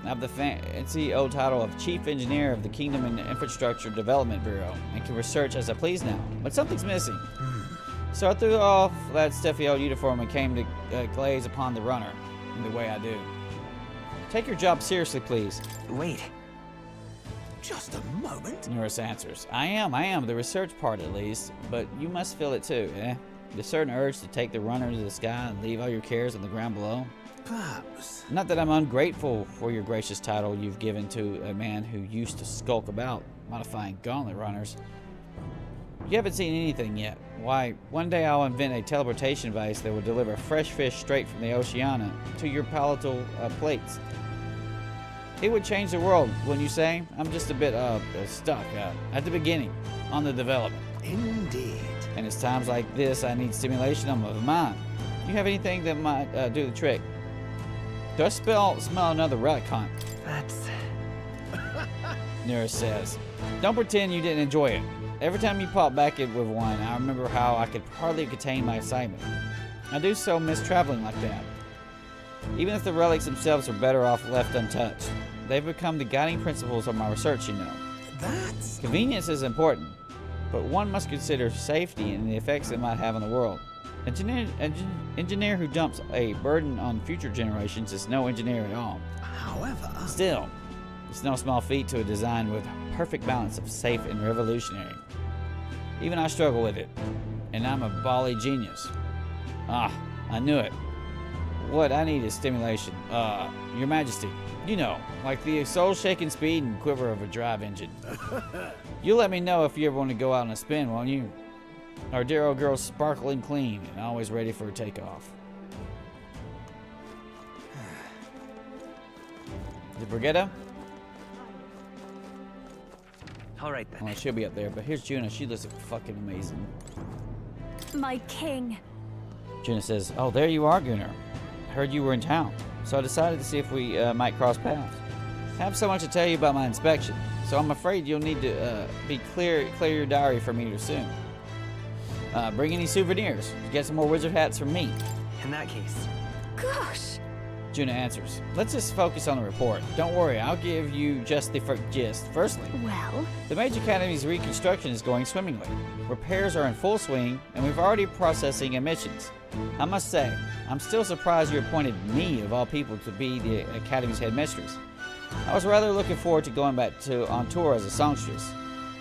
I have the fancy old title of Chief Engineer of the Kingdom and Infrastructure Development Bureau and can research as I please now, but something's missing. So I threw off that stuffy old uniform and came to glaze upon the runner in the way I do. Take your job seriously, please. Wait. Just a moment. Norris answers. I am, the research part at least, but you must feel it too, eh? The certain urge to take the runner into the sky and leave all your cares on the ground below? Perhaps. Not that I'm ungrateful for your gracious title you've given to a man who used to skulk about, modifying gauntlet runners. You haven't seen anything yet. Why, one day I'll invent a teleportation device that will deliver fresh fish straight from the Oceana to your palatal plates. It would change the world, wouldn't you say? I'm just a bit stuck at the beginning on the development. Indeed. And it's times like this I need stimulation of my mind. You have anything that might do the trick? Do I smell another relic hunt? That's... Nearest says. Don't pretend you didn't enjoy it. Every time you pop back in with one, I remember how I could hardly contain my excitement. I do so miss traveling like that. Even if the relics themselves are better off left untouched, they've become the guiding principles of my research, you know. That's... Convenience is important, but one must consider safety and the effects it might have on the world. An engineer who dumps a burden on future generations is no engineer at all. However... Still, it's no small feat to a design with perfect balance of safe and revolutionary. Even I struggle with it, and I'm a bally genius. Ah, I knew it. What I need is stimulation. Your Majesty. You know, like the soul-shaking speed and quiver of a drive engine. You'll let me know if you ever want to go out on a spin, won't you? Our dear old girl's sparkling clean and always ready for a takeoff. The Brigetta? All right then. Well, she'll be up there, but here's Juna. She looks fucking amazing. My king. Juna says, "Oh, there you are, Gunnar. I heard you were in town, so I decided to see if we might cross paths. I have so much to tell you about my inspection, so I'm afraid you'll need to clear your diary for me soon. Bring any souvenirs. Get some more wizard hats from me." In that case. Gosh. Juna answers, "Let's just focus on the report. Don't worry, I'll give you just the gist. Firstly, Well? The Mage Academy's reconstruction is going swimmingly. Repairs are in full swing, and we've already processing admissions. I must say, I'm still surprised you appointed me, of all people, to be the Academy's headmistress. I was rather looking forward to going back on tour as a songstress.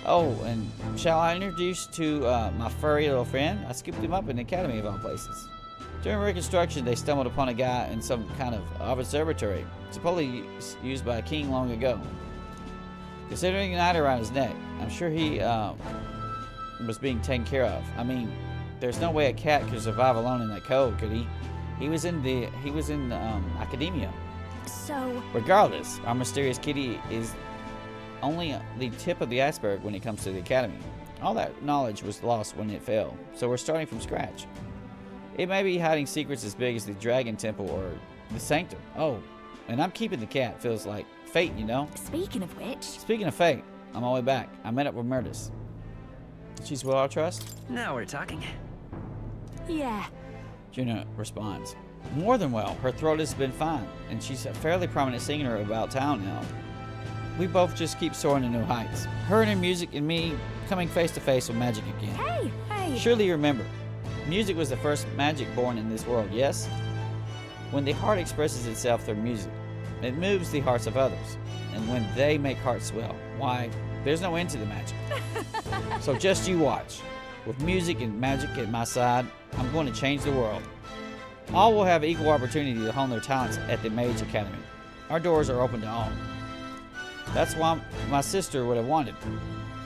Oh, and shall I introduce to my furry little friend? I scooped him up in the Academy of all places. During Reconstruction, they stumbled upon a guy in some kind of observatory, supposedly used by a king long ago. Considering the knot around his neck, I'm sure he was being taken care of. I mean, there's no way a cat could survive alone in that cove, could he? He was in academia. So... Regardless, our mysterious kitty is only the tip of the iceberg when it comes to the Academy. All that knowledge was lost when it fell, so we're starting from scratch. It may be hiding secrets as big as the Dragon Temple or the Sanctum. Oh, and I'm keeping the cat. Feels like fate, you know? Speaking of which... Speaking of fate, I'm on my way back. I met up with Murtis. She's well, I trust? Now we're talking. Yeah. Juna responds. More than well. Her throat has been fine, and she's a fairly prominent singer about town now. We both just keep soaring to new heights. Her and her music and me coming face to face with magic again. Hey! Surely you remember. Music was the first magic born in this world, yes? When the heart expresses itself through music, it moves the hearts of others. And when they make hearts swell, why, there's no end to the magic. So just you watch. With music and magic at my side, I'm going to change the world. All will have equal opportunity to hone their talents at the Mage Academy. Our doors are open to all. That's why my sister would have wanted.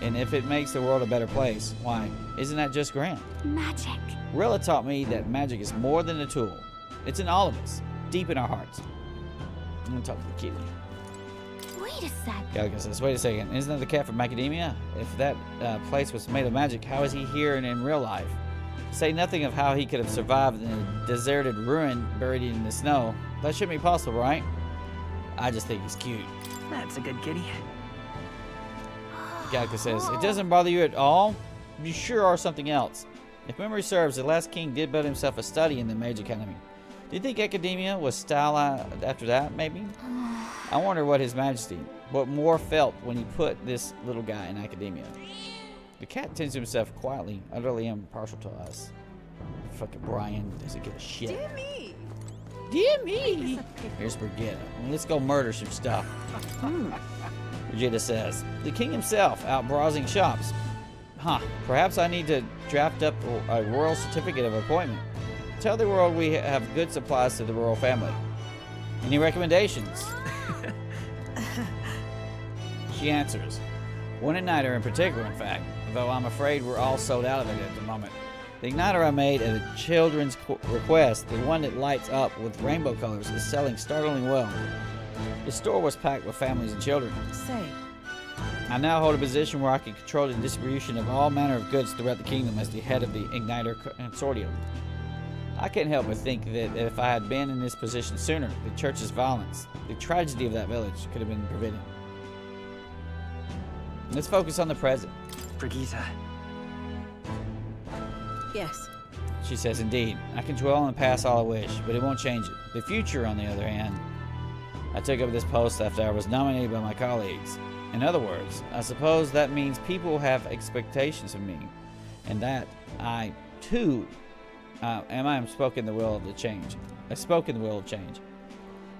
And if it makes the world a better place, why, isn't that just grand? Magic. Rilla taught me that magic is more than a tool. It's in all of us, deep in our hearts. I'm gonna talk to the kitty. Wait a sec. Gallagher says, wait a second, isn't that the cat from Macadamia? If that place was made of magic, how is he here and in real life? To say nothing of how he could have survived in a deserted ruin buried in the snow. That shouldn't be possible, right? I just think he's cute. That's a good kitty. Gallagher says, it doesn't bother you at all? You sure are something else. If memory serves, the last king did build himself a study in the Mage Academy. Do you think Academia was stylized after that, maybe? I wonder what Moore felt when he put this little guy in Academia. The cat tends to himself quietly, utterly impartial to us. Fucking Brian doesn't give a shit. Dear me. Dear me. Here's Brigida. Well, let's go murder some stuff. Brigida says, the king himself out browsing shops. Huh, perhaps I need to draft up a royal certificate of appointment. Tell the world we have good supplies to the royal family. Any recommendations? She answers. One igniter in particular, in fact, though I'm afraid we're all sold out of it at the moment. The igniter I made at a children's request, the one that lights up with rainbow colors, is selling startlingly well. The store was packed with families and children. Say. I now hold a position where I can control the distribution of all manner of goods throughout the kingdom as the head of the Igniter Consortium. I can't help but think that if I had been in this position sooner, the church's violence, the tragedy of that village, could have been prevented. Let's focus on the present. Brigitte. Yes. She says, indeed. I can dwell on the past all I wish, but it won't change it. The future, on the other hand, I took up this post after I was nominated by my colleagues. In other words, I suppose that means people have expectations of me, and that I, too, I am spoken the will of change. I spoke in the will of change.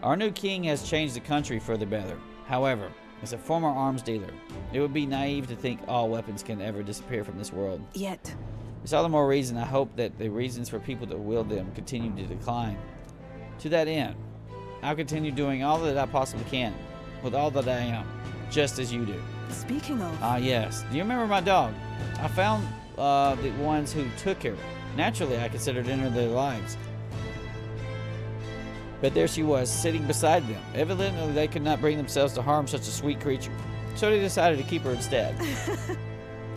Our new king has changed the country for the better. However, as a former arms dealer, it would be naive to think all weapons can ever disappear from this world. Yet. It's all the more reason I hope that the reasons for people to wield them continue to decline. To that end, I'll continue doing all that I possibly can, with all that I am, just as you do. Speaking of... Yes. Do you remember my dog? I found the ones who took her. Naturally, I considered entering their lives. But there she was, sitting beside them. Evidently, they could not bring themselves to harm such a sweet creature. So they decided to keep her instead.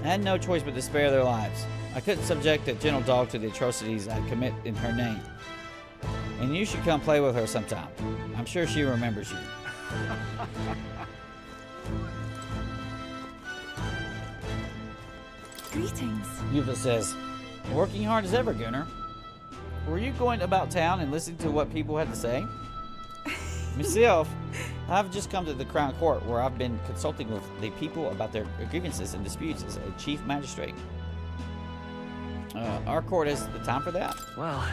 I had no choice but to spare their lives. I couldn't subject that gentle dog to the atrocities I'd commit in her name. And you should come play with her sometime. I'm sure she remembers you. Greetings. Yuva says, working hard as ever, Gunnar. Were you going about town and listening to what people had to say? Myself, I've just come to the Crown Court where I've been consulting with the people about their grievances and disputes as a chief magistrate. Our court has the time for that? Well...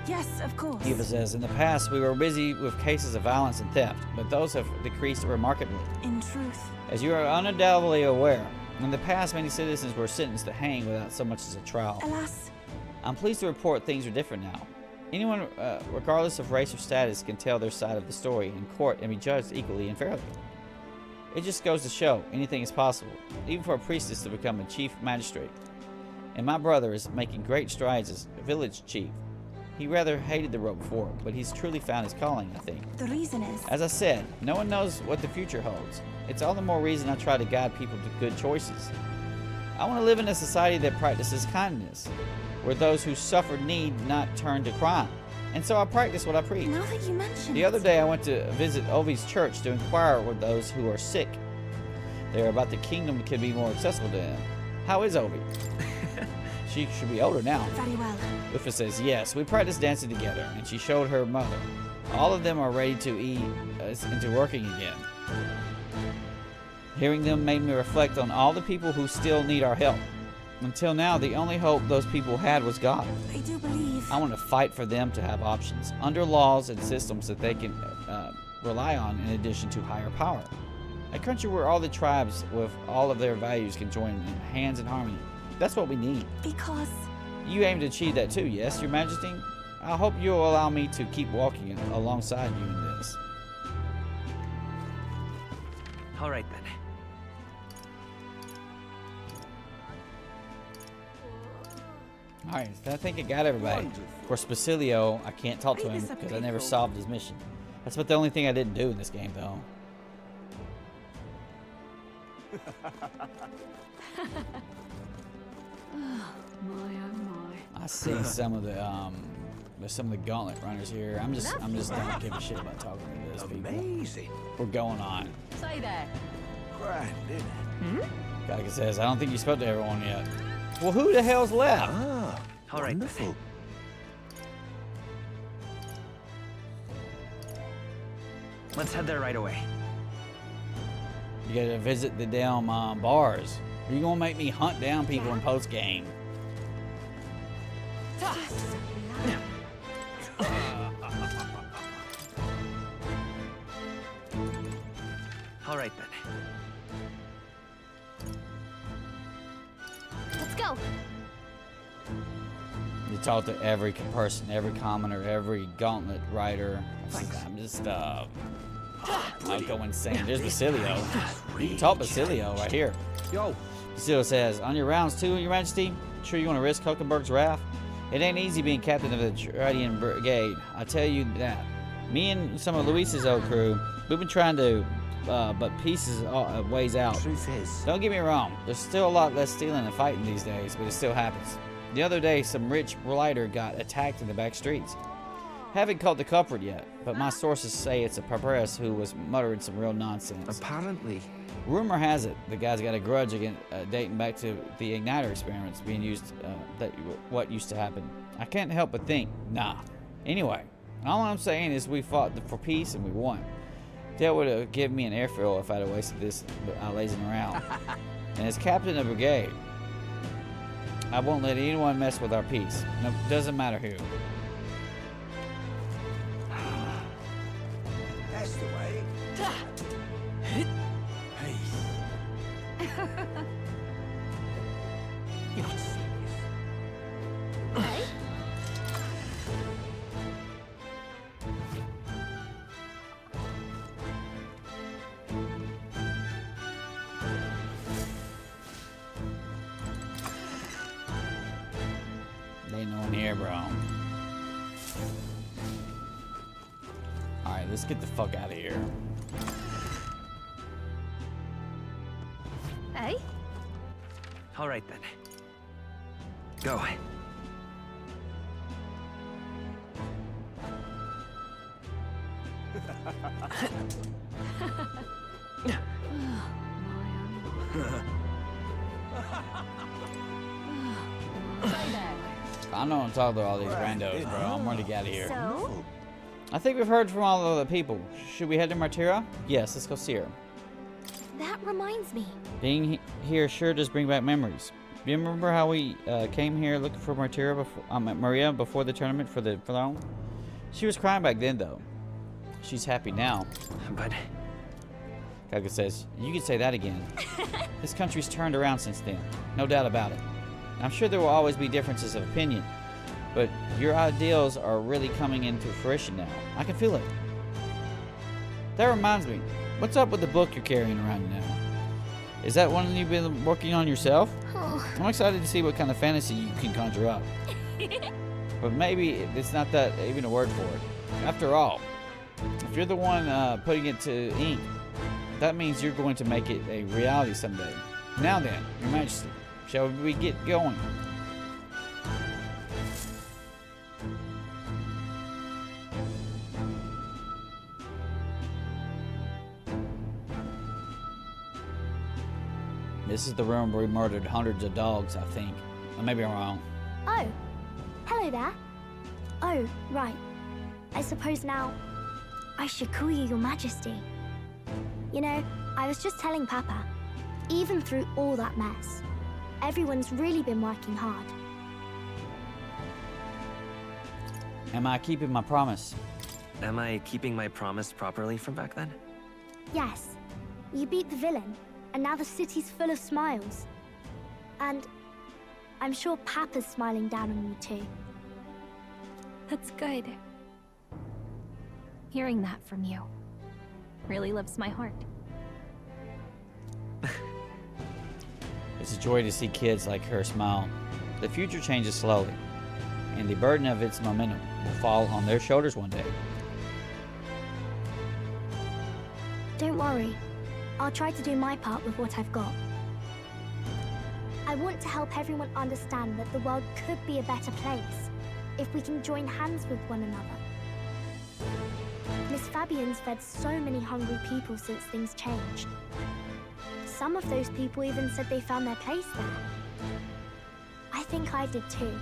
Yes, of course. Yuva says, in the past we were busy with cases of violence and theft, but those have decreased remarkably. In truth. As you are undoubtedly aware, in the past many citizens were sentenced to hang without so much as a trial. Alas. I'm pleased to report things are different now. Anyone, regardless of race or status, can tell their side of the story in court and be judged equally and fairly. It just goes to show anything is possible, even for a priestess to become a chief magistrate. And my brother is making great strides as a village chief. He rather hated the role before, but he's truly found his calling, I think. The reason is... As I said, no one knows what the future holds. It's all the more reason I try to guide people to good choices. I want to live in a society that practices kindness, where those who suffer need not turn to crime. And so I practice what I preach. Now that you mention The other day I went to visit Ovi's church to inquire with those who are sick there about the kingdom can be more accessible to them. How is Ovi? She should be older now. Very well. Ufa says, yes, we practiced dancing together, and she showed her mother. All of them are ready to eat into working again. Hearing them made me reflect on all the people who still need our help. Until now, the only hope those people had was God. I do believe... I want to fight for them to have options, under laws and systems that they can rely on in addition to higher power. A country where all the tribes with all of their values can join in hands in harmony. That's what we need. Because... You aim to achieve that too, yes, Your Majesty? I hope you'll allow me to keep walking alongside you in this. All right, then. Alright, I think I got everybody. For Spacilio, I can't talk to him because I never solved his mission. That's about the only thing I didn't do in this game, though. Oh, my. I see some of the there's some of the gauntlet runners here. I'm just don't give a shit about talking to this people. Amazing. We're going on. Say there. Grand, isn't it? Geiger says, I don't think you spoke to everyone yet. Well, who the hell's left? Ah, All right. wonderful. Let's head there right away. You gotta visit the damn bars. Are you gonna make me hunt down people in post game? All right then. Let's go. You talk to every person, every commoner, every gauntlet rider. I'm just I'll go insane. There's Basilio. You can talk Basilio right here. Yo. Basilio says, on your rounds too, Your Majesty, sure you want to risk Hulkenberg's wrath? It ain't easy being captain of the Tradian Brigade. I tell you that. Me and some of Luis's old crew, we've been trying to, but pieces ways out. Truth is, Don't get me wrong, there's still a lot less stealing and fighting these days, but it still happens. The other day, some rich blighter got attacked in the back streets. Haven't caught the culprit yet, but my sources say it's a Paparas who was muttering some real nonsense. apparently, Rumor has it the guy's got a grudge against, dating back to the igniter experiments being used, what used to happen. I can't help but think, nah. Anyway, all I'm saying is we fought for peace and we won. That would have given me an airfield if I'd have wasted this lazing around. And as captain of the brigade, I won't let anyone mess with our peace. No, doesn't matter who. That's the way. Hey. You're not serious. Hey? Ain't no one here, bro. Alright, let's get the fuck out of here. Hey? All right then. Go. I know I'm talking to all these randos, bro. I'm ready to get out of here. So? I think we've heard from all the other people. Should we head to Martira? Yes, let's go see her. That reminds me. Being here sure does bring back memories. Do you remember how we came here looking for Martira before, Maria before the tournament for the throne? She was crying back then, though. She's happy now. But Kaga says, you could say that again. This country's turned around since then. No doubt about it. I'm sure there will always be differences of opinion, but your ideals are really coming into fruition now. I can feel it. That reminds me, what's up with the book you're carrying around now? Is that one you've been working on yourself? I'm excited to see what kind of fantasy you can conjure up. But maybe it's not that even a word for it. After all, if you're the one putting it to ink, that means you're going to make it a reality someday. Now then, Your Majesty, shall we get going? This is the room where we murdered hundreds of dogs, I think. Or maybe I'm wrong. Oh, hello there. Oh, right. I suppose now I should call you Your Majesty. You know, I was just telling Papa, even through all that mess, everyone's really been working hard. Am I keeping my promise? am I keeping my promise properly from back then? Yes, you beat the villain, and now the city's full of smiles. And I'm sure Papa's smiling down on you too. That's good. Hearing that from you really lifts my heart. It's a joy to see kids like her smile. The future changes slowly, and the burden of its momentum will fall on their shoulders one day. Don't worry. I'll try to do my part with what I've got. I want to help everyone understand that the world could be a better place if we can join hands with one another. Miss Fabian's fed so many hungry people since things changed. Some of those people even said they found their place there. I think I did too.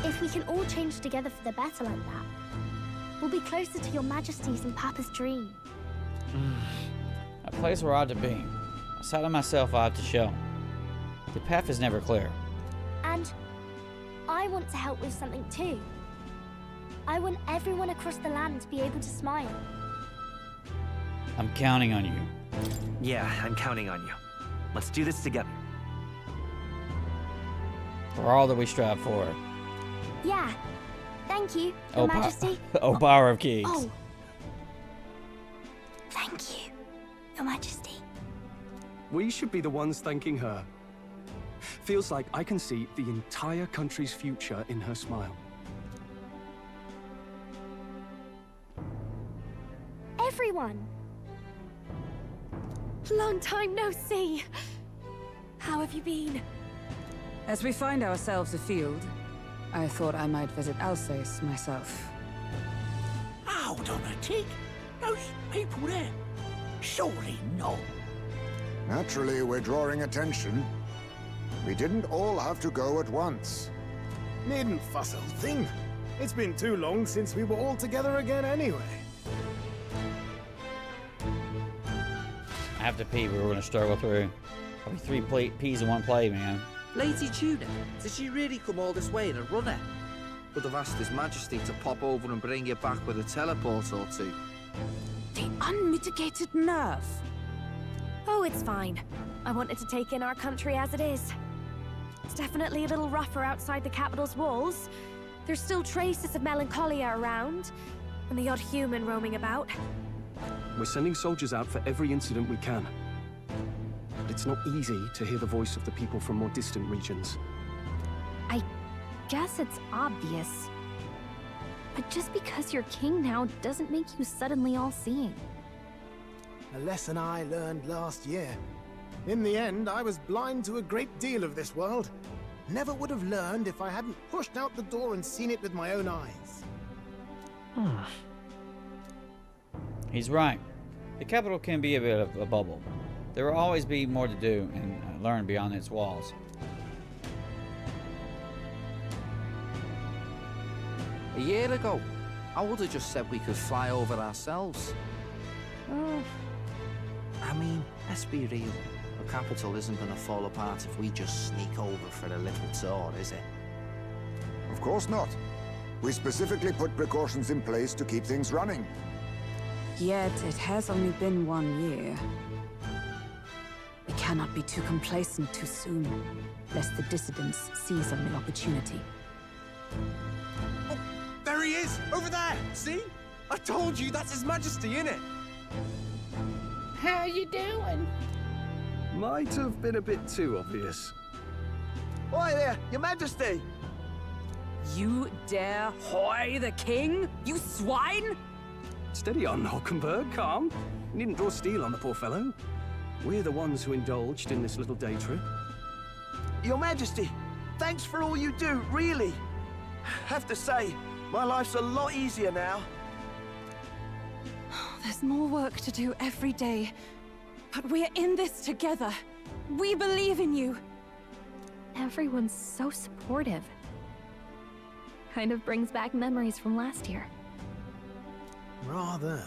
If we can all change together for the better like that, we'll be closer to your Majesty's and Papa's dream. A place where I ought to be. A side of myself I ought to show. The path is never clear. And I want to help with something too. I want everyone across the land to be able to smile. I'm counting on you. Yeah, I'm counting on you. Let's do this together. For all that we strive for. Yeah. Thank you, Your Majesty. Oh, power of keys. Oh. Thank you, Your Majesty. We should be the ones thanking her. Feels like I can see the entire country's future in her smile. Everyone. Long time no see. How have you been? As we find ourselves afield, I thought I might visit Alsace myself. Hold on a tick. Those people there? Surely not. Naturally, we're drawing attention. We didn't all have to go at once. Needn't fuss, old thing. It's been too long since we were all together again anyway. I have to pee, but we're going to struggle through. Probably 3 peas in one play, man. Lady Tuna, did she really come all this way in a runner? Would have asked His Majesty to pop over and bring you back with a teleport or two. The unmitigated nerve. Oh, it's fine. I wanted to take in our country as it is. It's definitely a little rougher outside the capital's walls. There's still traces of melancholia around, and the odd human roaming about. We're sending soldiers out for every incident we can. But it's not easy to hear the voice of the people from more distant regions. I guess it's obvious. But just because you're king now doesn't make you suddenly all-seeing. A lesson I learned last year. In the end, I was blind to a great deal of this world. Never would have learned if I hadn't pushed out the door and seen it with my own eyes. He's right. The capital can be a bit of a bubble. There will always be more to do and learn beyond its walls. A year ago, I would have just said we could fly over ourselves. I mean, let's be real. The capital isn't going to fall apart if we just sneak over for a little tour, is it? Of course not. We specifically put precautions in place to keep things running. Yet it has only been 1 year. We cannot be too complacent too soon, lest the dissidents seize on the opportunity. Oh, there he is! Over there! See? I told you, that's His Majesty, innit? How you doing? Might have been a bit too obvious. Oi there, Your Majesty! You dare hoy the king? You swine! Steady on, Hockenberg, calm. You needn't draw steel on the poor fellow. We're the ones who indulged in this little day trip. Your Majesty, thanks for all you do, really. Have to say, my life's a lot easier now. There's more work to do every day. But we're in this together. We believe in you. Everyone's so supportive. Kind of brings back memories from last year. Rather.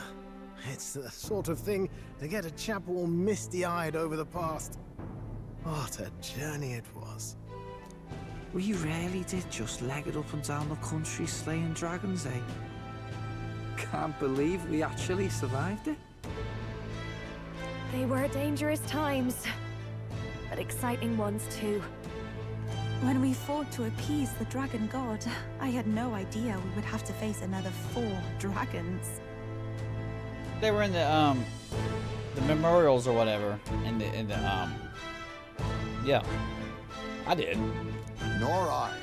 It's the sort of thing to get a chap all misty-eyed over the past. What a journey it was. We really did just leg it up and down the country slaying dragons, eh? Can't believe we actually survived it. They were dangerous times, but exciting ones too. When we fought to appease the dragon god, I had no idea we would have to face another 4 dragons. They were in the memorials or whatever. Yeah. I did. Nor I.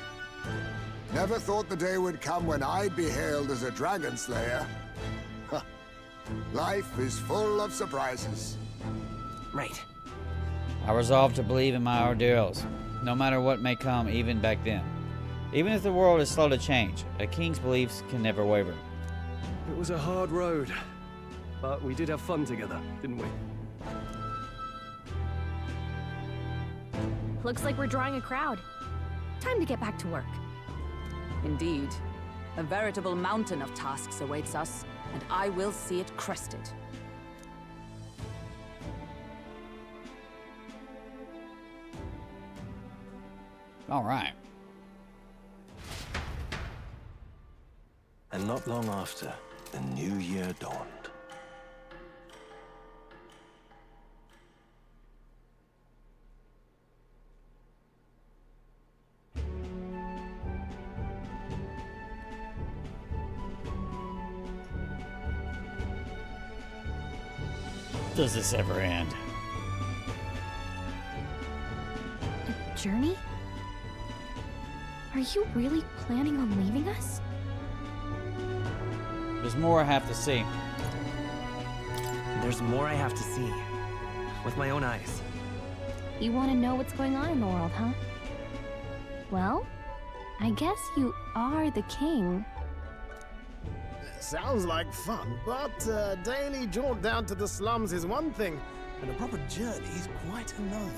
Never thought the day would come when I'd be hailed as a dragon slayer. Life is full of surprises. Right. I resolve to believe in my ordeals, no matter what may come even back then. Even if the world is slow to change, a king's beliefs can never waver. It was a hard road, but we did have fun together, didn't we? Looks like we're drawing a crowd. Time to get back to work. Indeed. A veritable mountain of tasks awaits us, and I will see it crested. All right. And not long after, the new year dawned. Does this ever end? A journey? Are you really planning on leaving us? There's more I have to see. There's more I have to see. With my own eyes. You want to know what's going on in the world, huh? Well, I guess you are the king. Sounds like fun, but a daily jaunt down to the slums is one thing, and a proper journey is quite another.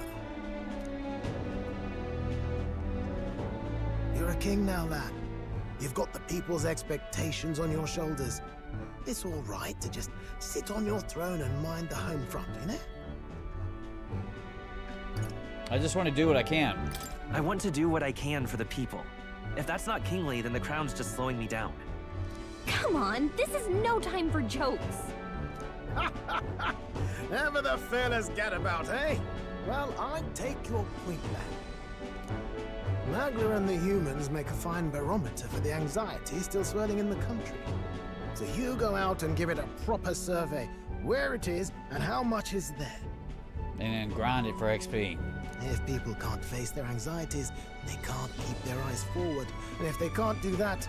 You're a king now, lad. You've got the people's expectations on your shoulders. It's all right to just sit on your throne and mind the home front, you know? I just want to do what I can. I want to do what I can for the people. If that's not kingly, then the crown's just slowing me down. Come on, this is no time for jokes. Ever the fearless gadabout, eh? Well, I take your point, lad. Magla and the humans make a fine barometer for the anxiety still swirling in the country. So you go out and give it a proper survey, where it is and how much is there. And then grind it for XP. If people can't face their anxieties, they can't keep their eyes forward. And if they can't do that,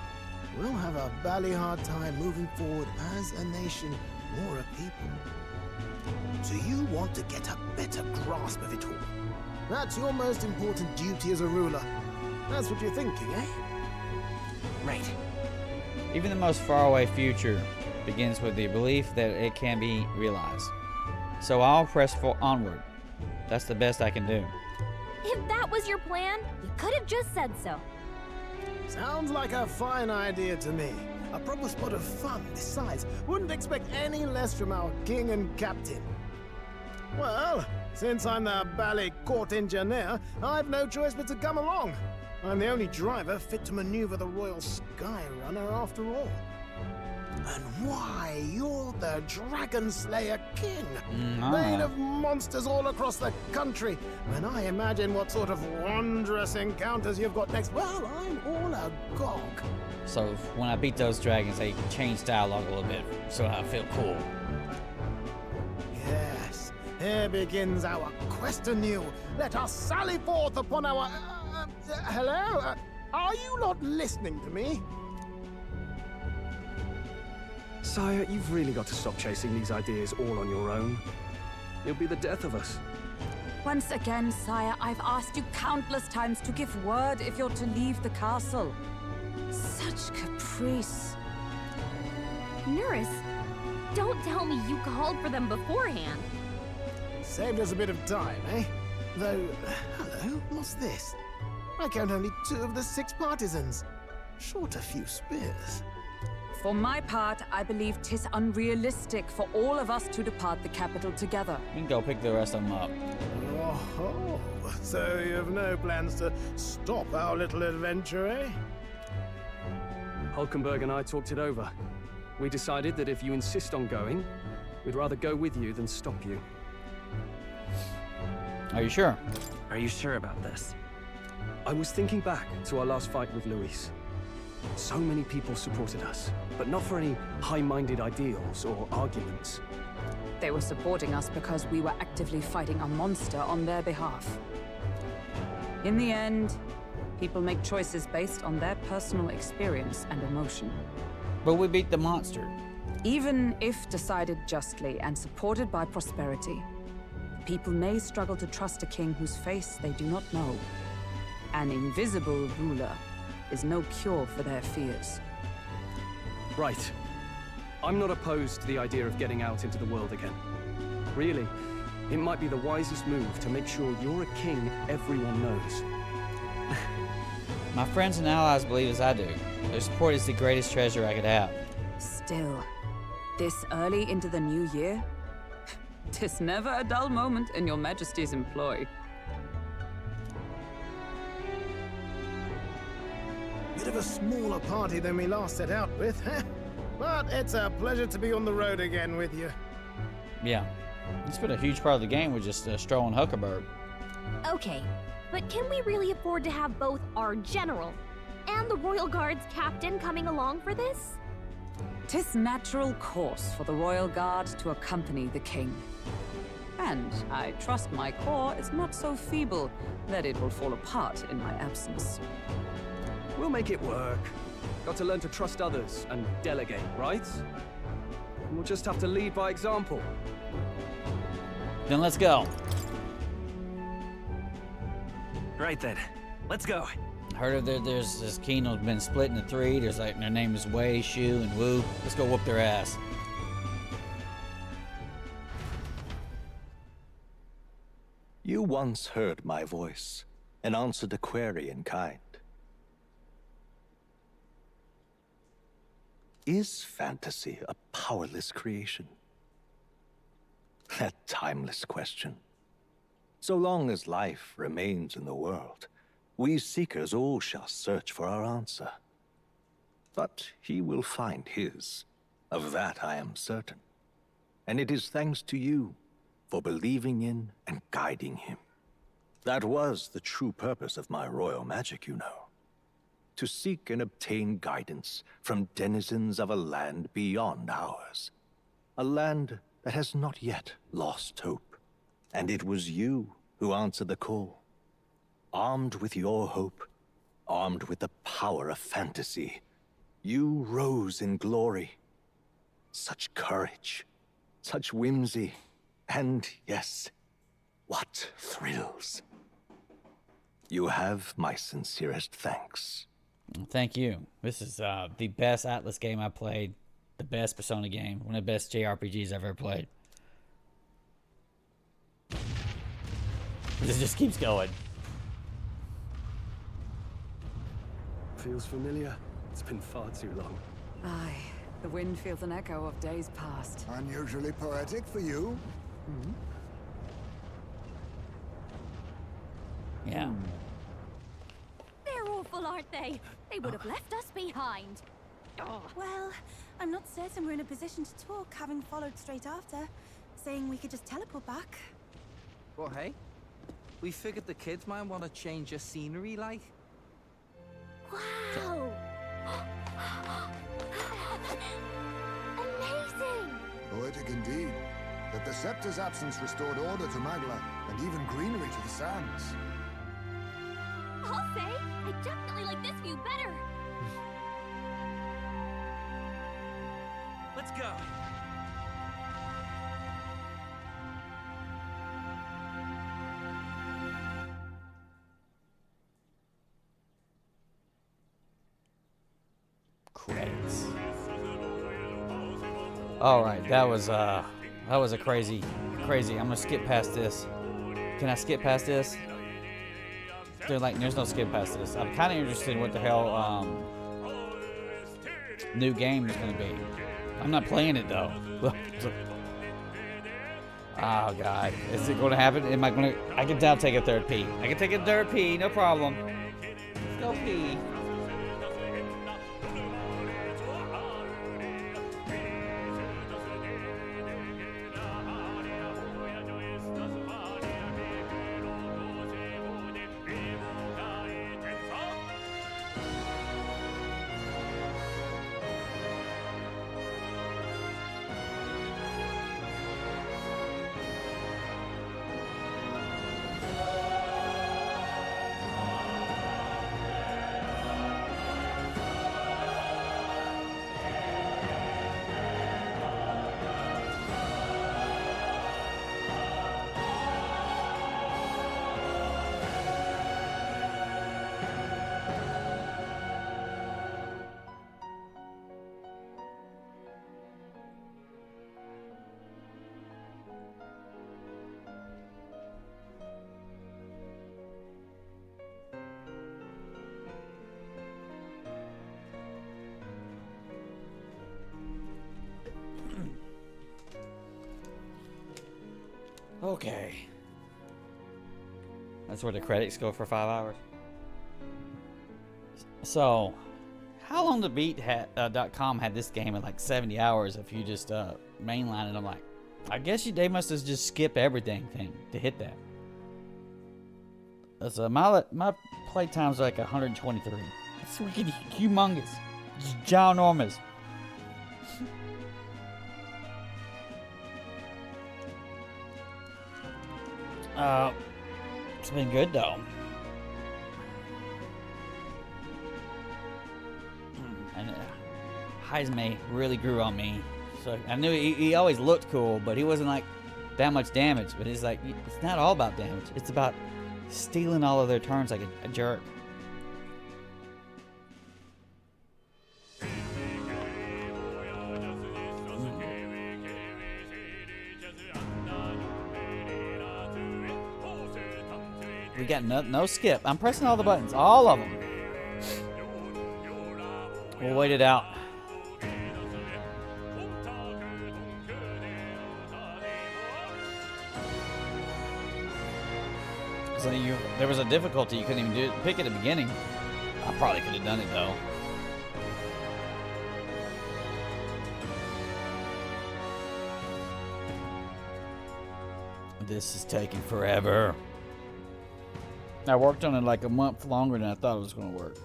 we'll have a bally hard time moving forward as a nation or a people. So you want to get a better grasp of it all. That's your most important duty as a ruler. That's what you're thinking, eh? Right. Even the most faraway future begins with the belief that it can be realized. So I'll press onward. That's the best I can do. If that was your plan, you could have just said so. Sounds like a fine idea to me. A proper spot of fun, besides. Wouldn't expect any less from our king and captain. Well, since I'm the ballet court engineer, I've no choice but to come along. I'm the only driver fit to maneuver the Royal Skyrunner after all. And why, you're the Dragon Slayer King, bane of monsters all across the country. When I imagine what sort of wondrous encounters you've got next, well, I'm all agog. So when I beat those dragons, they change dialogue a little bit, so I feel cool. Yes, here begins our quest anew. Let us sally forth upon our... hello? Are you not listening to me? Sire, you've really got to stop chasing these ideas all on your own. It'll be the death of us. Once again, sire, I've asked you countless times to give word if you're to leave the castle. Such caprice. Nurse, don't tell me you called for them beforehand. Saved us a bit of time, eh? Though, hello, what's this? I count only 2 of the 6 partisans. Short a few spears. For my part, I believe 'tis unrealistic for all of us to depart the capital together. We can go pick the rest of them up. Oh, so you have no plans to stop our little adventure, eh? Hulkenberg and I talked it over. We decided that if you insist on going, we'd rather go with you than stop you. Are you sure? Are you sure about this? I was thinking back to our last fight with Luis. So many people supported us, but not for any high-minded ideals or arguments. They were supporting us because we were actively fighting a monster on their behalf. In the end, people make choices based on their personal experience and emotion. But we beat the monster. Even if decided justly and supported by prosperity, people may struggle to trust a king whose face they do not know. An invisible ruler is no cure for their fears. Right. I'm not opposed to the idea of getting out into the world again. Really, it might be the wisest move to make sure you're a king everyone knows. My friends and allies believe as I do. Their support is the greatest treasure I could have. Still, this early into the new year? 'Tis never a dull moment in your Majesty's employ. Bit of a smaller party than we last set out with, huh? But it's a pleasure to be on the road again with you. Yeah. It's been a huge part of the game with just strolling Huckleberg. Okay, but can we really afford to have both our general and the Royal Guard's captain coming along for this? 'Tis natural course for the Royal Guard to accompany the king. And I trust my corps is not so feeble that it will fall apart in my absence. We'll make it work. Got to learn to trust others and delegate, right? We'll just have to lead by example. Then let's go. Right then, let's go. Heard of there's this kingdom's been split into three. There's like their name is Wei, Shu, and Wu. Let's go whoop their ass. You once heard my voice and answered a query in kind. Is fantasy a powerless creation? That timeless question. So long as life remains in the world, we seekers all shall search for our answer. But he will find his. Of that I am certain. And it is thanks to you for believing in and guiding him. That was the true purpose of my royal magic, you know. To seek and obtain guidance from denizens of a land beyond ours. A land that has not yet lost hope. And it was you who answered the call. Armed with your hope, armed with the power of fantasy, you rose in glory. Such courage, such whimsy, and yes, what thrills. You have my sincerest thanks. Thank you. This is the best Atlas game I played. The best Persona game. One of the best JRPGs I've ever played. This just keeps going. Feels familiar. It's been far too long. Aye, the wind feels an echo of days past. Unusually poetic for you. Yeah. They're awful, aren't they? They would have left us behind. Well, I'm not certain we're in a position to talk, having followed straight after, saying we could just teleport back. Well, hey, we figured the kids might want to change your scenery, like. Wow! Amazing! Poetic indeed. But the scepter's absence restored order to Magla, and even greenery to the sands. I'll say, I definitely like this view better. Let's go. Credits. All right, that was a crazy. I'm gonna skip past this. Can I skip past this? There's no skip past this. I'm kind of interested in what the hell new game is gonna be. I'm not playing it though. Oh god, is it gonna happen? Am I gonna? I can now take a third pee. I can take a third pee, no problem. Let's go pee. Okay. That's where the credits go for 5 hours. So, how long the beat.com had this game in like 70 hours if you just mainline it? I'm like, I guess they must have just skipped everything thing to hit that. So my play time's like 123. It's freaking humongous. It's ginormous. It's been good though. And Heismay really grew on me. So I knew he always looked cool, but he wasn't like that much damage. But it's like, it's not all about damage. It's about stealing all of their turns like a jerk. We got no skip. I'm pressing all the buttons, all of them. We'll wait it out. So there was a difficulty you couldn't even pick at the beginning. I probably could have done it though. This is taking forever. I worked on it like a month longer than I thought it was going to work.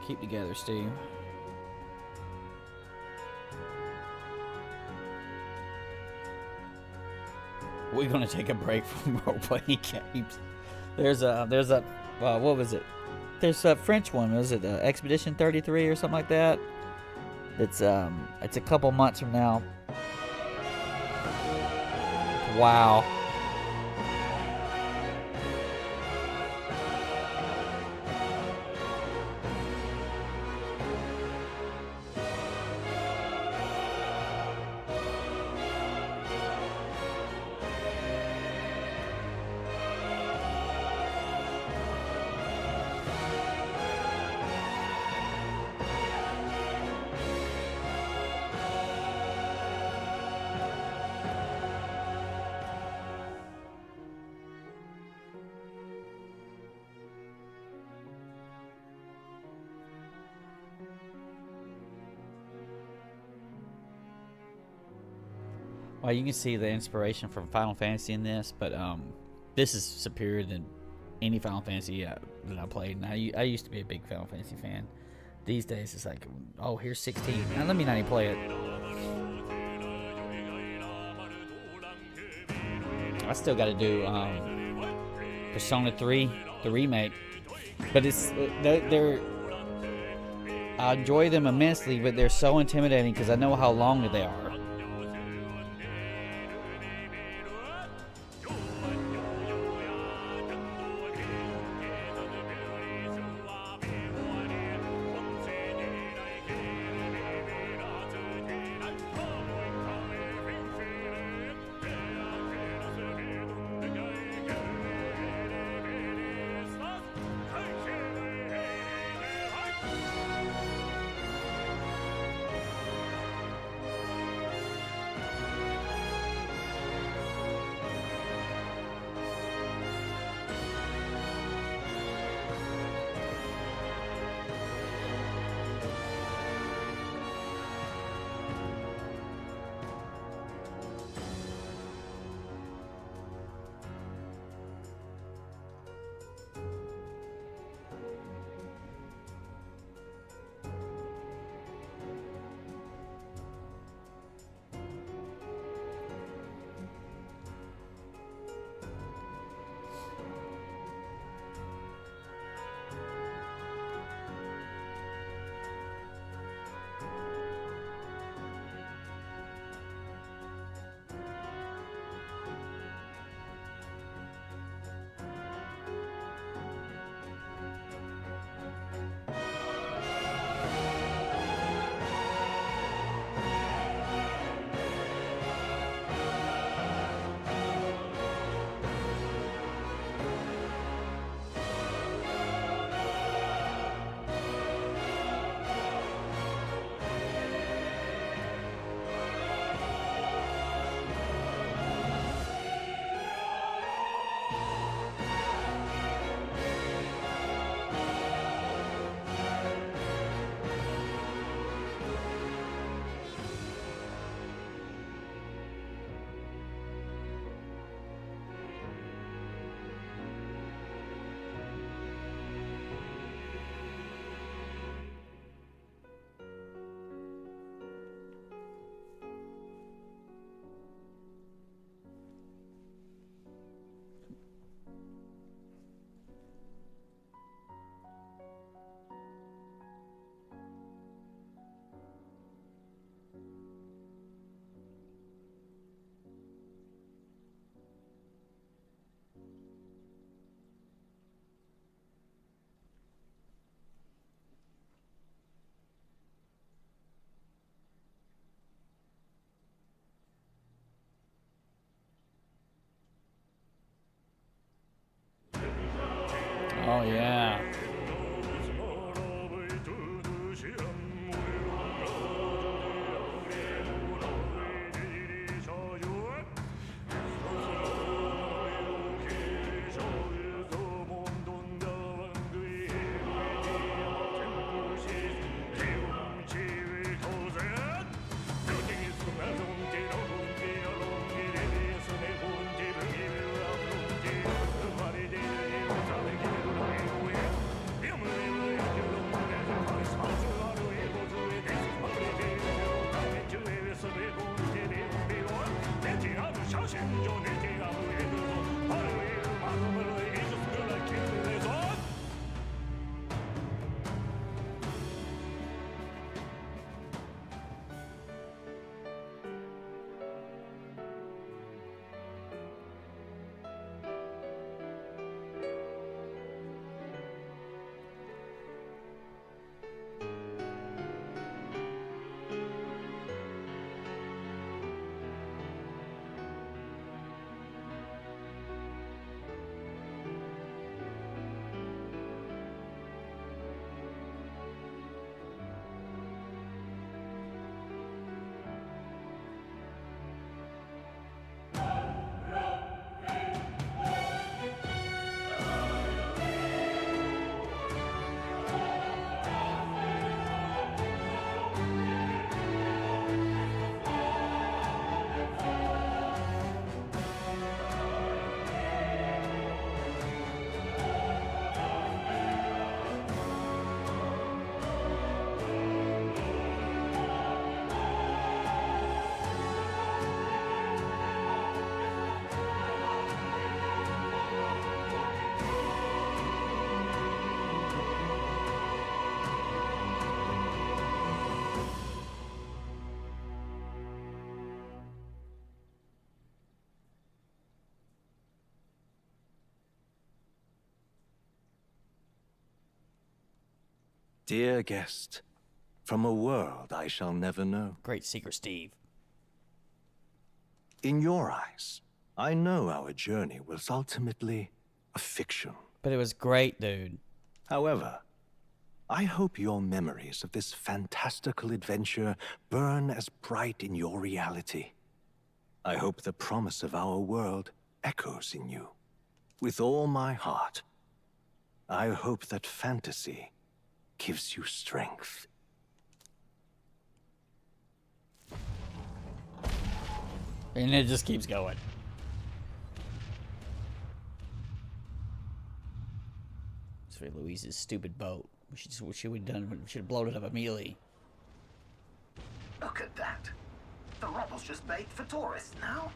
Keep together, Steve. We're gonna take a break from role-playing games. There's a what was it? There's a French one. Was it Expedition 33 or something like that? It's a couple months from now. Wow. Well, you can see the inspiration from Final Fantasy in this, but this is superior than any Final Fantasy that I played. And I used to be a big Final Fantasy fan. These days, it's like, oh, here's 16. Now, let me not even play it. I still got to do Persona 3, the remake. But I enjoy them immensely, but they're so intimidating because I know how long they are. Oh, yeah. Dear guest, from a world I shall never know. Great seeker, Steve. In your eyes, I know our journey was ultimately a fiction. But it was great, dude. However, I hope your memories of this fantastical adventure burn as bright in your reality. I hope the promise of our world echoes in you. With all my heart, I hope that fantasy gives you strength. And it just keeps going. It's for Louise's stupid boat. We should have done. We should have blown it up immediately. Look at that. The rubble's just bait for tourists now.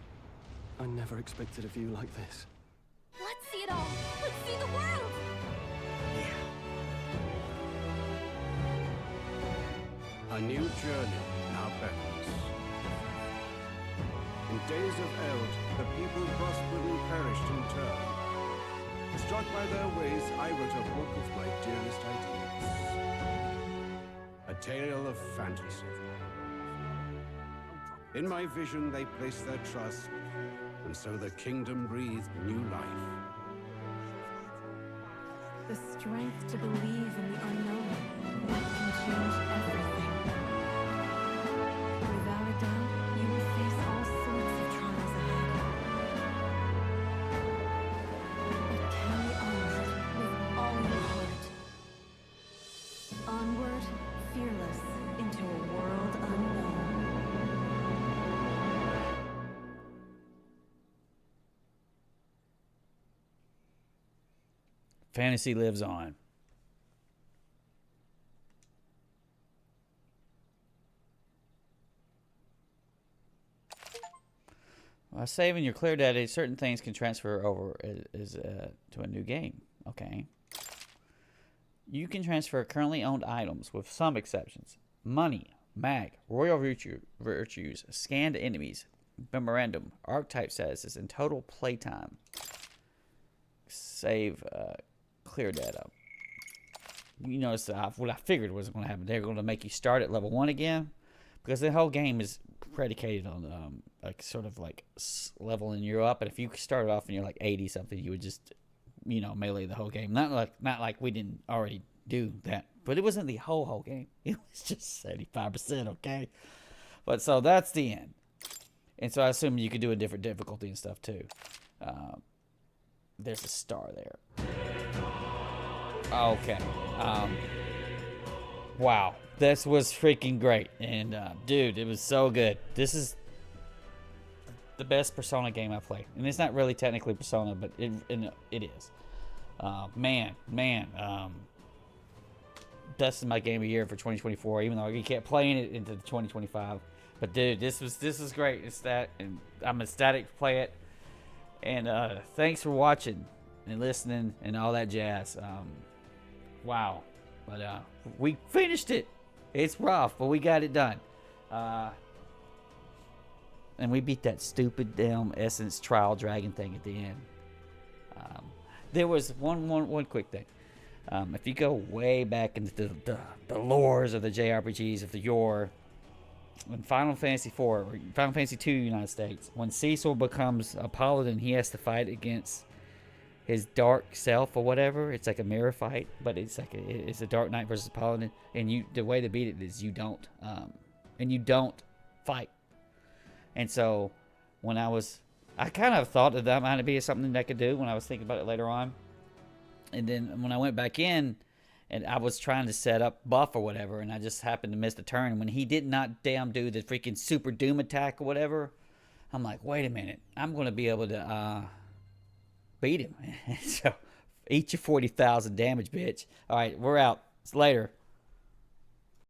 I never expected a view like this. Let's see it all. Let's see the world. A new journey now beckons. In days of eld, the people prospered and perished in turn. Struck by their ways, I wrote a book of my dearest ideas. A tale of fantasy. In my vision, they placed their trust, and so the kingdom breathed new life. The strength to believe in the unknown can change everything. Without a doubt, you will face all sorts of trials ahead. But carry onward with all your heart. Onward, fearless, into a world unknown. Fantasy lives on. While saving your clear data, certain things can transfer over to a new game. Okay. You can transfer currently owned items with some exceptions. Money, mag, royal virtues, scanned enemies, memorandum, archetype statuses, and total playtime. Save clear data. You notice what I figured was going to happen. They're going to make you start at level 1 again, because the whole game is predicated on like sort of like leveling you up. And if you started off and you're like 80 something, you would just you know, melee the whole game. Not like we didn't already do that, but it wasn't the whole game. It was just 75%, okay? But so that's the end. And so I assume you could do a different difficulty and stuff too. There's a star there. Okay. Wow. This was freaking great. And dude, it was so good. This is the best Persona game I played. And it's not really technically Persona, but it is. Man. This is my game of the year for 2024, even though I kept playing it into 2025. But dude, this was great. It's that, and I'm ecstatic to play it. And thanks for watching and listening and all that jazz. Wow. But we finished it. It's rough, but we got it done. And we beat that stupid damn Essence Trial Dragon thing at the end. There was one quick thing. If you go way back into the lores of the JRPGs of the yore, in Final Fantasy IV, or Final Fantasy II United States, when Cecil becomes a paladin, he has to fight against his dark self or whatever. It's like a mirror fight, but it's like it's a Dark Knight versus paladin, and the way to beat it is you don't fight. And so when I kind of thought that might be something that I could do when I was thinking about it later on. And then when I went back in, and I was trying to set up buff or whatever, and I just happened to miss the turn. When he did not damn do the freaking Super Doom attack or whatever, I'm like, wait a minute. I'm going to be able to beat him. So, eat your 40,000 damage, bitch. All right, we're out. See you later.